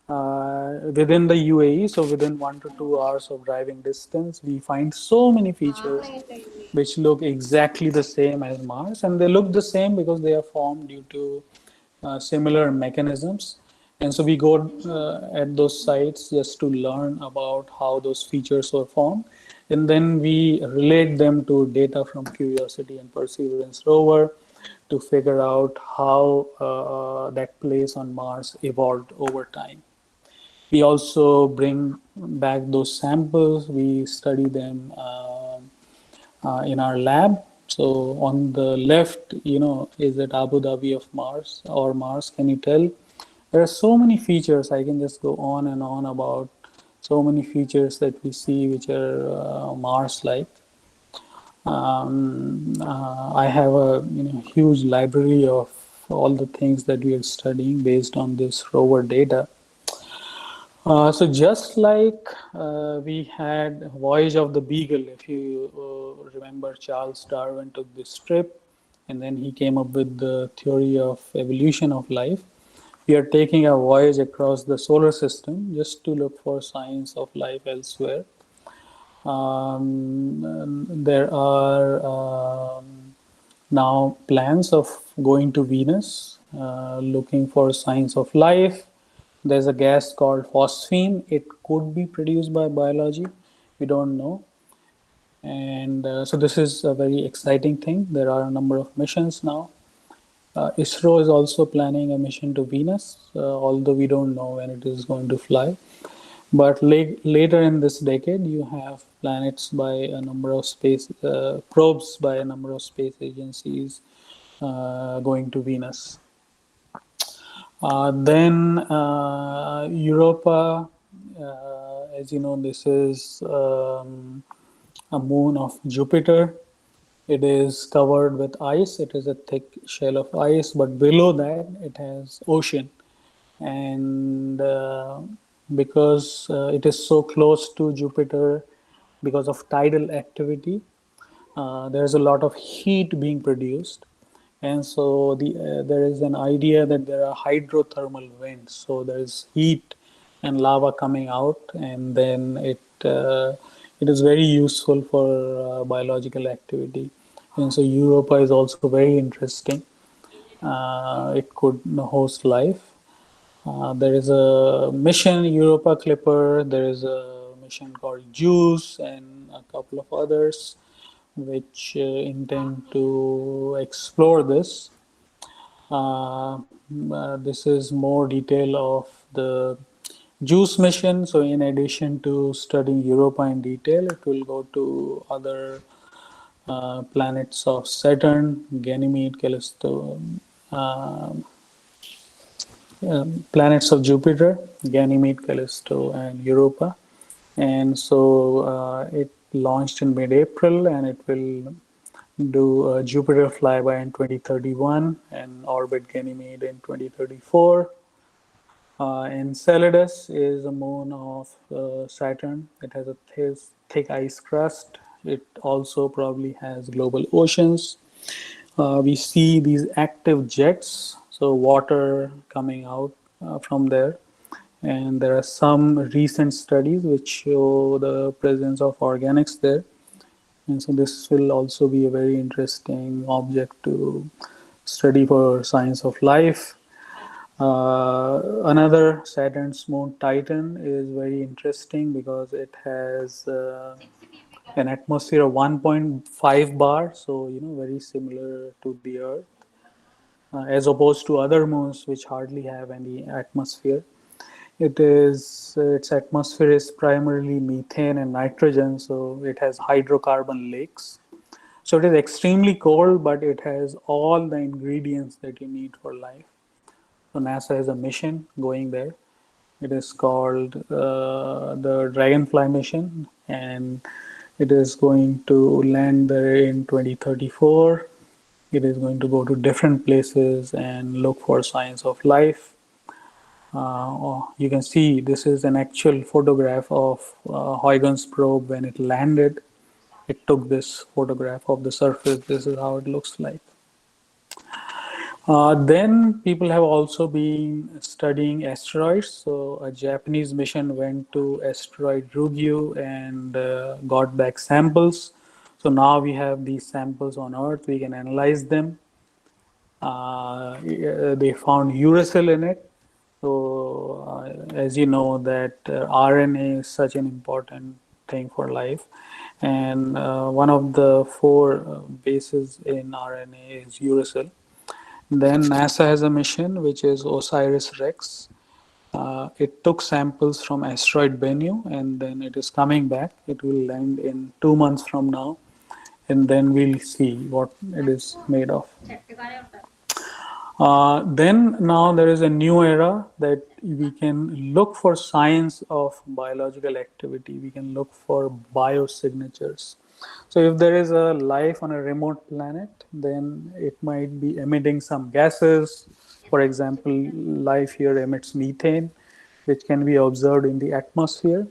K: within the UAE. So within 1 to 2 hours of driving distance, we find so many features which look exactly the same as Mars, and they look the same because they are formed due to similar mechanisms. And so we go at those sites just to learn about how those features were formed. And then we relate them to data from Curiosity and Perseverance rover to figure out how that place on Mars evolved over time. We also bring back those samples. We study them in our lab. So on the left, is it Abu Dhabi of Mars or Mars? Can you tell? There are so many features. I can just go on and on about so many features that we see which are Mars-like. I have a huge library of all the things that we are studying based on this rover data. So just like we had Voyage of the Beagle, if you remember, Charles Darwin took this trip and then he came up with the theory of evolution of life. We are taking a voyage across the solar system just to look for signs of life elsewhere. There are now plans of going to Venus, looking for signs of life. There's a gas called phosphine. It could be produced by biology. We don't know. And so this is a very exciting thing. There are a number of missions now. ISRO is also planning a mission to Venus, although we don't know when it is going to fly. But later in this decade, you have planets by a number of probes by a number of space agencies going to Venus. Then Europa, as you know, this is a moon of Jupiter. It is covered with ice. It is a thick shell of ice, but below that it has ocean. And because it is so close to Jupiter, because of tidal activity, there's a lot of heat being produced. And so there is an idea that there are hydrothermal vents. So there is heat and lava coming out, and then it is very useful for biological activity. And so Europa is also very interesting. It could host life. There is a mission, Europa Clipper. There is a mission called JUICE and a couple of others which intend to explore this. This is more detail of the JUICE mission. So in addition to studying Europa in detail, it will go to other planets of Saturn, Ganymede, Callisto, planets of Jupiter, Ganymede, Callisto, and Europa. And so it launched in mid-April, and it will do a Jupiter flyby in 2031 and orbit Ganymede in 2034. Enceladus is a moon of Saturn. It has a thick ice crust. It also probably has global oceans. We see these active jets, so water coming out from there. And there are some recent studies which show the presence of organics there. And so this will also be a very interesting object to study for science of life. Another Saturn's moon, Titan, is very interesting because it has an atmosphere of 1.5 bar, so very similar to the Earth, as opposed to other moons which hardly have any atmosphere. Its atmosphere is primarily methane and nitrogen, so it has hydrocarbon lakes. So it is extremely cold, but it has all the ingredients that you need for life. So NASA has a mission going there. It is called the Dragonfly mission, and it is going to land there in 2034. It is going to go to different places and look for signs of life. You can see this is an actual photograph of Huygens probe when it landed. It took this photograph of the surface. This is how it looks like. Then people have also been studying asteroids. So a Japanese mission went to asteroid Ryugu and got back samples. So now we have these samples on Earth. We can analyze them. They found uracil in it. So as you know that RNA is such an important thing for life. And one of the four bases in RNA is uracil. Then NASA has a mission which is OSIRIS-REx. It took samples from asteroid Bennu and then it is coming back. It will land in 2 months from now, and then we'll see what it is made of. Then now there is a new era that we can look for signs of biological activity. We can look for biosignatures. So if there is a life on a remote planet, then it might be emitting some gases. For example, life here emits methane, which can be observed in the atmosphere.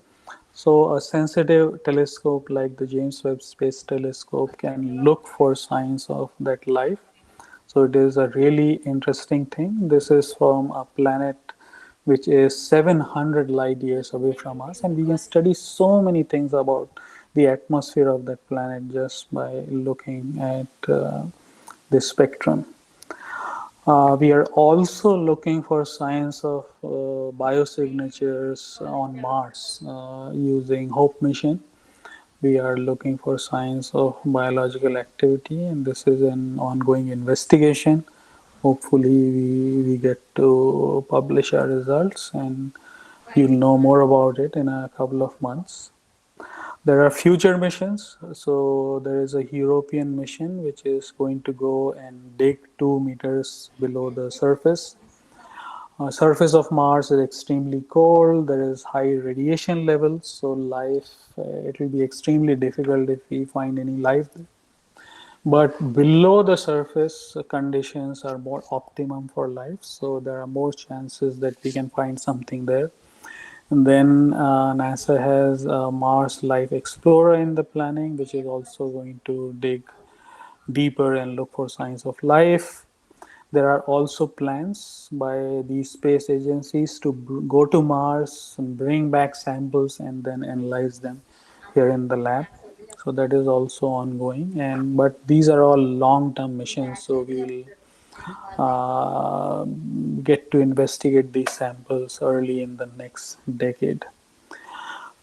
K: So a sensitive telescope like the James Webb Space Telescope can look for signs of that life. So it is a really interesting thing. This is from a planet which is 700 light years away from us, and we can study so many things about the atmosphere of that planet just by looking at the spectrum. We are also looking for signs of biosignatures on Mars using HOPE mission. We are looking for signs of biological activity, and this is an ongoing investigation. Hopefully, we get to publish our results, and you'll know more about it in a couple of months. There are future missions. So there is a European mission which is going to go and dig 2 meters below the surface. Surface of Mars is extremely cold. There is high radiation levels, so life it will be extremely difficult if we find any life there. But below the surface, conditions are more optimum for life, so there are more chances that we can find something there. And then NASA has Mars Life Explorer in the planning, which is also going to dig deeper and look for signs of life. There are also plans by these space agencies to go to Mars and bring back samples and then analyze them here in the lab. So that is also ongoing. But these are all long-term missions, so we will get to investigate these samples early in the next decade.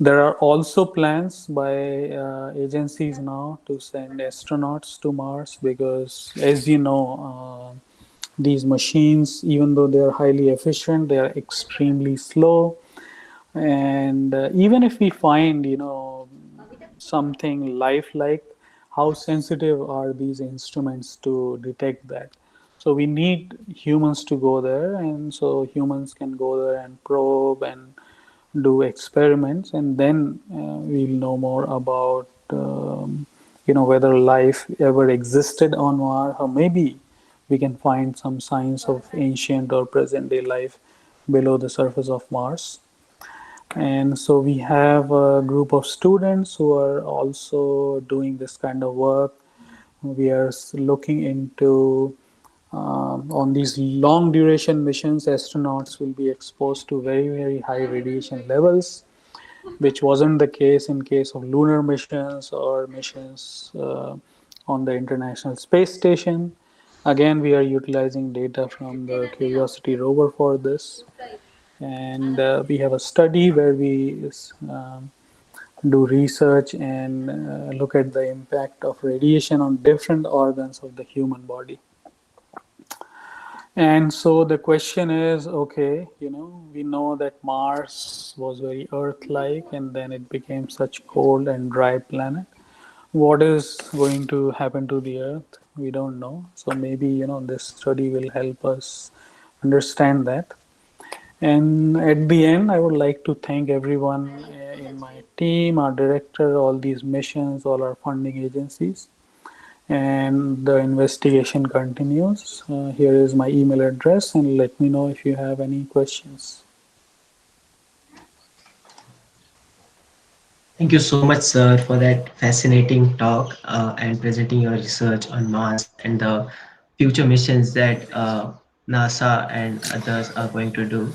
K: There are also plans by agencies now to send astronauts to Mars because, as you know, these machines, even though they are highly efficient, they are extremely slow. And even if we find, something lifelike, how sensitive are these instruments to detect that? So we need humans to go there, and so humans can go there and probe and do experiments, and then we'll know more about whether life ever existed on Mars, or maybe we can find some signs of ancient or present day life below the surface of Mars. And so we have a group of students who are also doing this kind of work. We are looking into on these long duration missions, astronauts will be exposed to very, very high radiation levels, which wasn't the case in case of lunar missions or missions on the International Space Station. Again, we are utilizing data from the Curiosity rover for this. And we have a study where we do research and look at the impact of radiation on different organs of the human body. And so the question is, okay, we know that Mars was very Earth-like and then it became such cold and dry planet. What is going to happen to the Earth? We don't know. So maybe, this study will help us understand that. And at the end, I would like to thank everyone in my team, our director, all these missions, all our funding agencies. And the investigation continues. Here is my email address, and let me know if you have any questions.
J: Thank you so much, sir, for that fascinating talk and presenting your research on Mars and the future missions that NASA and others are going to do.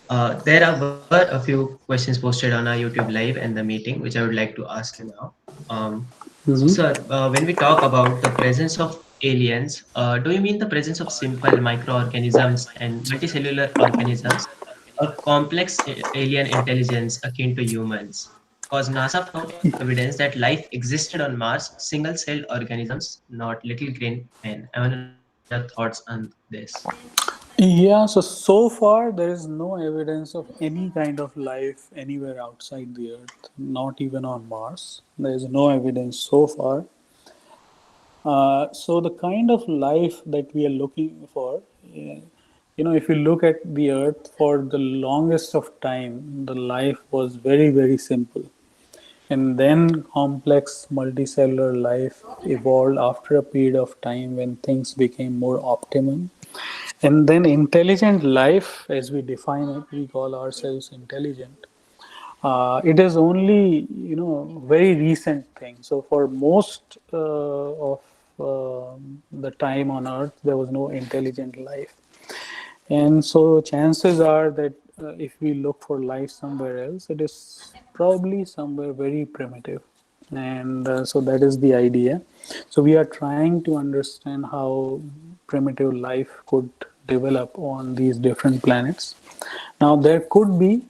J: Were a few questions posted on our YouTube live and the meeting, which I would like to ask you now. So, sir, when we talk about the presence of aliens, do you mean the presence of simple microorganisms and multicellular organisms, or complex alien intelligence akin to humans? Because NASA found evidence that life existed on Mars, single-celled organisms, not little green men. Am I on the right track? your thoughts on this?
K: Yeah, so far there is no evidence of any kind of life anywhere outside the Earth, not even on Mars. There is no evidence so far. So the kind of life that we are looking for, if you look at the Earth for the longest of time, the life was very, very simple. And then complex multicellular life evolved after a period of time when things became more optimum. And then intelligent life, as we define it, we call ourselves intelligent. It is only very recent thing. So for most of the time on Earth, there was no intelligent life, and so chances are that if we look for life somewhere else, it is probably somewhere very primitive. And so that is the idea. So we are trying to understand how primitive life could develop on these different planets. Now, there could be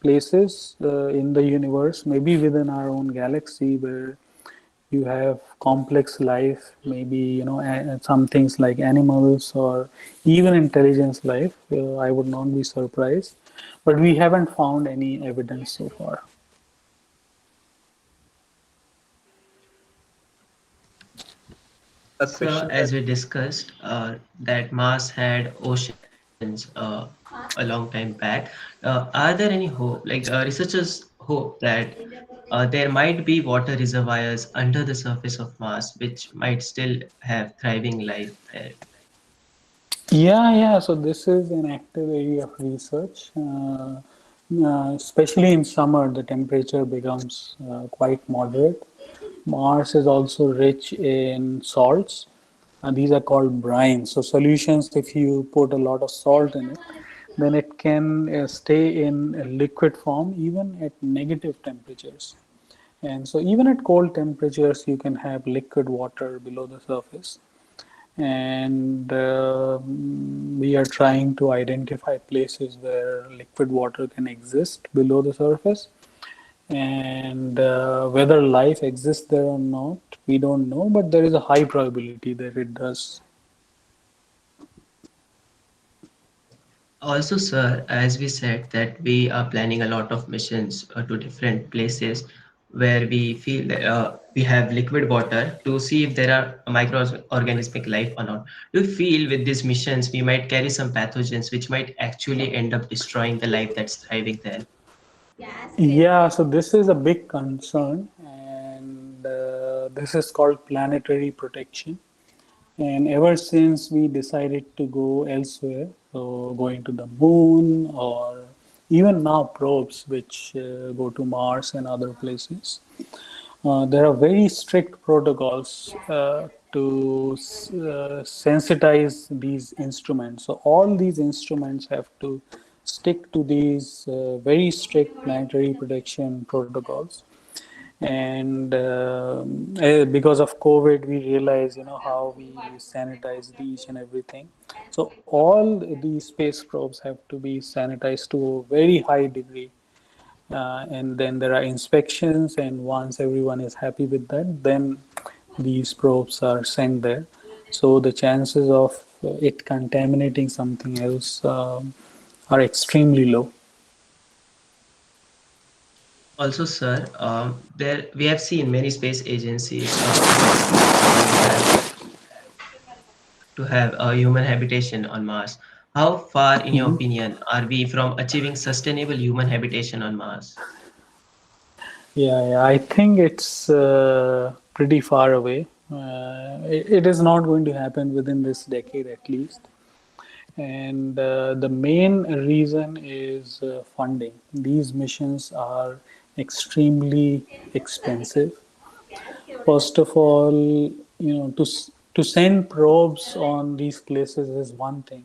K: places in the universe, maybe within our own galaxy, where you have complex life, maybe some things like animals or even intelligence life. I would not be surprised, but we haven't found any evidence so far.
G: A
J: So,
G: question
J: as
G: that
J: we discussed, that Mars had oceans a long time back. Are there any hope, like researchers hope that there might be water reservoirs under the surface of Mars, which might still have thriving life there?
K: Yeah. So this is an active area of research. Especially in summer, the temperature becomes quite moderate. Mars is also rich in salts, and these are called brines. So solutions, if you put a lot of salt in it, then it can stay in a liquid form even at negative temperatures. And so even at cold temperatures, you can have liquid water below the surface. And we are trying to identify places where liquid water can exist below the surface. And whether life exists there or not, we don't know, but there is a high probability that it does.
J: Also, sir, as we said that we are planning a lot of missions to different places where we feel that we have liquid water to see if there are microorganismic life or not. Do you feel with these missions we might carry some pathogens which might actually end up destroying the life that's thriving there?
K: Yeah, so this is a big concern, and this is called planetary protection. And ever since we decided to go elsewhere, so going to the moon or even now probes which go to Mars and other places, there are very strict protocols to sensitize these instruments. So all these instruments have to stick to these very strict planetary protection protocols. And because of COVID, we realize how we sanitize each and everything. So all these space probes have to be sanitized to a very high degree, and then there are inspections, and once everyone is happy with that, then these probes are sent there. So the chances of it contaminating something else are extremely low.
J: Also, sir, there we have seen many space agencies to have a human habitation on Mars. How far, in your
K: Mhm.
J: opinion, are we from achieving sustainable human habitation on Mars?
K: Yeah, I think it's pretty far away. It is not going to happen within this decade at least. And the main reason is funding. These missions are extremely expensive. First of all, to send probes on these places is one thing,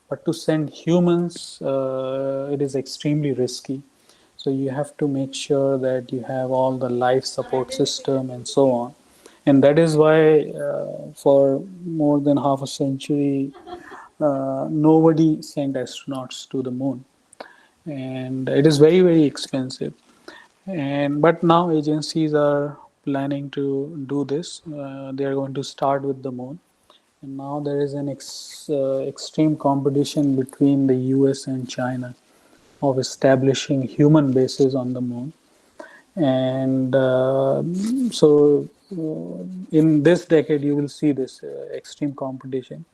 K: but to send humans, it is extremely risky. So you have to make sure that you have all the life support system and so on. And that is why, for more than half a century, nobody sent astronauts to the moon, and it is very, very expensive. And but now agencies are planning to do this. They are going to start with the moon, And now there is an extreme competition between the US and China of establishing human bases on the moon. And in this decade, you will see this extreme competition.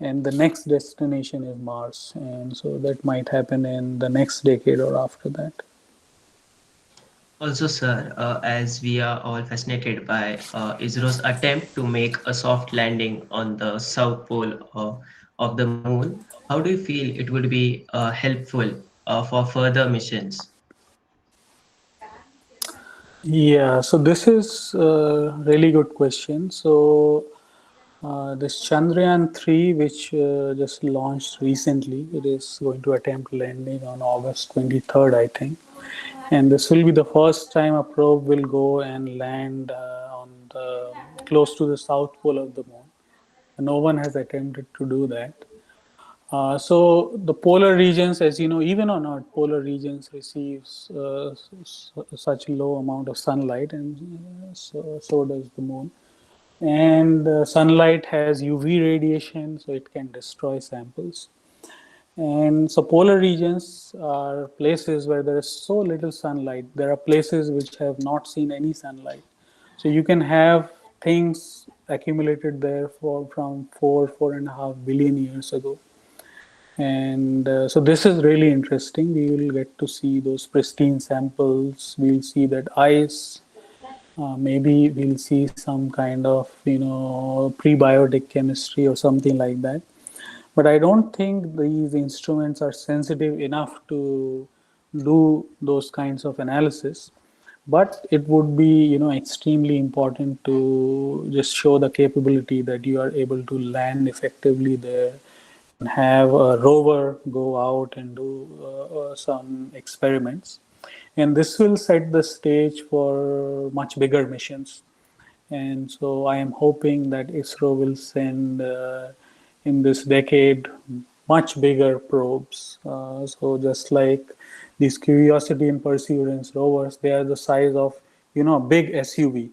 K: And the next destination is Mars. And so that might happen in the next decade or after that.
J: Also, sir, as we are all fascinated by ISRO's attempt to make a soft landing on the south pole of the moon, how do you feel it would be helpful for further missions?
K: Yeah, so this is a really good question. So this Chandrayaan 3, which just launched recently, it is going to attempt landing on August 23rd, I think. And this will be the first time a probe will go and land on the close to the south pole of the moon. No one has attempted to do that. So the polar regions, as you know, even on Earth, polar regions receives such low amount of sunlight, and so does the moon. And sunlight has UV radiation, so it can destroy samples. And so polar regions are places where there is so little sunlight. There are places which have not seen any sunlight. So you can have things accumulated there from 4.5 billion years ago. And so this is really interesting. We will get to see those pristine samples. We'll see that ice. Maybe we'll see some kind of prebiotic chemistry or something like that. But I don't think these instruments are sensitive enough to do those kinds of analysis. But it would be extremely important to just show the capability that you are able to land effectively there and have a rover go out and do some experiments. And this will set the stage for much bigger missions. And so I am hoping that ISRO will send in this decade much bigger probes. So just like these Curiosity and Perseverance rovers, they are the size of a big SUV.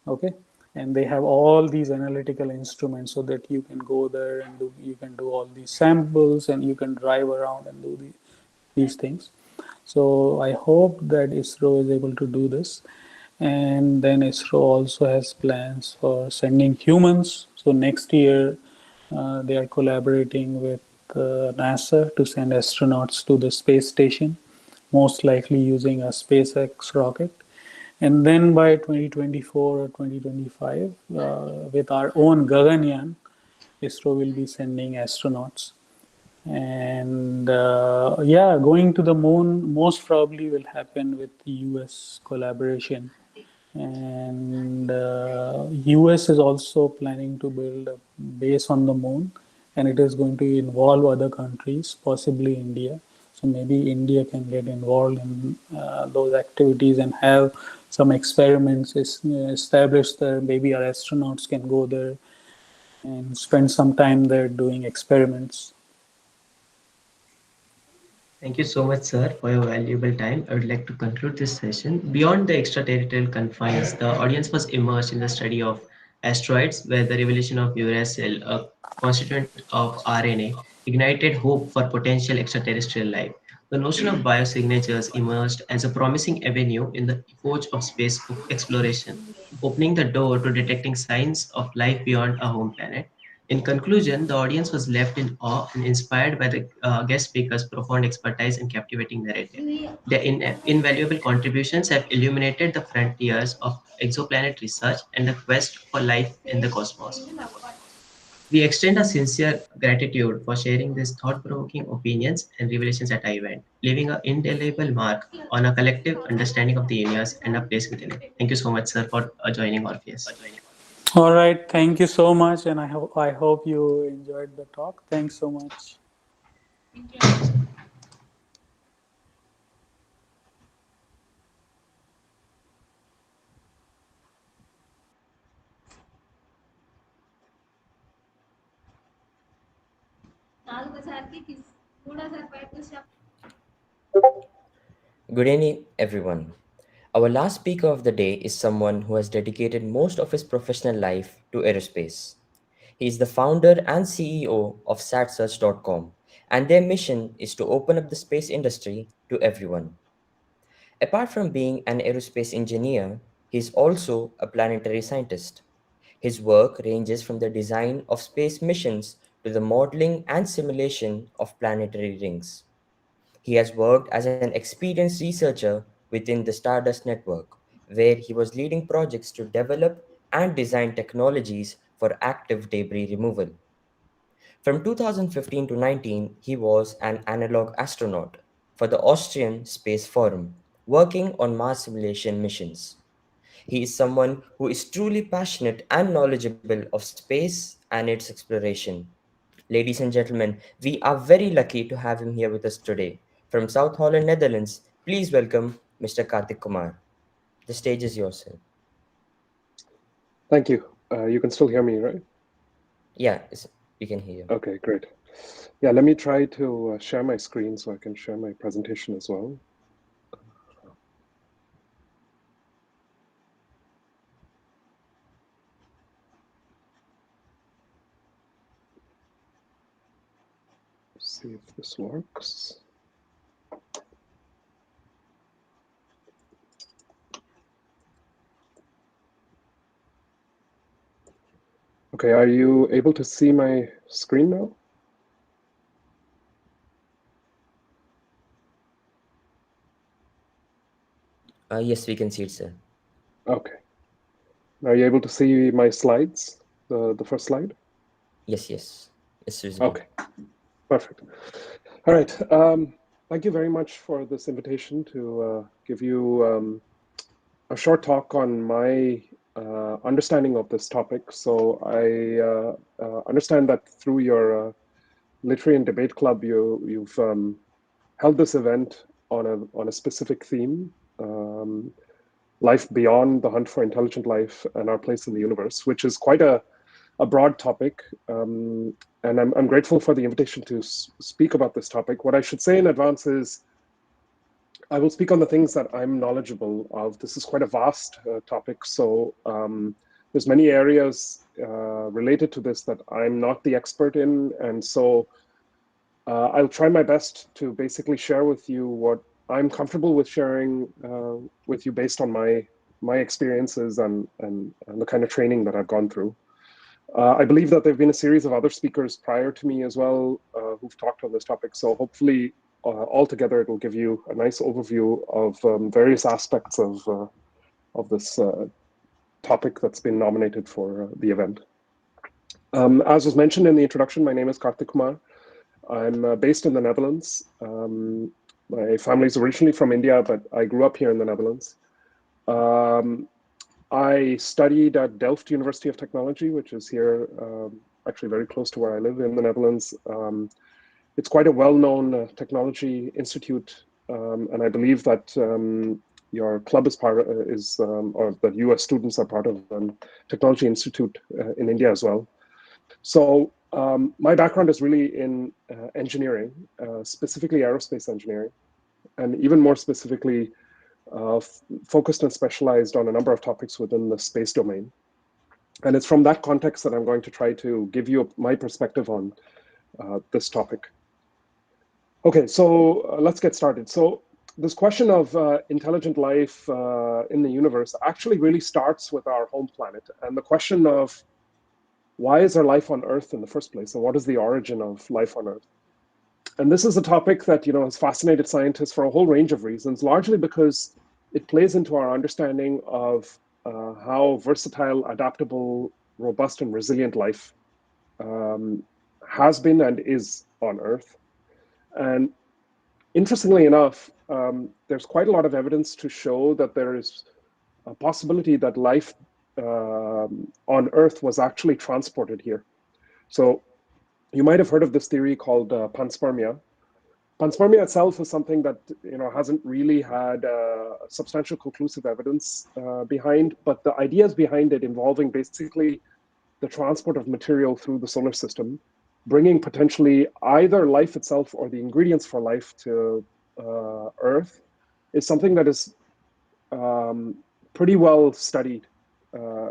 K: Okay, and they have all these analytical instruments so that you can go there and you can do all these samples and you can drive around and do these things. So I hope that ISRO is able to do this. And then ISRO also has plans for sending humans. So next year, they are collaborating with NASA to send astronauts to the space station, most likely using a SpaceX rocket. And then by 2024 or 2025, with our own Gaganyaan, ISRO will be sending astronauts. And going to the moon most probably will happen with the US collaboration. And US is also planning to build a base on the moon, and it is going to involve other countries, possibly India. So maybe India can get involved in those activities and have some experiments established there. Maybe our astronauts can go there and spend some time there doing experiments.
J: Thank you so much, sir, for your valuable time. I would like to conclude this session. Beyond the extraterritorial confines, the audience was immersed in the study of asteroids, where the revelation of uracil, a constituent of RNA, ignited hope for potential extraterrestrial life. The notion of biosignatures emerged as a promising avenue in the forge of space exploration, opening the door to detecting signs of life beyond our home planet. In conclusion, the audience was left in awe and inspired by the guest speakers' profound expertise and captivating narrative. Their invaluable contributions have illuminated the frontiers of exoplanet research and the quest for life in the cosmos. We extend our sincere gratitude for sharing these thought-provoking opinions and revelations at our event, leaving an indelible mark on a collective understanding of the universe and our place within it. Thank you so much, sir, for joining Orpheus.
K: All right, thank you so much, and I hope you enjoyed the talk. Thanks so much.
I: Good evening, everyone. Our last speaker of the day is someone who has dedicated most of his professional life to aerospace. He is the founder and CEO of satsearch.com, and their mission is to open up the space industry to everyone. Apart from being an aerospace engineer, he is also a planetary scientist. His work ranges from the design of space missions to the modeling and simulation of planetary rings. He has worked as an experienced researcher within the Stardust Network, where he was leading projects to develop and design technologies for active debris removal. From 2015 to 19, he was an analog astronaut for the Austrian Space Forum, working on Mars simulation missions. He is someone who is truly passionate and knowledgeable of space and its exploration. Ladies and gentlemen, we are very lucky to have him here with us today. From South Holland, Netherlands, please welcome Mr. Karthik Kumar. The stage is yours, sir.
L: Thank you. You can still hear me, right?
I: Yeah, we can hear you.
L: Okay, great. Yeah, let me try to share my screen so I can share my presentation as well. See if this works. Okay, are you able to see my screen now?
I: Yes, we can see it, sir.
L: Okay. Are you able to see my slides, the first slide?
I: Yes. It's visible.
L: Okay, perfect. All right. Thank you very much for this invitation to give you a short talk on my understanding of this topic. So I understand that through your Literary and Debate Club, you've held this event on a specific theme, life beyond the hunt for intelligent life and our place in the universe, which is quite a broad topic. And I'm grateful for the invitation to speak about this topic. What I should say in advance is I will speak on the things that I'm knowledgeable of. This is quite a vast topic, so there's many areas related to this that I'm not the expert in, and so I'll try my best to basically share with you what I'm comfortable with sharing with you based on my experiences and the kind of training that I've gone through. I believe that there have been a series of other speakers prior to me as well who've talked on this topic, so hopefully altogether it will give you a nice overview of various aspects of this topic that's been nominated for the event. As was mentioned in the introduction, my name is Karthik Kumar. I'm based in the Netherlands. My family is originally from India, but I grew up here in the Netherlands. I studied at Delft University of Technology, which is here actually very close to where I live in the Netherlands. It's quite a well-known technology institute, and I believe that your club is or that US students are part of Technology Institute in India as well. So my background is really in engineering, specifically aerospace engineering, and even more specifically focused and specialized on a number of topics within the space domain. And it's from that context that I'm going to try to give you my perspective on this topic. Okay, so let's get started. So this question of intelligent life in the universe actually really starts with our home planet, and the question of why is there life on Earth in the first place, and what is the origin of life on Earth? And this is a topic that has fascinated scientists for a whole range of reasons, largely because it plays into our understanding of how versatile, adaptable, robust, and resilient life has been and is on Earth. And interestingly enough, there's quite a lot of evidence to show that there is a possibility that life on Earth was actually transported here. So you might have heard of this theory called panspermia. Panspermia itself is something that hasn't really had substantial conclusive evidence behind, but the ideas behind it involving basically the transport of material through the solar system, bringing potentially either life itself or the ingredients for life to Earth, is something that is pretty well studied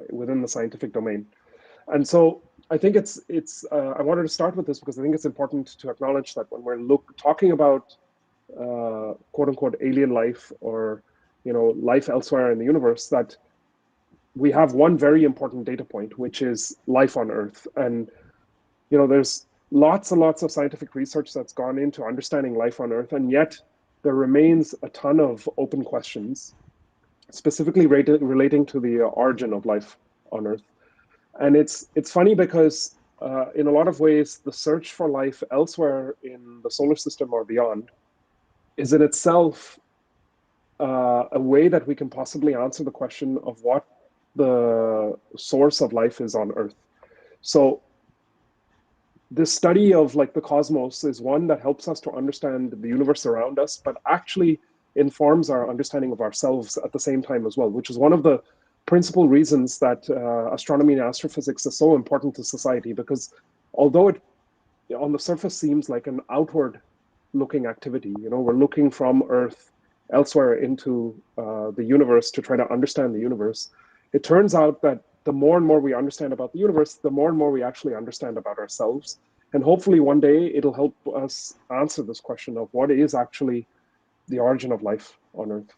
L: within the scientific domain. And so I think I wanted to start with this because I think it's important to acknowledge that when we're talking about quote unquote alien life or life elsewhere in the universe, that we have one very important data point, which is life on Earth. And there's lots and lots of scientific research that's gone into understanding life on Earth, and yet there remains a ton of open questions, specifically relating to the origin of life on Earth. And it's funny because in a lot of ways, the search for life elsewhere in the solar system or beyond is in itself a way that we can possibly answer the question of what the source of life is on Earth. So this study of the cosmos is one that helps us to understand the universe around us, but actually informs our understanding of ourselves at the same time as well, which is one of the principal reasons that astronomy and astrophysics is so important to society, because although it on the surface seems like an outward looking activity, we're looking from Earth elsewhere into the universe to try to understand the universe, it turns out that the more and more we understand about the universe, the more and more we actually understand about ourselves. And hopefully one day it'll help us answer this question of what is actually the origin of life on Earth.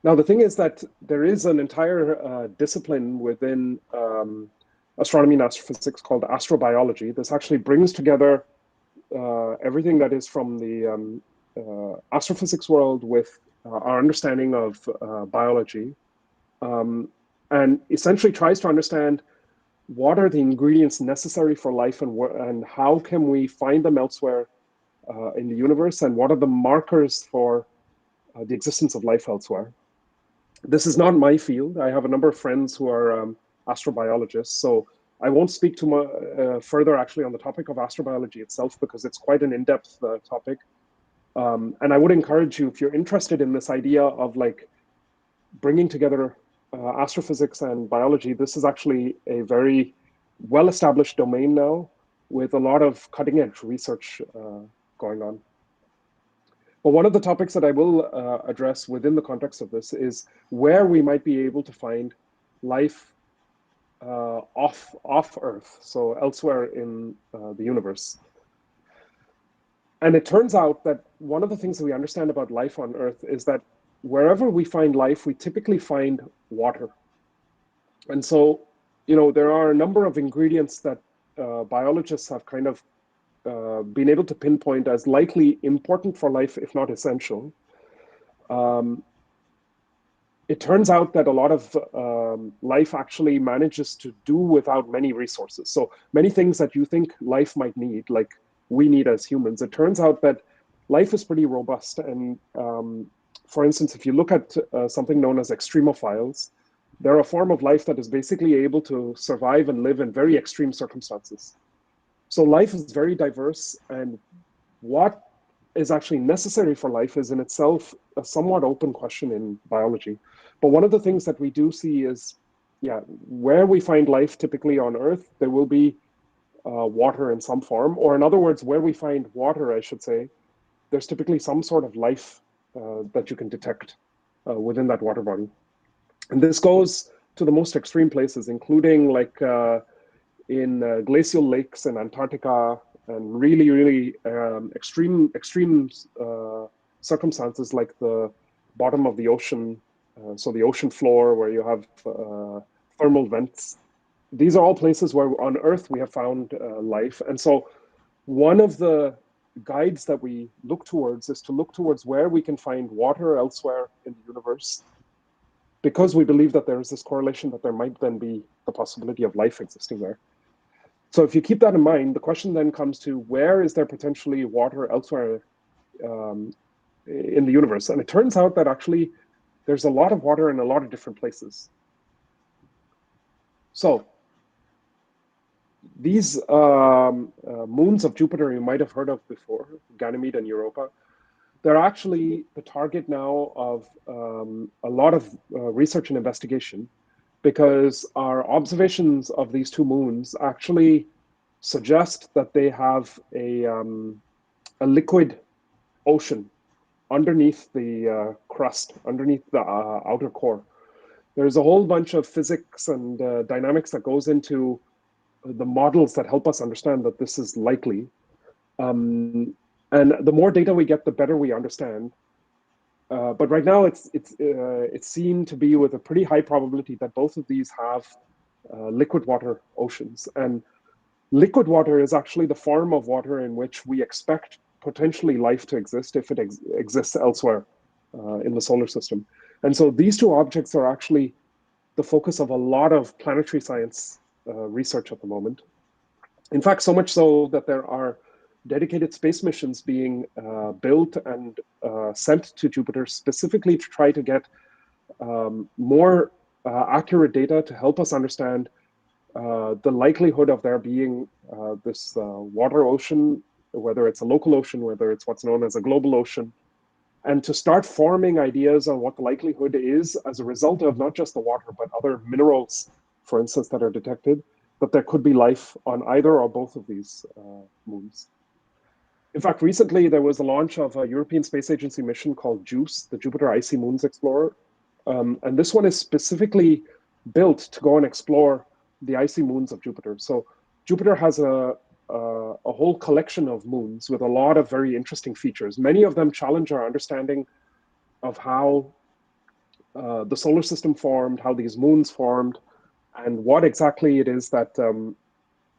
L: Now, the thing is that there is an entire discipline within astronomy and astrophysics called astrobiology. This actually brings together everything that is from the astrophysics world with our understanding of biology, and essentially tries to understand what are the ingredients necessary for life, and how can we find them elsewhere in the universe, and what are the markers for the existence of life elsewhere. This is not my field. I have a number of friends who are astrobiologists, so I won't speak too much further actually on the topic of astrobiology itself, because it's quite an in-depth topic. And I would encourage you, if you're interested in this idea of bringing together astrophysics and biology, this is actually a very well-established domain now with a lot of cutting-edge research going on. But one of the topics that I will address within the context of this is where we might be able to find life off Earth, so elsewhere in the universe. And it turns out that one of the things that we understand about life on Earth is that wherever we find life, we typically find water. And so, there are a number of ingredients that biologists have kind of been able to pinpoint as likely important for life, if not essential. It turns out that a lot of life actually manages to do without many resources. So many things that you think life might need, like we need as humans, it turns out that life is pretty robust. And for instance, if you look at something known as extremophiles, they're a form of life that is basically able to survive and live in very extreme circumstances. So life is very diverse, and what is actually necessary for life is in itself a somewhat open question in biology. But one of the things that we do see is, where we find life typically on Earth, there will be water in some form, or in other words, where we find water, I should say, there's typically some sort of life that you can detect within that water body. And this goes to the most extreme places, including in glacial lakes in Antarctica, and really, really extreme circumstances like the bottom of the ocean, so the ocean floor where you have thermal vents. These are all places where on Earth we have found life. And so one of the guides that we look towards is to look towards where we can find water elsewhere in the universe, because we believe that there is this correlation that there might then be the possibility of life existing there. So if you keep that in mind, the question then comes to where is there potentially water elsewhere in the universe? And it turns out that actually there's a lot of water in a lot of different places. So these moons of Jupiter you might have heard of before, Ganymede and Europa, they're actually the target now of a lot of research and investigation, because our observations of these two moons actually suggest that they have a liquid ocean underneath the crust, underneath the outer core. There's a whole bunch of physics and dynamics that goes into the models that help us understand that this is likely. And the more data we get, the better we understand. But right now, it's seen to be with a pretty high probability that both of these have liquid water oceans. And liquid water is actually the form of water in which we expect potentially life to exist if it exists elsewhere in the solar system. And so these two objects are actually the focus of a lot of planetary science research at the moment. In fact, so much so that there are dedicated space missions being built and sent to Jupiter specifically to try to get more accurate data to help us understand the likelihood of there being this water ocean, whether it's a local ocean, whether it's what's known as a global ocean, and to start forming ideas on what the likelihood is as a result of not just the water, but other minerals, for instance, that are detected, that there could be life on either or both of these moons. In fact, recently there was a launch of a European Space Agency mission called JUICE, the Jupiter Icy Moons Explorer. And this one is specifically built to go and explore the icy moons of Jupiter. So Jupiter has a whole collection of moons with a lot of very interesting features. Many of them challenge our understanding of how the solar system formed, how these moons formed, and what exactly it is that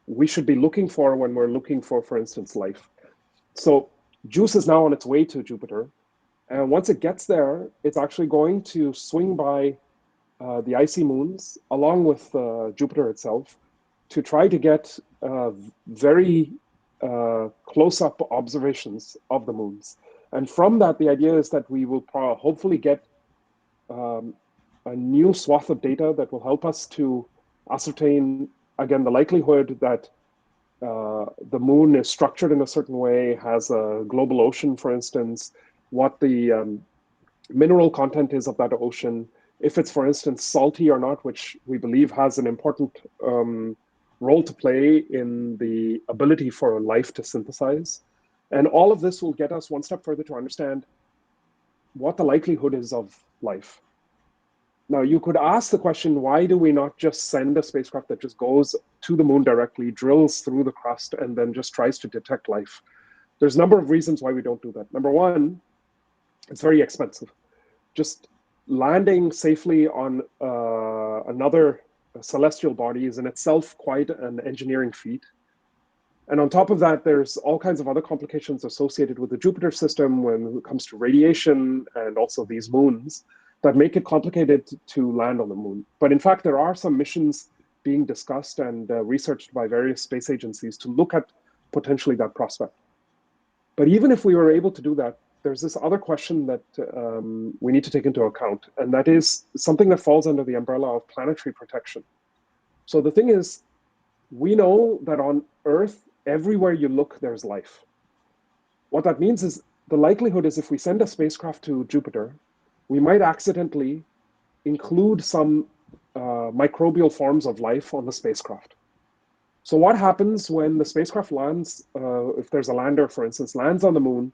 L: we should be looking for when we're looking for instance, life. So JUICE is now on its way to Jupiter. And once it gets there, it's actually going to swing by the icy moons along with Jupiter itself to try to get very close-up observations of the moons. And from that, the idea is that we will hopefully get a new swath of data that will help us to ascertain, again, the likelihood that the moon is structured in a certain way, has a global ocean, for instance, what the mineral content is of that ocean, if it's, for instance, salty or not, which we believe has an important role to play in the ability for life to synthesize. And all of this will get us one step further to understand what the likelihood is of life. Now, you could ask the question, why do we not just send a spacecraft that just goes to the moon directly, drills through the crust, and then just tries to detect life? There's a number of reasons why we don't do that. Number one, it's very expensive. Just landing safely on another celestial body is in itself quite an engineering feat. And on top of that, there's all kinds of other complications associated with the Jupiter system when it comes to radiation and also these moons that make it complicated to land on the moon. But in fact, there are some missions being discussed and researched by various space agencies to look at potentially that prospect. But even if we were able to do that, there's this other question that we need to take into account, and that is something that falls under the umbrella of planetary protection. So the thing is, we know that on Earth, everywhere you look, there's life. What that means is the likelihood is if we send a spacecraft to Jupiter, we might accidentally include some microbial forms of life on the spacecraft. So what happens when the spacecraft lands, if there's a lander, for instance, lands on the moon,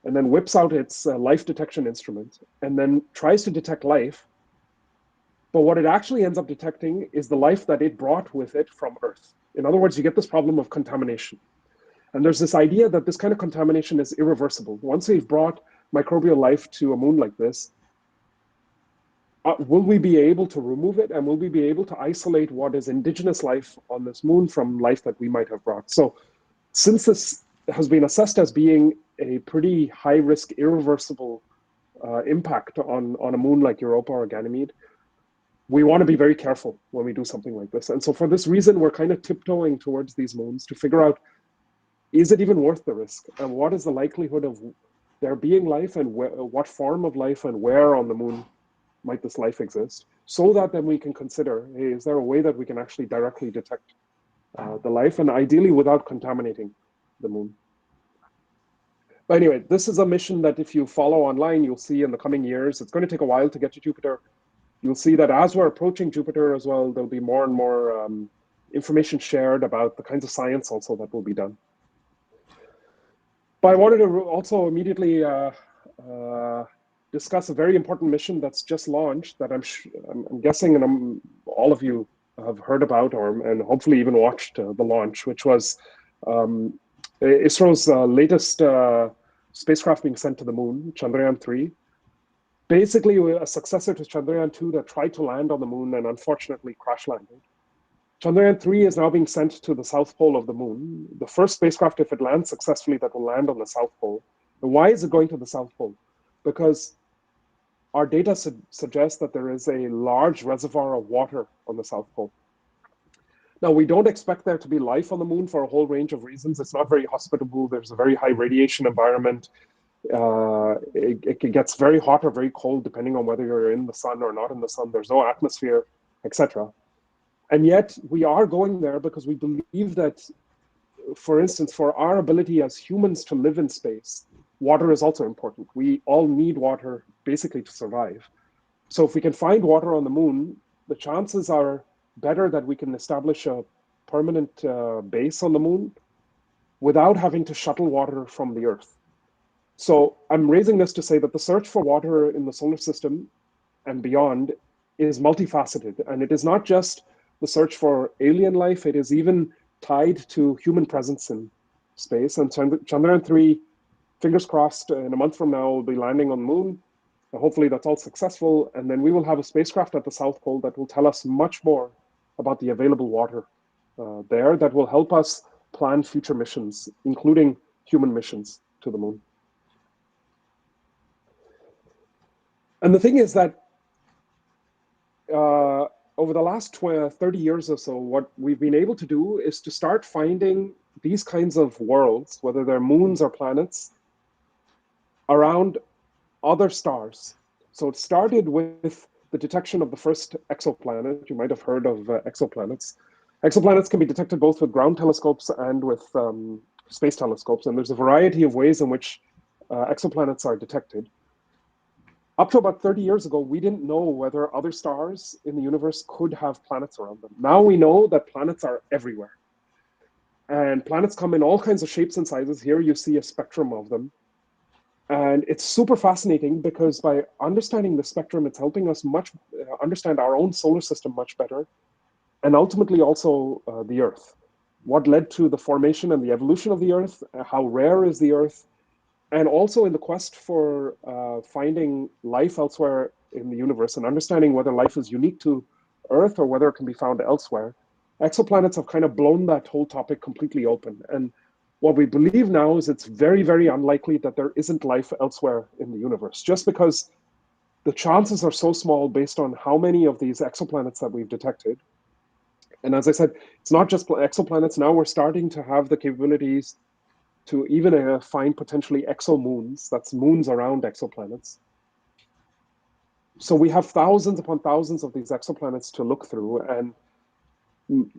L: and then whips out its life detection instrument, and then tries to detect life, but what it actually ends up detecting is the life that it brought with it from Earth. In other words, you get this problem of contamination. And there's this idea that this kind of contamination is irreversible. Once we've brought microbial life to a moon like this, will we be able to remove it, and will we be able to isolate what is indigenous life on this moon from life that we might have brought? So since this has been assessed as being a pretty high-risk, irreversible impact on a moon like Europa or Ganymede, we want to be very careful when we do something like this. And so for this reason, we're kind of tiptoeing towards these moons to figure out, is it even worth the risk? And what is the likelihood of there being life, and what form of life and where on the moon might this life exist? So that then we can consider, hey, is there a way that we can actually directly detect the life, and ideally without contaminating the moon? But anyway, this is a mission that if you follow online, you'll see in the coming years, it's going to take a while to get to Jupiter. You'll see that as we're approaching Jupiter as well, there'll be more and more information shared about the kinds of science also that will be done. But I wanted to also immediately discuss a very important mission that's just launched that I'm guessing, and all of you have heard about and hopefully even watched the launch, which was ISRO's latest spacecraft being sent to the moon, Chandrayaan-3. Basically, a successor to Chandrayaan-2 that tried to land on the moon and unfortunately crash landed. Chandrayaan-3 is now being sent to the South Pole of the moon. The first spacecraft, if it lands successfully, that will land on the South Pole. And why is it going to the South Pole? Because our data suggests that there is a large reservoir of water on the South Pole. Now, we don't expect there to be life on the moon for a whole range of reasons. It's not very hospitable. There's a very high radiation environment. It gets very hot or very cold depending on whether you're in the sun or not in the sun. There's no atmosphere, etc. And yet we are going there because we believe that, for instance, for our ability as humans to live in space, water is also important. We all need water basically to survive. So if we can find water on the moon, the chances are better that we can establish a permanent base on the moon without having to shuttle water from the Earth. So I'm raising this to say that the search for water in the solar system and beyond is multifaceted. And it is not just the search for alien life, it is even tied to human presence in space. And Chandrayaan-3, fingers crossed, in a month from now, will be landing on the moon. Hopefully that's all successful. And then we will have a spacecraft at the South Pole that will tell us much more about the available water there that will help us plan future missions, including human missions to the moon. And the thing is that over the last 30 years or so, what we've been able to do is to start finding these kinds of worlds, whether they're moons or planets, around other stars. So it started with the detection of the first exoplanet. You might have heard of exoplanets. Exoplanets can be detected both with ground telescopes and with space telescopes, and there's a variety of ways in which exoplanets are detected. Up to about 30 years ago, we didn't know whether other stars in the universe could have planets around them. Now we know that planets are everywhere. And planets come in all kinds of shapes and sizes. Here you see a spectrum of them. And it's super fascinating because by understanding the spectrum, it's helping us understand our own solar system much better, and ultimately also the Earth. What led to the formation and the evolution of the Earth, how rare is the Earth, and also in the quest for finding life elsewhere in the universe and understanding whether life is unique to Earth or whether it can be found elsewhere. Exoplanets have kind of blown that whole topic completely open. And what we believe now is it's very, very unlikely that there isn't life elsewhere in the universe, just because the chances are so small based on how many of these exoplanets that we've detected. And as I said, it's not just exoplanets. Now we're starting to have the capabilities to even find potentially exomoons, that's moons around exoplanets. So we have thousands upon thousands of these exoplanets to look through, and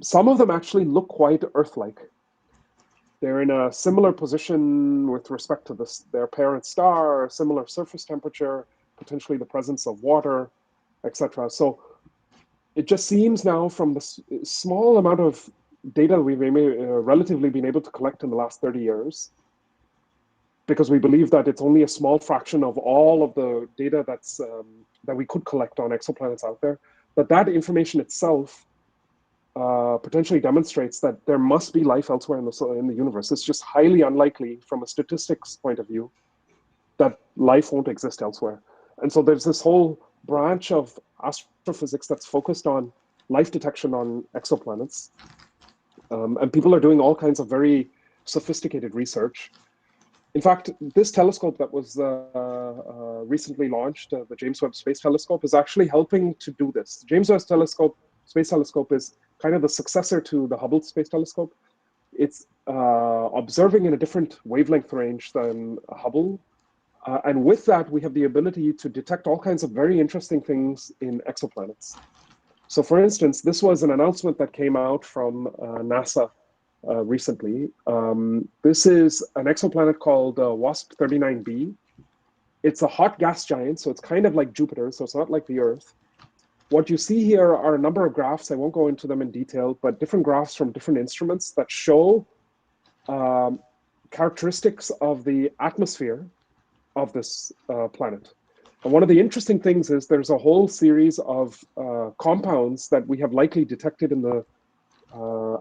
L: some of them actually look quite Earth-like. They're in a similar position with respect to their parent star, similar surface temperature, potentially the presence of water, etc. So it just seems now from the small amount of data we've relatively been able to collect in the last 30 years, because we believe that it's only a small fraction of all of the data that we could collect on exoplanets out there, that information itself potentially demonstrates that there must be life elsewhere in the universe. It's just highly unlikely from a statistics point of view that life won't exist elsewhere. And so there's this whole branch of astrophysics that's focused on life detection on exoplanets. And people are doing all kinds of very sophisticated research. In fact, this telescope that was recently launched, the James Webb Space Telescope, is actually helping to do this. The James Webb Space Telescope is kind of the successor to the Hubble Space Telescope. It's observing in a different wavelength range than Hubble. And with that, we have the ability to detect all kinds of very interesting things in exoplanets. So for instance, this was an announcement that came out from NASA recently. This is an exoplanet called WASP-39b. It's a hot gas giant, so it's kind of like Jupiter, so it's not like the Earth. What you see here are a number of graphs. I won't go into them in detail, but different graphs from different instruments that show characteristics of the atmosphere of this planet. And one of the interesting things is there's a whole series of compounds that we have likely detected in the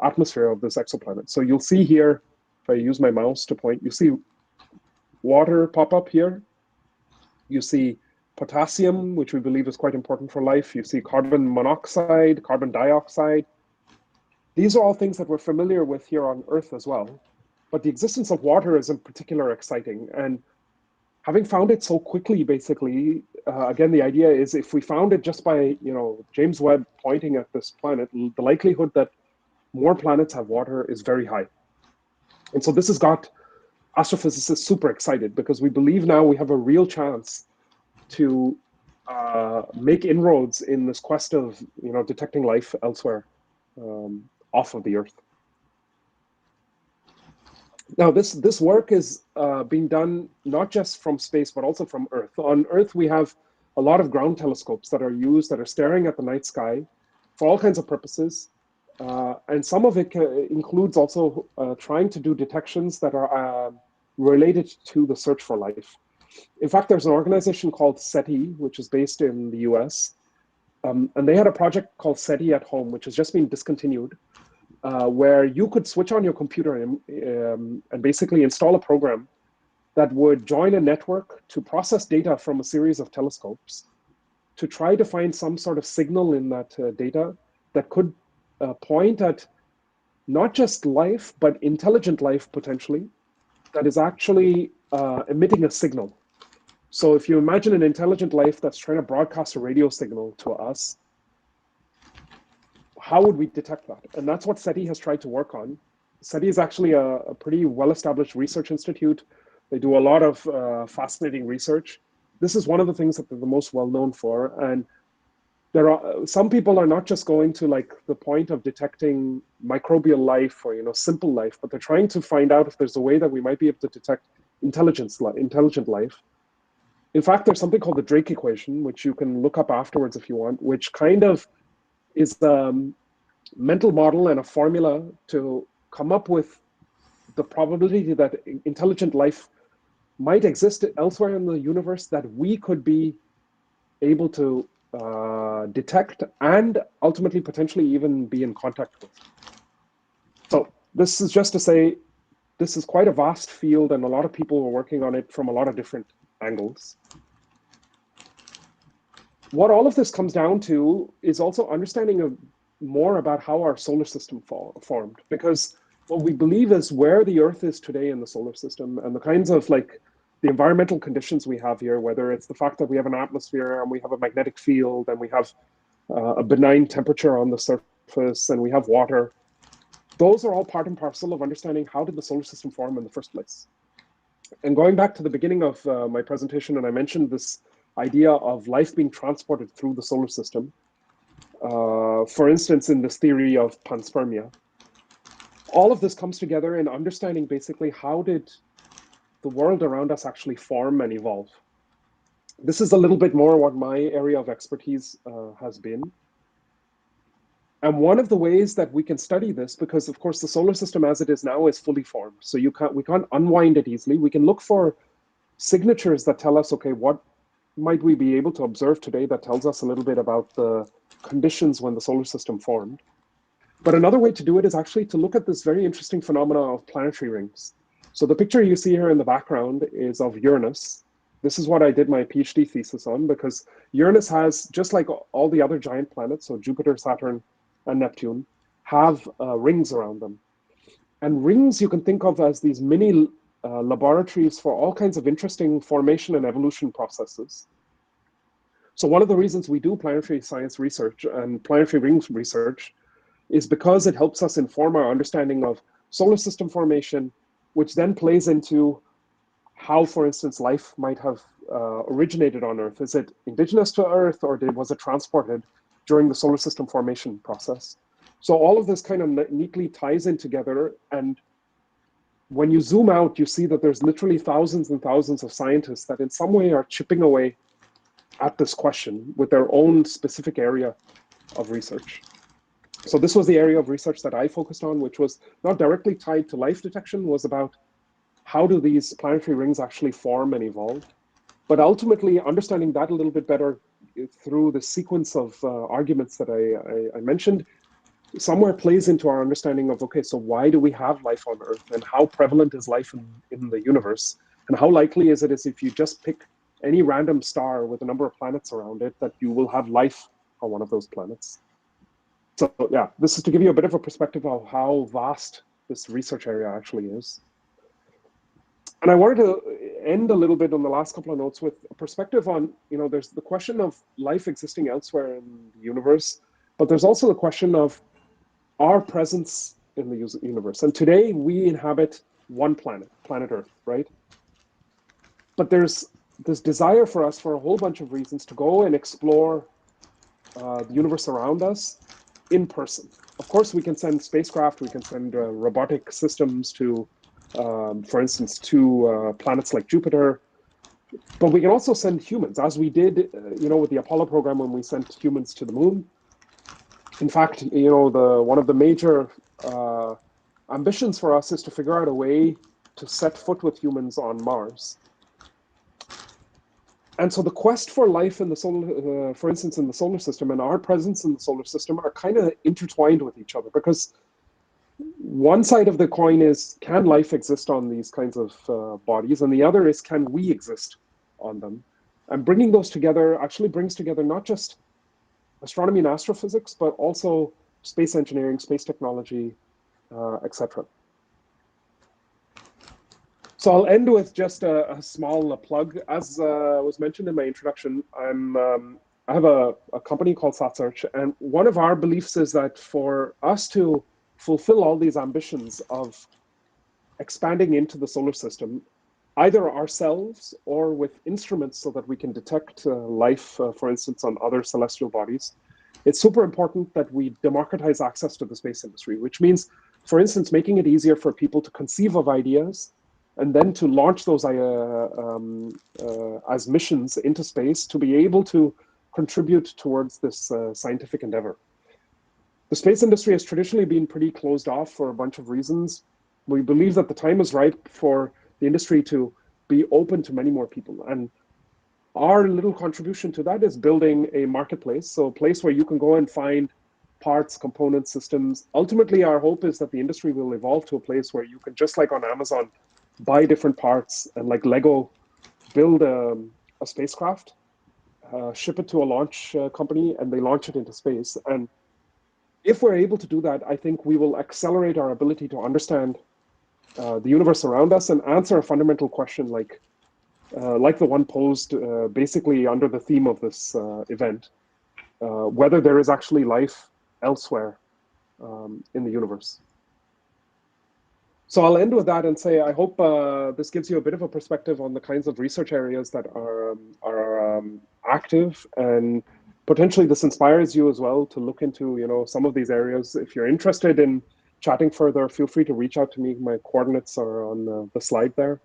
L: atmosphere of this exoplanet. So you'll see here, if I use my mouse to point, you see water pop up here. You see potassium, which we believe is quite important for life. You see carbon monoxide, carbon dioxide. These are all things that we're familiar with here on Earth as well. But the existence of water is in particular exciting. And having found it so quickly, basically, again, the idea is if we found it just by, James Webb pointing at this planet, the likelihood that more planets have water is very high. And so this has got astrophysicists super excited because we believe now we have a real chance to make inroads in this quest of, detecting life elsewhere off of the Earth. Now, this work is being done not just from space, but also from Earth. On Earth, we have a lot of ground telescopes that are staring at the night sky for all kinds of purposes. And some of it includes also trying to do detections that are related to the search for life. In fact, there's an organization called SETI, which is based in the US. And they had a project called SETI at Home, which has just been discontinued, where you could switch on your computer and basically install a program that would join a network to process data from a series of telescopes to try to find some sort of signal in that data that could point at not just life, but intelligent life potentially, that is actually emitting a signal. So if you imagine an intelligent life that's trying to broadcast a radio signal to us, how would we detect that? And that's what SETI has tried to work on. SETI is actually a pretty well-established research institute. They do a lot of fascinating research. This is one of the things that they're the most well-known for. And there are some people are not just going to like the point of detecting microbial life or simple life, but they're trying to find out if there's a way that we might be able to detect intelligent life. In fact, there's something called the Drake equation, which you can look up afterwards if you want, which kind of is a mental model and a formula to come up with the probability that intelligent life might exist elsewhere in the universe that we could be able to detect and ultimately potentially even be in contact with. So this is just to say, this is quite a vast field and a lot of people are working on it from a lot of different angles. What all of this comes down to is also understanding more about how our solar system formed, because what we believe is where the Earth is today in the solar system and the kinds of like the environmental conditions we have here, whether it's the fact that we have an atmosphere and we have a magnetic field and we have a benign temperature on the surface and we have water, those are all part and parcel of understanding how did the solar system form in the first place. And going back to the beginning of my presentation, and I mentioned this idea of life being transported through the solar system, for instance, in this theory of panspermia, all of this comes together in understanding basically how did the world around us actually form and evolve. This is a little bit more what my area of expertise has been. And one of the ways that we can study this, because of course the solar system as it is now is fully formed, so we can't unwind it easily. We can look for signatures that tell us, okay, what might we be able to observe today that tells us a little bit about the conditions when the solar system formed. But another way to do it is actually to look at this very interesting phenomena of planetary rings. So the picture you see here in the background is of Uranus. This is what I did my PhD thesis on, because Uranus has, just like all the other giant planets, so Jupiter, Saturn, and Neptune, have rings around them. And rings you can think of as these mini laboratories for all kinds of interesting formation and evolution processes. So one of the reasons we do planetary science research and planetary rings research is because it helps us inform our understanding of solar system formation, which then plays into how, for instance, life might have originated on Earth. Is it indigenous to Earth, or was it transported during the solar system formation process? So all of this kind of neatly ties in together. And when you zoom out, you see that there's literally thousands and thousands of scientists that in some way are chipping away at this question with their own specific area of research. So this was the area of research that I focused on, which was not directly tied to life detection, was about how do these planetary rings actually form and evolve. But ultimately, understanding that a little bit better through the sequence of arguments that I mentioned, somewhere plays into our understanding of, okay, so why do we have life on Earth, and how prevalent is life in the universe, and how likely is it as if you just pick any random star with a number of planets around it that you will have life on one of those planets. So yeah, this is to give you a bit of a perspective of how vast this research area actually is. And I wanted to end a little bit on the last couple of notes with a perspective on, there's the question of life existing elsewhere in the universe, but there's also the question of our presence in the universe. And today we inhabit one planet Earth, right? But there's this desire for us, for a whole bunch of reasons, to go and explore the universe around us in person. Of course, we can send spacecraft, we can send robotic systems to, for instance, to planets like Jupiter. But we can also send humans, as we did, with the Apollo program when we sent humans to the moon. In fact, one of the major ambitions for us is to figure out a way to set foot with humans on Mars. And so the quest for life in the solar, for instance, in the solar system, and our presence in the solar system are kind of intertwined with each other, because one side of the coin is, can life exist on these kinds of bodies? And the other is, can we exist on them? And bringing those together actually brings together not just astronomy and astrophysics, but also space engineering, space technology, etc. So I'll end with just a small plug. As was mentioned in my introduction, I have a company called SatSearch, and one of our beliefs is that for us to fulfill all these ambitions of expanding into the solar system, either ourselves or with instruments so that we can detect life, for instance, on other celestial bodies, it's super important that we democratize access to the space industry, which means, for instance, making it easier for people to conceive of ideas and then to launch those as missions into space to be able to contribute towards this scientific endeavor. The space industry has traditionally been pretty closed off for a bunch of reasons. We believe that the time is ripe for the industry to be open to many more people. And our little contribution to that is building a marketplace, so a place where you can go and find parts, components, systems. Ultimately, our hope is that the industry will evolve to a place where you can, just like on Amazon, buy different parts and, like Lego, build a spacecraft, ship it to a launch company, and they launch it into space. And if we're able to do that, I think we will accelerate our ability to understand the universe around us and answer a fundamental question like the one posed basically under the theme of this event, whether there is actually life elsewhere in the universe. So I'll end with that and say, I hope this gives you a bit of a perspective on the kinds of research areas that are active, and potentially this inspires you as well to look into, some of these areas. If you're interested in chatting further, feel free to reach out to me. My coordinates are on the slide there.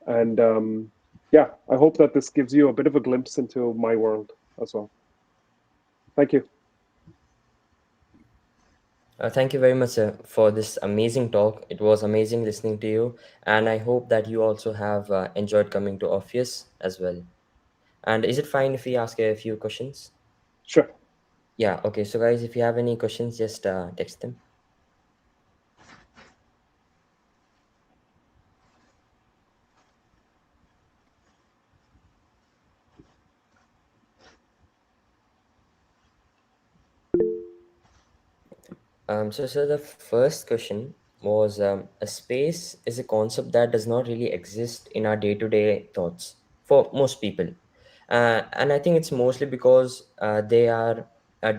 L: And yeah, I hope that this gives you a bit of a glimpse into my world as well. Thank you.
I: Thank you very much, sir, for this amazing talk. It was amazing listening to you, and I hope that you also have enjoyed coming to Orpheus as well. And is it fine if we ask a few questions?
L: Sure.
I: Yeah, okay. So, guys, if you have any questions, just text them. So the first question was a space is a concept that does not really exist in our day-to-day thoughts for most people. And I think it's mostly because they are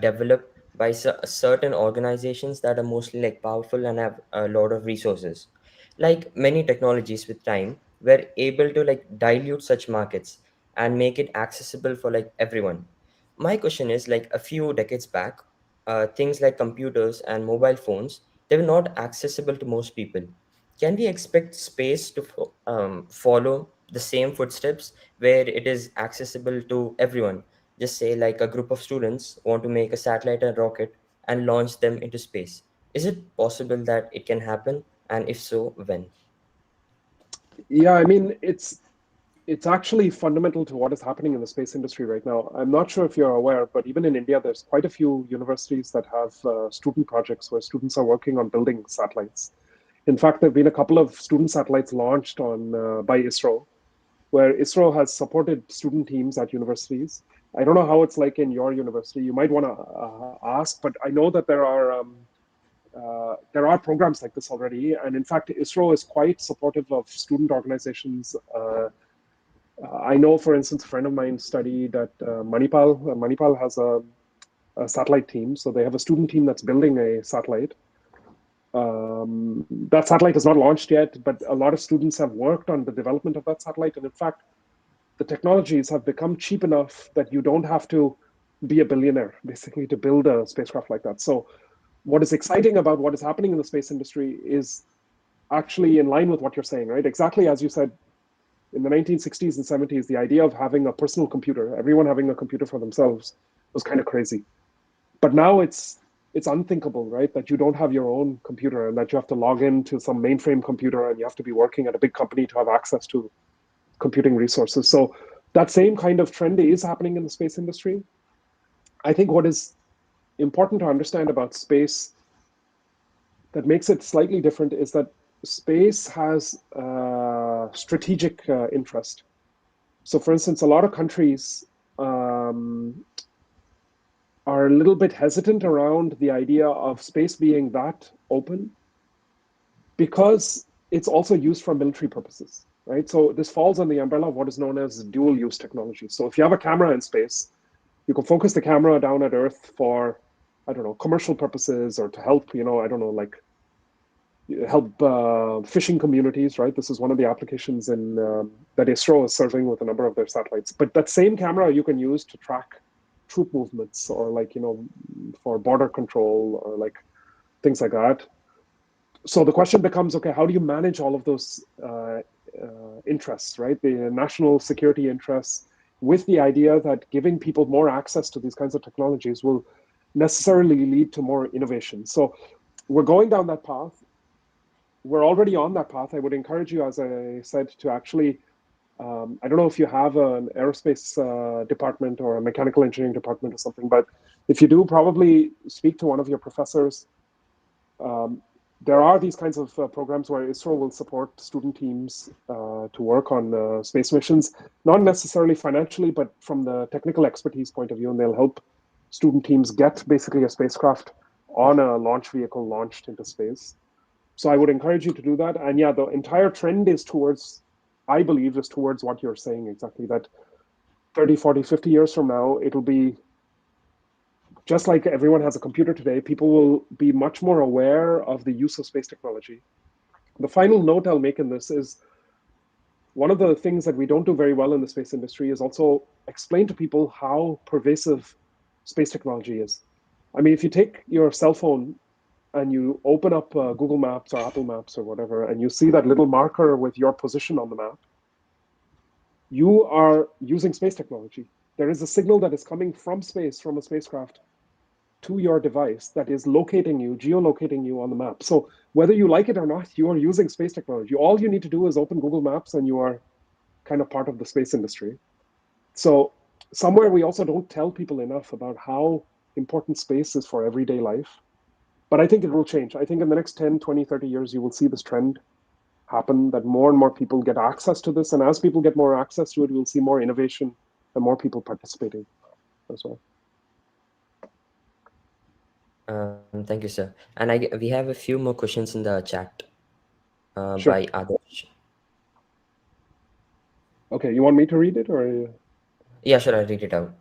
I: developed by certain organizations that are mostly like powerful and have a lot of resources. Like many technologies with time, we're able to like dilute such markets and make it accessible for like everyone. My question is like a few decades back, things like computers and mobile phones, they were not accessible to most people. Can we expect space to follow the same footsteps where it is accessible to everyone? Just say like a group of students want to make a satellite and rocket and launch them into space. Is it possible that it can happen? And if so, when?
L: Yeah, I mean, it's it's actually fundamental to what is happening in the space industry right now. I'm not sure if you're aware, but even in India, there's quite a few universities that have student projects where students are working on building satellites. In fact, there have been a couple of student satellites launched on by ISRO, where ISRO has supported student teams at universities. I don't know how it's like in your university. You might want to ask, but I know that there are programs like this already. And in fact, ISRO is quite supportive of student organizations. I know, for instance, a friend of mine studied at Manipal. Manipal has a satellite team. So they have a student team that's building a satellite. That satellite is not launched yet, but a lot of students have worked on the development of that satellite. And in fact, the technologies have become cheap enough that you don't have to be a billionaire, basically, to build a spacecraft like that. So what is exciting about what is happening in the space industry is actually in line with what you're saying, right? Exactly as you said, in the 1960s and 70s, the idea of having a personal computer, everyone having a computer for themselves, was kind of crazy. But now it's unthinkable, right? That you don't have your own computer and that you have to log into some mainframe computer and you have to be working at a big company to have access to computing resources. So that same kind of trend is happening in the space industry. I think what is important to understand about space that makes it slightly different is that space has strategic interest. So, for instance, a lot of countries are a little bit hesitant around the idea of space being that open because it's also used for military purposes, right? So this falls on the umbrella of what is known as dual use technology. So if you have a camera in space, you can focus the camera down at Earth for, I don't know, commercial purposes or to help, I don't know, like help fishing communities, right? This is one of the applications in that ISRO is serving with a number of their satellites. But that same camera you can use to track troop movements or like, for border control or like things like that. So the question becomes, okay, how do you manage all of those interests, right? The national security interests with the idea that giving people more access to these kinds of technologies will necessarily lead to more innovation. So we're going down that path. We're already on that path. I would encourage you, as I said, to actually, I don't know if you have an aerospace department or a mechanical engineering department or something, but if you do, probably speak to one of your professors. There are these kinds of programs where ISRO will support student teams to work on space missions, not necessarily financially, but from the technical expertise point of view, and they'll help student teams get basically a spacecraft on a launch vehicle launched into space. So I would encourage you to do that. And yeah, the entire trend is towards, I believe, is towards what you're saying exactly, that 30, 40, 50 years from now, it'll be just like everyone has a computer today, people will be much more aware of the use of space technology. The final note I'll make in this is one of the things that we don't do very well in the space industry is also explain to people how pervasive space technology is. I mean, if you take your cell phone and you open up Google Maps or Apple Maps or whatever, and you see that little marker with your position on the map, you are using space technology. There is a signal that is coming from space, from a spacecraft, to your device that is locating you, geolocating you on the map. So whether you like it or not, you are using space technology. All you need to do is open Google Maps and you are kind of part of the space industry. So somewhere we also don't tell people enough about how important space is for everyday life. But I think it will change. I think in the next 10, 20, 30 years, you will see this trend happen, that more and more people get access to this. And as people get more access to it, we'll see more innovation and more people participating as well.
I: Thank you, sir. And we have a few more questions in the chat
L: Sure.
I: by Adarsh.
L: Okay, you want me to read it or?
I: Yeah, sure, I'll read it out.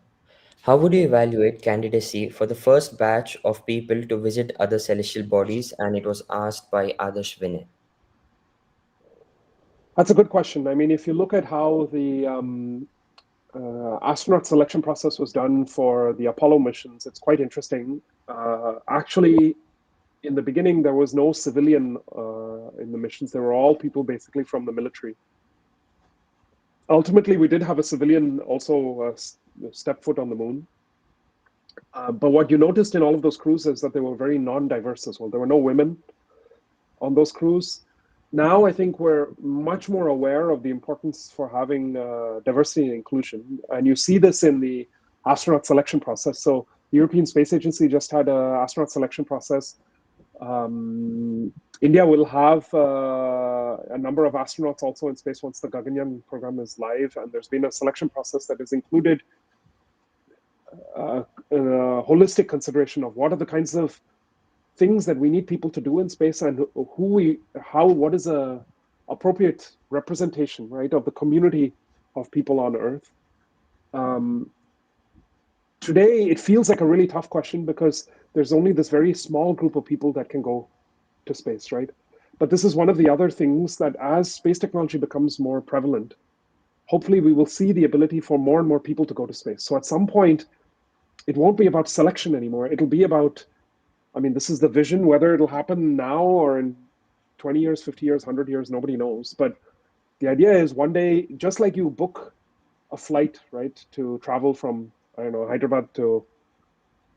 I: How would you evaluate candidacy for the first batch of people to visit other celestial bodies? And it was asked by Adarsh Vinay.
L: That's a good question. I mean, if you look at how the astronaut selection process was done for the Apollo missions, it's quite interesting. Actually, in the beginning, there was no civilian in the missions. They were all people basically from the military. Ultimately, we did have a civilian also step foot on the moon. But what you noticed in all of those crews is that they were very non-diverse as well. There were no women on those crews. now I think we're much more aware of the importance for having diversity and inclusion. And you see this in the astronaut selection process. So the European Space Agency just had an astronaut selection process. India will have a number of astronauts also in space once the Gaganyaan program is live. And there's been a selection process that has included a holistic consideration of what are the kinds of things that we need people to do in space, and what is a appropriate representation, right, of the community of people on Earth. Today, it feels like a really tough question because there's only this very small group of people that can go to space, right? But this is one of the other things that as space technology becomes more prevalent, hopefully we will see the ability for more and more people to go to space. So at some point, it won't be about selection anymore. It'll be about, I mean, this is the vision. Whether it'll happen now or in 20 years, 50 years, 100 years, nobody knows. But the idea is one day, just like you book a flight, right, to travel from, I don't know, Hyderabad to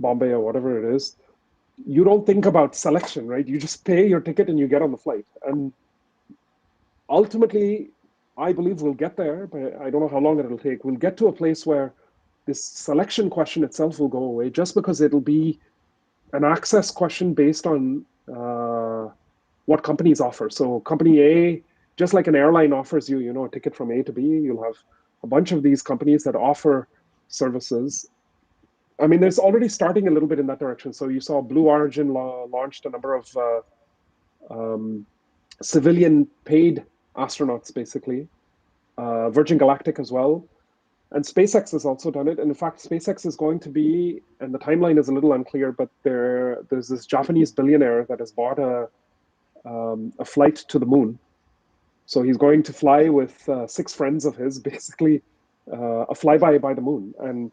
L: Bombay or whatever it is, you don't think about selection, right? You just pay your ticket and you get on the flight. And ultimately, I believe we'll get there, but I don't know how long it'll take. We'll get to a place where this selection question itself will go away, just because it'll be an access question based on what companies offer. So company A, just like an airline offers you, you know, a ticket from A to B, you'll have a bunch of these companies that offer services. I mean, there's already starting a little bit in that direction. So you saw Blue Origin launched a number of civilian paid astronauts, basically. Virgin Galactic as well. And SpaceX has also done it. And in fact, SpaceX is going to be, and the timeline is a little unclear, but there's this Japanese billionaire that has bought a flight to the moon. So he's going to fly with 6 friends of his, basically a flyby by the moon. And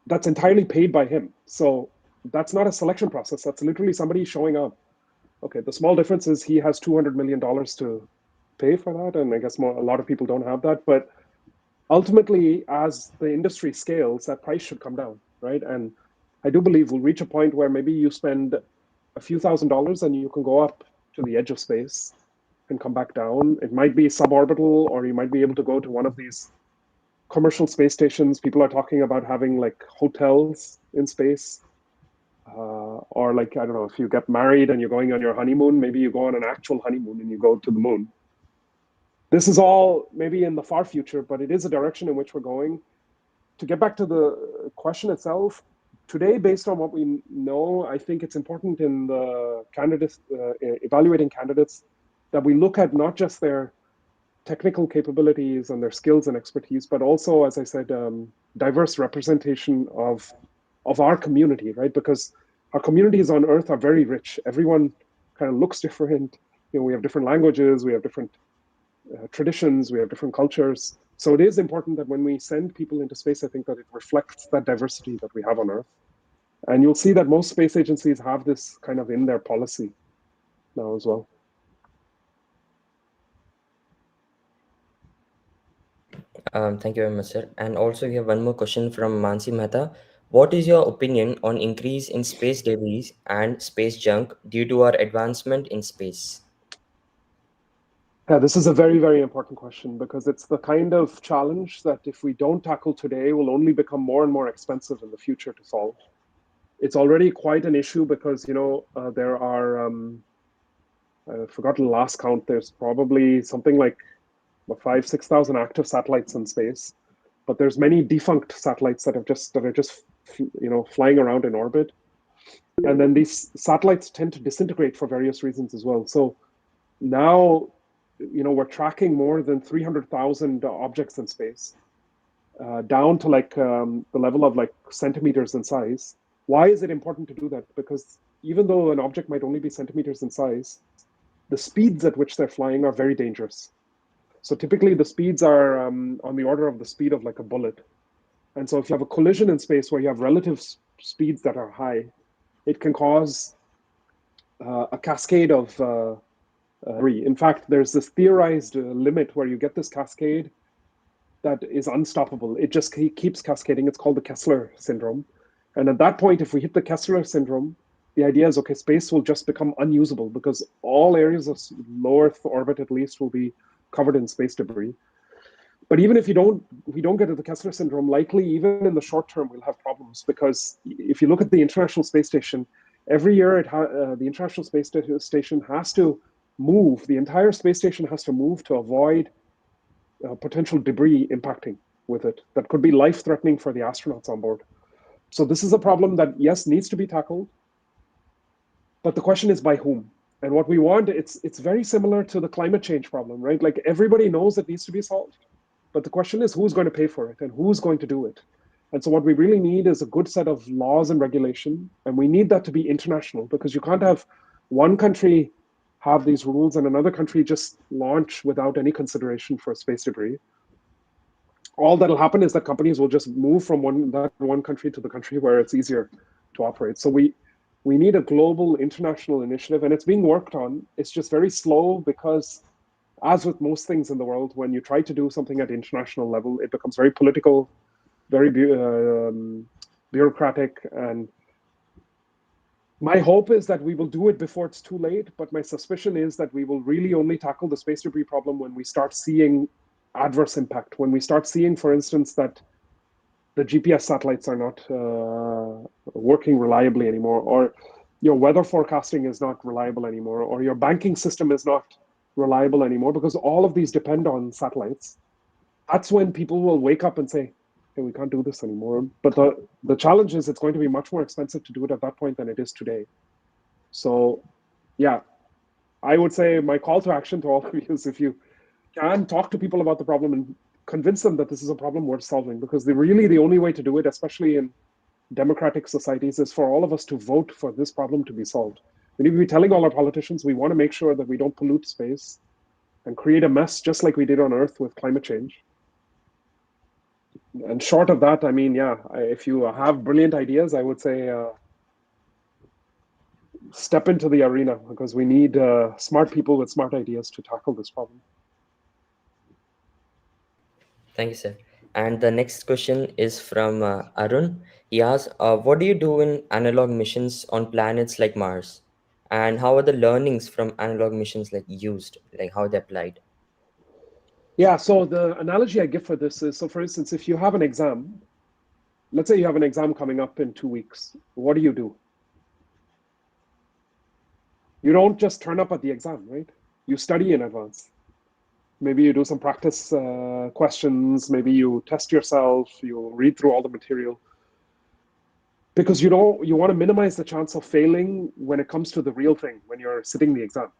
L: that's entirely paid by him. So that's not a selection process. That's literally somebody showing up. Okay, the small difference is he has $200 million to pay for that. And I guess a lot of people don't have that. But ultimately, as the industry scales, that price should come down, right? And I do believe we'll reach a point where maybe you spend a few $1,000s and you can go up to the edge of space and come back down. It might be suborbital, or you might be able to go to one of these commercial space stations. People are talking about having like hotels in space, or like, I don't know, if you get married and you're going on your honeymoon, maybe you go on an actual honeymoon and you go to the moon. This is all maybe in the far future, but it is a direction in which we're going. To get back to the question itself, today, based on what we know, I think it's important in the candidates, evaluating candidates, that we look at not just their technical capabilities and their skills and expertise, but also, as I said, diverse representation of our community, right? Because our communities on Earth are very rich. Everyone kind of looks different. You know, we have different languages, we have different traditions, we have different cultures. So it is important that when we send people into space, I think that it reflects that diversity that we have on Earth. And you'll see that most space agencies have this kind of in their policy now as well.
I: Thank you very much, sir. And also we have one more question from Mansi Mehta. What is your opinion on increase in space debris and space junk due to our advancement in space?
L: Yeah, this is a very, very important question, because it's the kind of challenge that if we don't tackle today will only become more and more expensive in the future to solve. It's already quite an issue because, you know, there are, I forgot the last count, there's probably something like 5,000-6,000 active satellites in space, but there's many defunct satellites that are just you know, flying around in orbit. And then these satellites tend to disintegrate for various reasons as well. So now, you know, we're tracking more than 300,000 objects in space, down to like the level of like centimeters in size. Why is it important to do that? Because even though an object might only be centimeters in size, the speeds at which they're flying are very dangerous. So typically the speeds are on the order of the speed of like a bullet. And so if you have a collision in space where you have relative speeds that are high, it can cause a cascade of debris. In fact, there's this theorized limit where you get this cascade that is unstoppable. It just keeps cascading. It's called the Kessler syndrome. And at that point, if we hit the Kessler syndrome, the idea is, okay, space will just become unusable because all areas of low Earth orbit at least will be covered in space debris. But even if we don't get to the Kessler syndrome, likely even in the short term we'll have problems, because if you look at the International Space Station, every year the International Space Station has to move. The entire space station has to move to avoid potential debris impacting with it that could be life-threatening for the astronauts on board. So this is a problem that, yes, needs to be tackled, but the question is by whom? And what we want, it's very similar to the climate change problem, right? Like everybody knows it needs to be solved, but the question is who's going to pay for it and who's going to do it? And so what we really need is a good set of laws and regulation, and we need that to be international, because you can't have one country have these rules and another country just launch without any consideration for space debris. All that'll happen is that companies will just move from that one country to the country where it's easier to operate. So we need a global international initiative, and it's being worked on. It's just very slow because, as with most things in the world, when you try to do something at international level, it becomes very political, very bureaucratic. And my hope is that we will do it before it's too late, but my suspicion is that we will really only tackle the space debris problem when we start seeing adverse impact, when we start seeing, for instance, that the GPS satellites are not working reliably anymore, or your weather forecasting is not reliable anymore, or your banking system is not reliable anymore, because all of these depend on satellites. That's when people will wake up and say, hey, we can't do this anymore. But the challenge is it's going to be much more expensive to do it at that point than it is today. So yeah, I would say my call to action to all of you is, if you can, talk to people about the problem and convince them that this is a problem worth solving, because the only way to do it, especially in democratic societies, is for all of us to vote for this problem to be solved. We need to be telling all our politicians we want to make sure that we don't pollute space and create a mess just like we did on Earth with climate change. And short of that, I mean, yeah, if you have brilliant ideas, I would say step into the arena, because we need smart people with smart ideas to tackle this problem.
I: Thank you, sir. And the next question is from Arun. He asks, what do you do in analog missions on planets like Mars? And how are the learnings from analog missions used, like how they applied?
L: Yeah, so the analogy I give for this is, so for instance, if you have an exam, let's say you have an exam coming up in 2 weeks, what do? You don't just turn up at the exam, right? You study in advance. Maybe you do some practice questions, maybe you test yourself, you read through all the material, because you want to minimize the chance of failing when it comes to the real thing, when you're sitting the exam.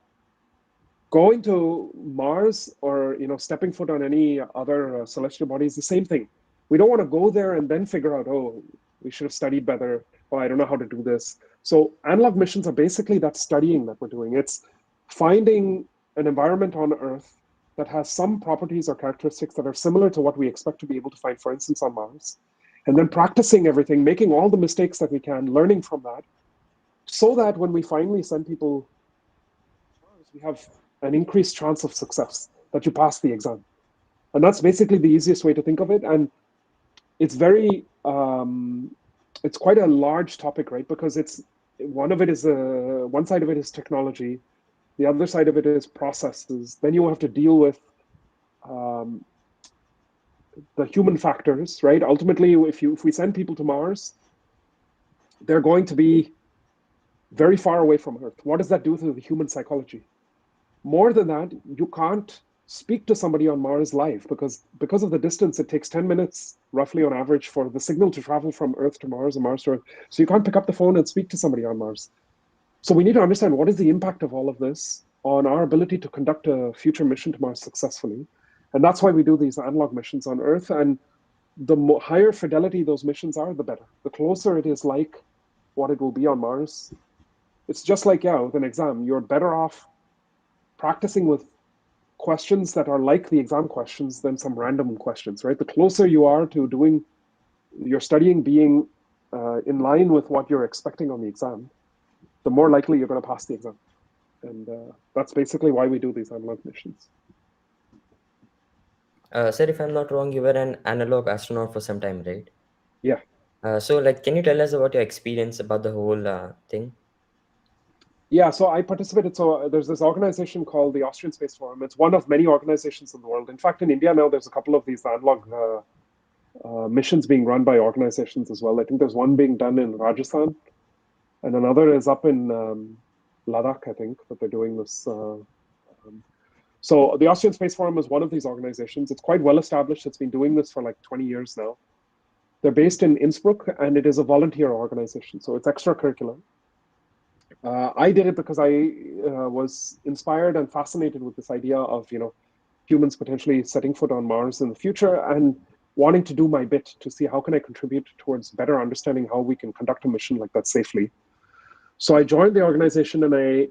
L: Going to Mars, or stepping foot on any other celestial body, is the same thing. We don't want to go there and then figure out, oh, we should have studied better, oh, I don't know how to do this. So analog missions are basically that studying that we're doing. It's finding an environment on Earth that has some properties or characteristics that are similar to what we expect to be able to find, for instance, on Mars, and then practicing everything, making all the mistakes that we can, learning from that, so that when we finally send people to Mars, we have an increased chance of success, that you pass the exam. And that's basically the easiest way to think of it. And it's very, it's quite a large topic, right? Because one side of it is technology, the other side of it is processes. Then you have to deal with the human factors, right? Ultimately, if we send people to Mars, they're going to be very far away from Earth. What does that do to the human psychology? More than that, you can't speak to somebody on Mars live, because of the distance. It takes 10 minutes roughly on average for the signal to travel from Earth to Mars and Mars to Earth. So you can't pick up the phone and speak to somebody on Mars. So we need to understand what is the impact of all of this on our ability to conduct a future mission to Mars successfully. And that's why we do these analog missions on Earth. And the higher fidelity those missions are, the better. The closer it is like what it will be on Mars. It's just like, with an exam, you're better off practicing with questions that are like the exam questions than some random questions, right? The closer you are to doing your studying being in line with what you're expecting on the exam, the more likely you're going to pass the exam. And that's basically why we do these analog missions.
I: Sir, if I'm not wrong, you were an analog astronaut for some time, right?
L: Yeah.
I: So, can you tell us about your experience about the whole thing?
L: Yeah, so I participated. So there's this organization called the Austrian Space Forum. It's one of many organizations in the world. In fact, in India now, there's a couple of these analog missions being run by organizations as well. I think there's one being done in Rajasthan, and another is up in Ladakh, I think, that they're doing this. So the Austrian Space Forum is one of these organizations. It's quite well established. It's been doing this for like 20 years now. They're based in Innsbruck, and it is a volunteer organization, so it's extracurricular. I did it because I was inspired and fascinated with this idea of, humans potentially setting foot on Mars in the future, and wanting to do my bit to see how can I contribute towards better understanding how we can conduct a mission like that safely. So I joined the organization, and I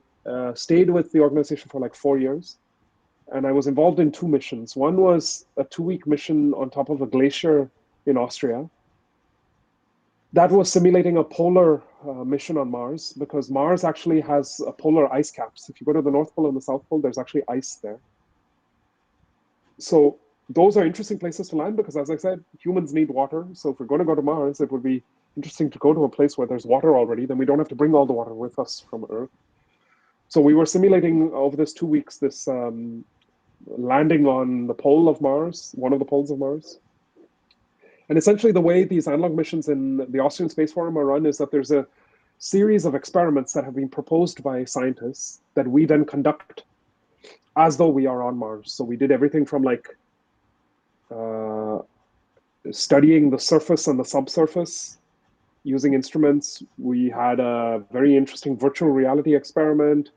L: stayed with the organization for like 4 years. And I was involved in 2 missions. One was a 2-week mission on top of a glacier in Austria. That was simulating a polar mission on Mars, because Mars actually has polar ice caps. If you go to the North Pole and the South Pole, there's actually ice there. So those are interesting places to land, because, as I said, humans need water. So if we're going to go to Mars, it would be interesting to go to a place where there's water already. Then we don't have to bring all the water with us from Earth. So we were simulating over this 2 weeks this landing on the pole of Mars, one of the poles of Mars. And essentially the way these analog missions in the Austrian Space Forum are run is that there's a series of experiments that have been proposed by scientists that we then conduct as though we are on Mars. So we did everything from like studying the surface and the subsurface using instruments. We had a very interesting virtual reality experiment.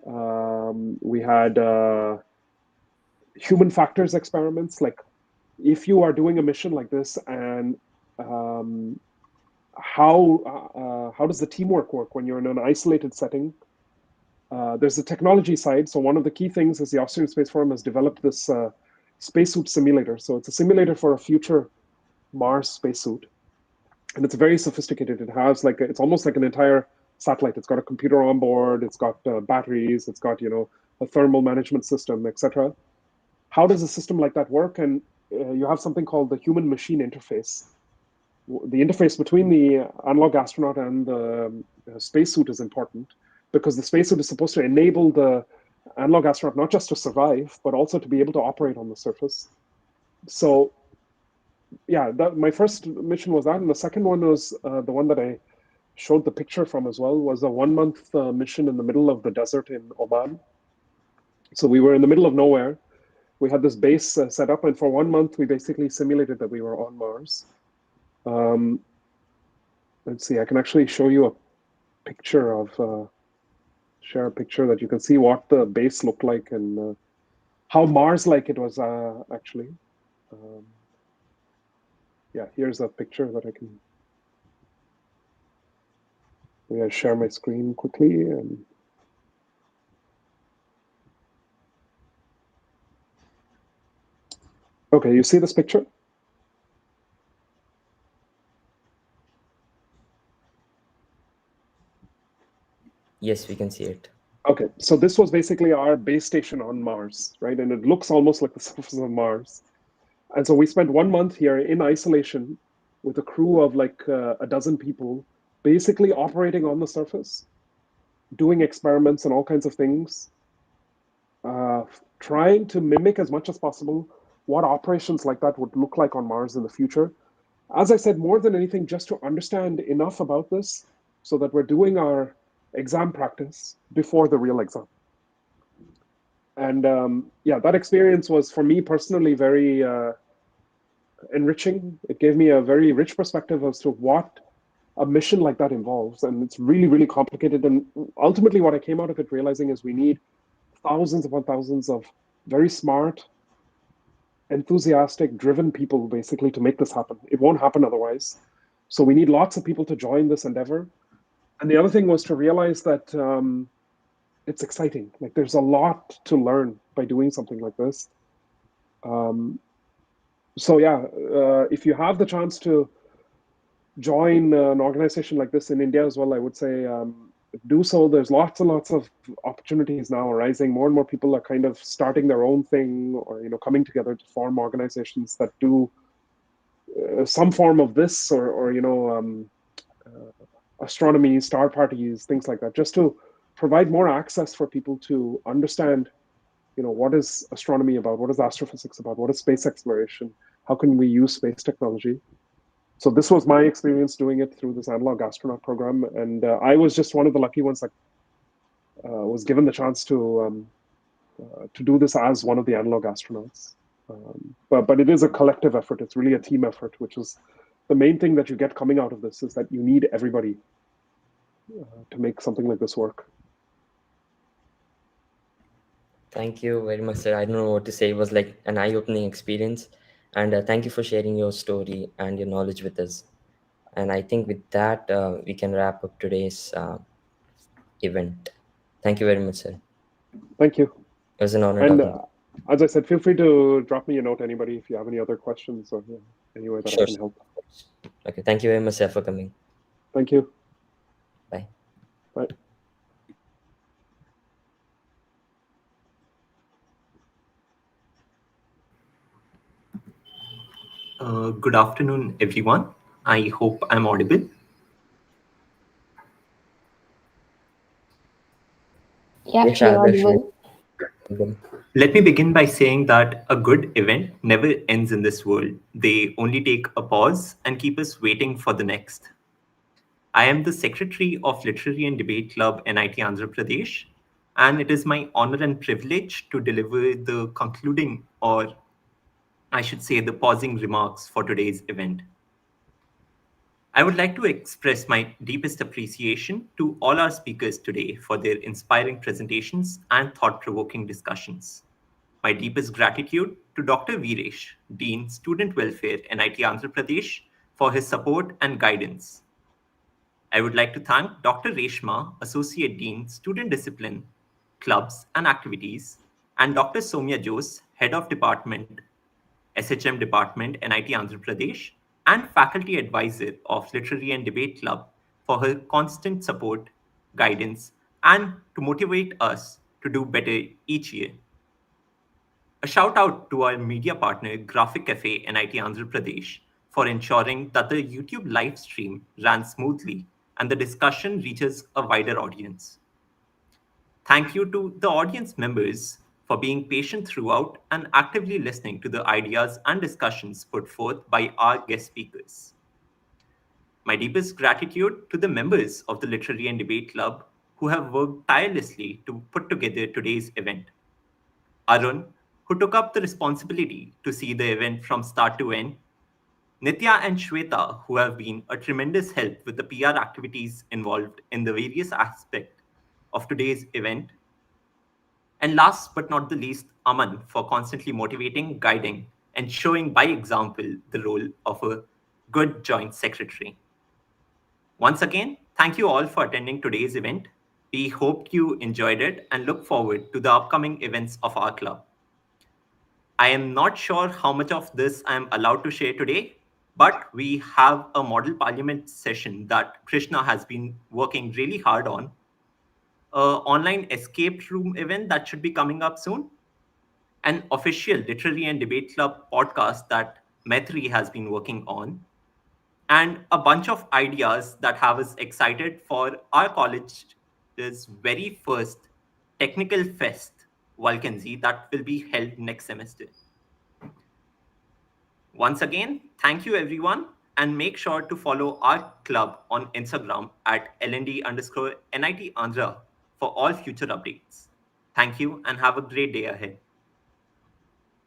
L: We had human factors experiments, like if you are doing a mission like this, and how does the teamwork work when you're in an isolated setting? There's the technology side. So one of the key things is the Austrian Space Forum has developed this spacesuit simulator. So it's a simulator for a future Mars spacesuit, and it's very sophisticated. It has it's almost like an entire satellite. It's got a computer on board. It's got batteries. It's got a thermal management system, etc. How does a system like that work? And you have something called the human-machine interface. The interface between the analog astronaut and the spacesuit is important, because the spacesuit is supposed to enable the analog astronaut not just to survive, but also to be able to operate on the surface. So yeah, my first mission was that. And the second one was the one that I showed the picture from as well, was a 1-month mission in the middle of the desert in Oman. So we were in the middle of nowhere. We had this base set up, and for 1 month, we basically simulated that we were on Mars. Let's see, I can actually show you a picture of, share a picture that you can see what the base looked like and how Mars-like it was actually. Yeah, here's a picture that I can share my screen quickly. And okay, you see this picture?
I: Yes, we can see it.
L: Okay, so this was basically our base station on Mars, right? And it looks almost like the surface of Mars. And so we spent 1 month here in isolation with a crew of like a dozen people, basically operating on the surface, doing experiments and all kinds of things, trying to mimic as much as possible what operations like that would look like on Mars in the future. As I said, more than anything, just to understand enough about this so that we're doing our exam practice before the real exam. And yeah, that experience was for me personally very enriching. It gave me a very rich perspective as to what a mission like that involves. And it's really, really complicated. And ultimately what I came out of it realizing is we need thousands upon thousands of very smart, enthusiastic, driven people basically to make this happen. It won't happen otherwise. So we need lots of people to join this endeavor. And the other thing was to realize that it's exciting. Like there's a lot to learn by doing something like this. So yeah, if you have the chance to join an organization like this in India as well, I would say do so. There's lots and lots of opportunities now arising. More and more people are kind of starting their own thing, or coming together to form organizations that do some form of this, or astronomy, star parties, things like that, just to provide more access for people to understand, what is astronomy about, what is astrophysics about, what is space exploration, how can we use space technology. So this was my experience doing it through this analog astronaut program, and I was just one of the lucky ones that was given the chance to do this as one of the analog astronauts. But it is a collective effort. It's really a team effort, which is the main thing that you get coming out of this, is that you need everybody to make something like this work.
I: Thank you very much, sir. I don't know what to say. It was like an eye-opening experience. And thank you for sharing your story and your knowledge with us. And I think with that, we can wrap up today's event. Thank you very much, sir.
L: Thank you.
I: It was an honor
L: And
I: talking.
L: as I said, feel free to drop me a note, anybody, if you have any other questions or any way that I can help.
I: Okay, thank you very much, sir, for coming.
L: Thank you.
I: Bye.
L: Bye.
M: Good afternoon, everyone. I hope I'm audible.
A: Yes, you're audible.
M: Let me begin by saying that a good event never ends in this world. They only take a pause and keep us waiting for the next. I am the Secretary of Literary and Debate Club, NIT Andhra Pradesh, and it is my honor and privilege to deliver the concluding, or I should say the pausing remarks for today's event. I would like to express my deepest appreciation to all our speakers today for their inspiring presentations and thought-provoking discussions. My deepest gratitude to Dr. Veeresh, Dean, Student Welfare, NIT Andhra Pradesh, for his support and guidance. I would like to thank Dr. Reshma, Associate Dean, Student Discipline, Clubs and Activities, and Dr. Somya Jose, Head of Department, SHM Department, NIT Andhra Pradesh, and Faculty Advisor of Literary and Debate Club for her constant support, guidance, and to motivate us to do better each year. A shout out to our media partner, Graphic Cafe, NIT Andhra Pradesh, for ensuring that the YouTube live stream ran smoothly and the discussion reaches a wider audience. Thank you to the audience members for being patient throughout and actively listening to the ideas and discussions put forth by our guest speakers. My deepest gratitude to the members of the Literary and Debate Club who have worked tirelessly to put together today's event. Arun, who took up the responsibility to see the event from start to end. Nitya and Shweta, who have been a tremendous help with the PR activities involved in the various aspects of today's event. And last but not the least, Aman, for constantly motivating, guiding, and showing by example the role of a good joint secretary. Once again, thank you all for attending today's event. We hope you enjoyed it and look forward to the upcoming events of our club. I am not sure how much of this I am allowed to share today, but we have a model parliament session that Krishna has been working really hard on, an online escape room event that should be coming up soon, an official Literary and Debate Club podcast that Maitri has been working on, and a bunch of ideas that have us excited for our college's very first technical fest, Vulcanzy, that will be held next semester. Once again, thank you everyone, and make sure to follow our club on Instagram at LND_NIT Andhra for all future updates. Thank you and have a great day ahead.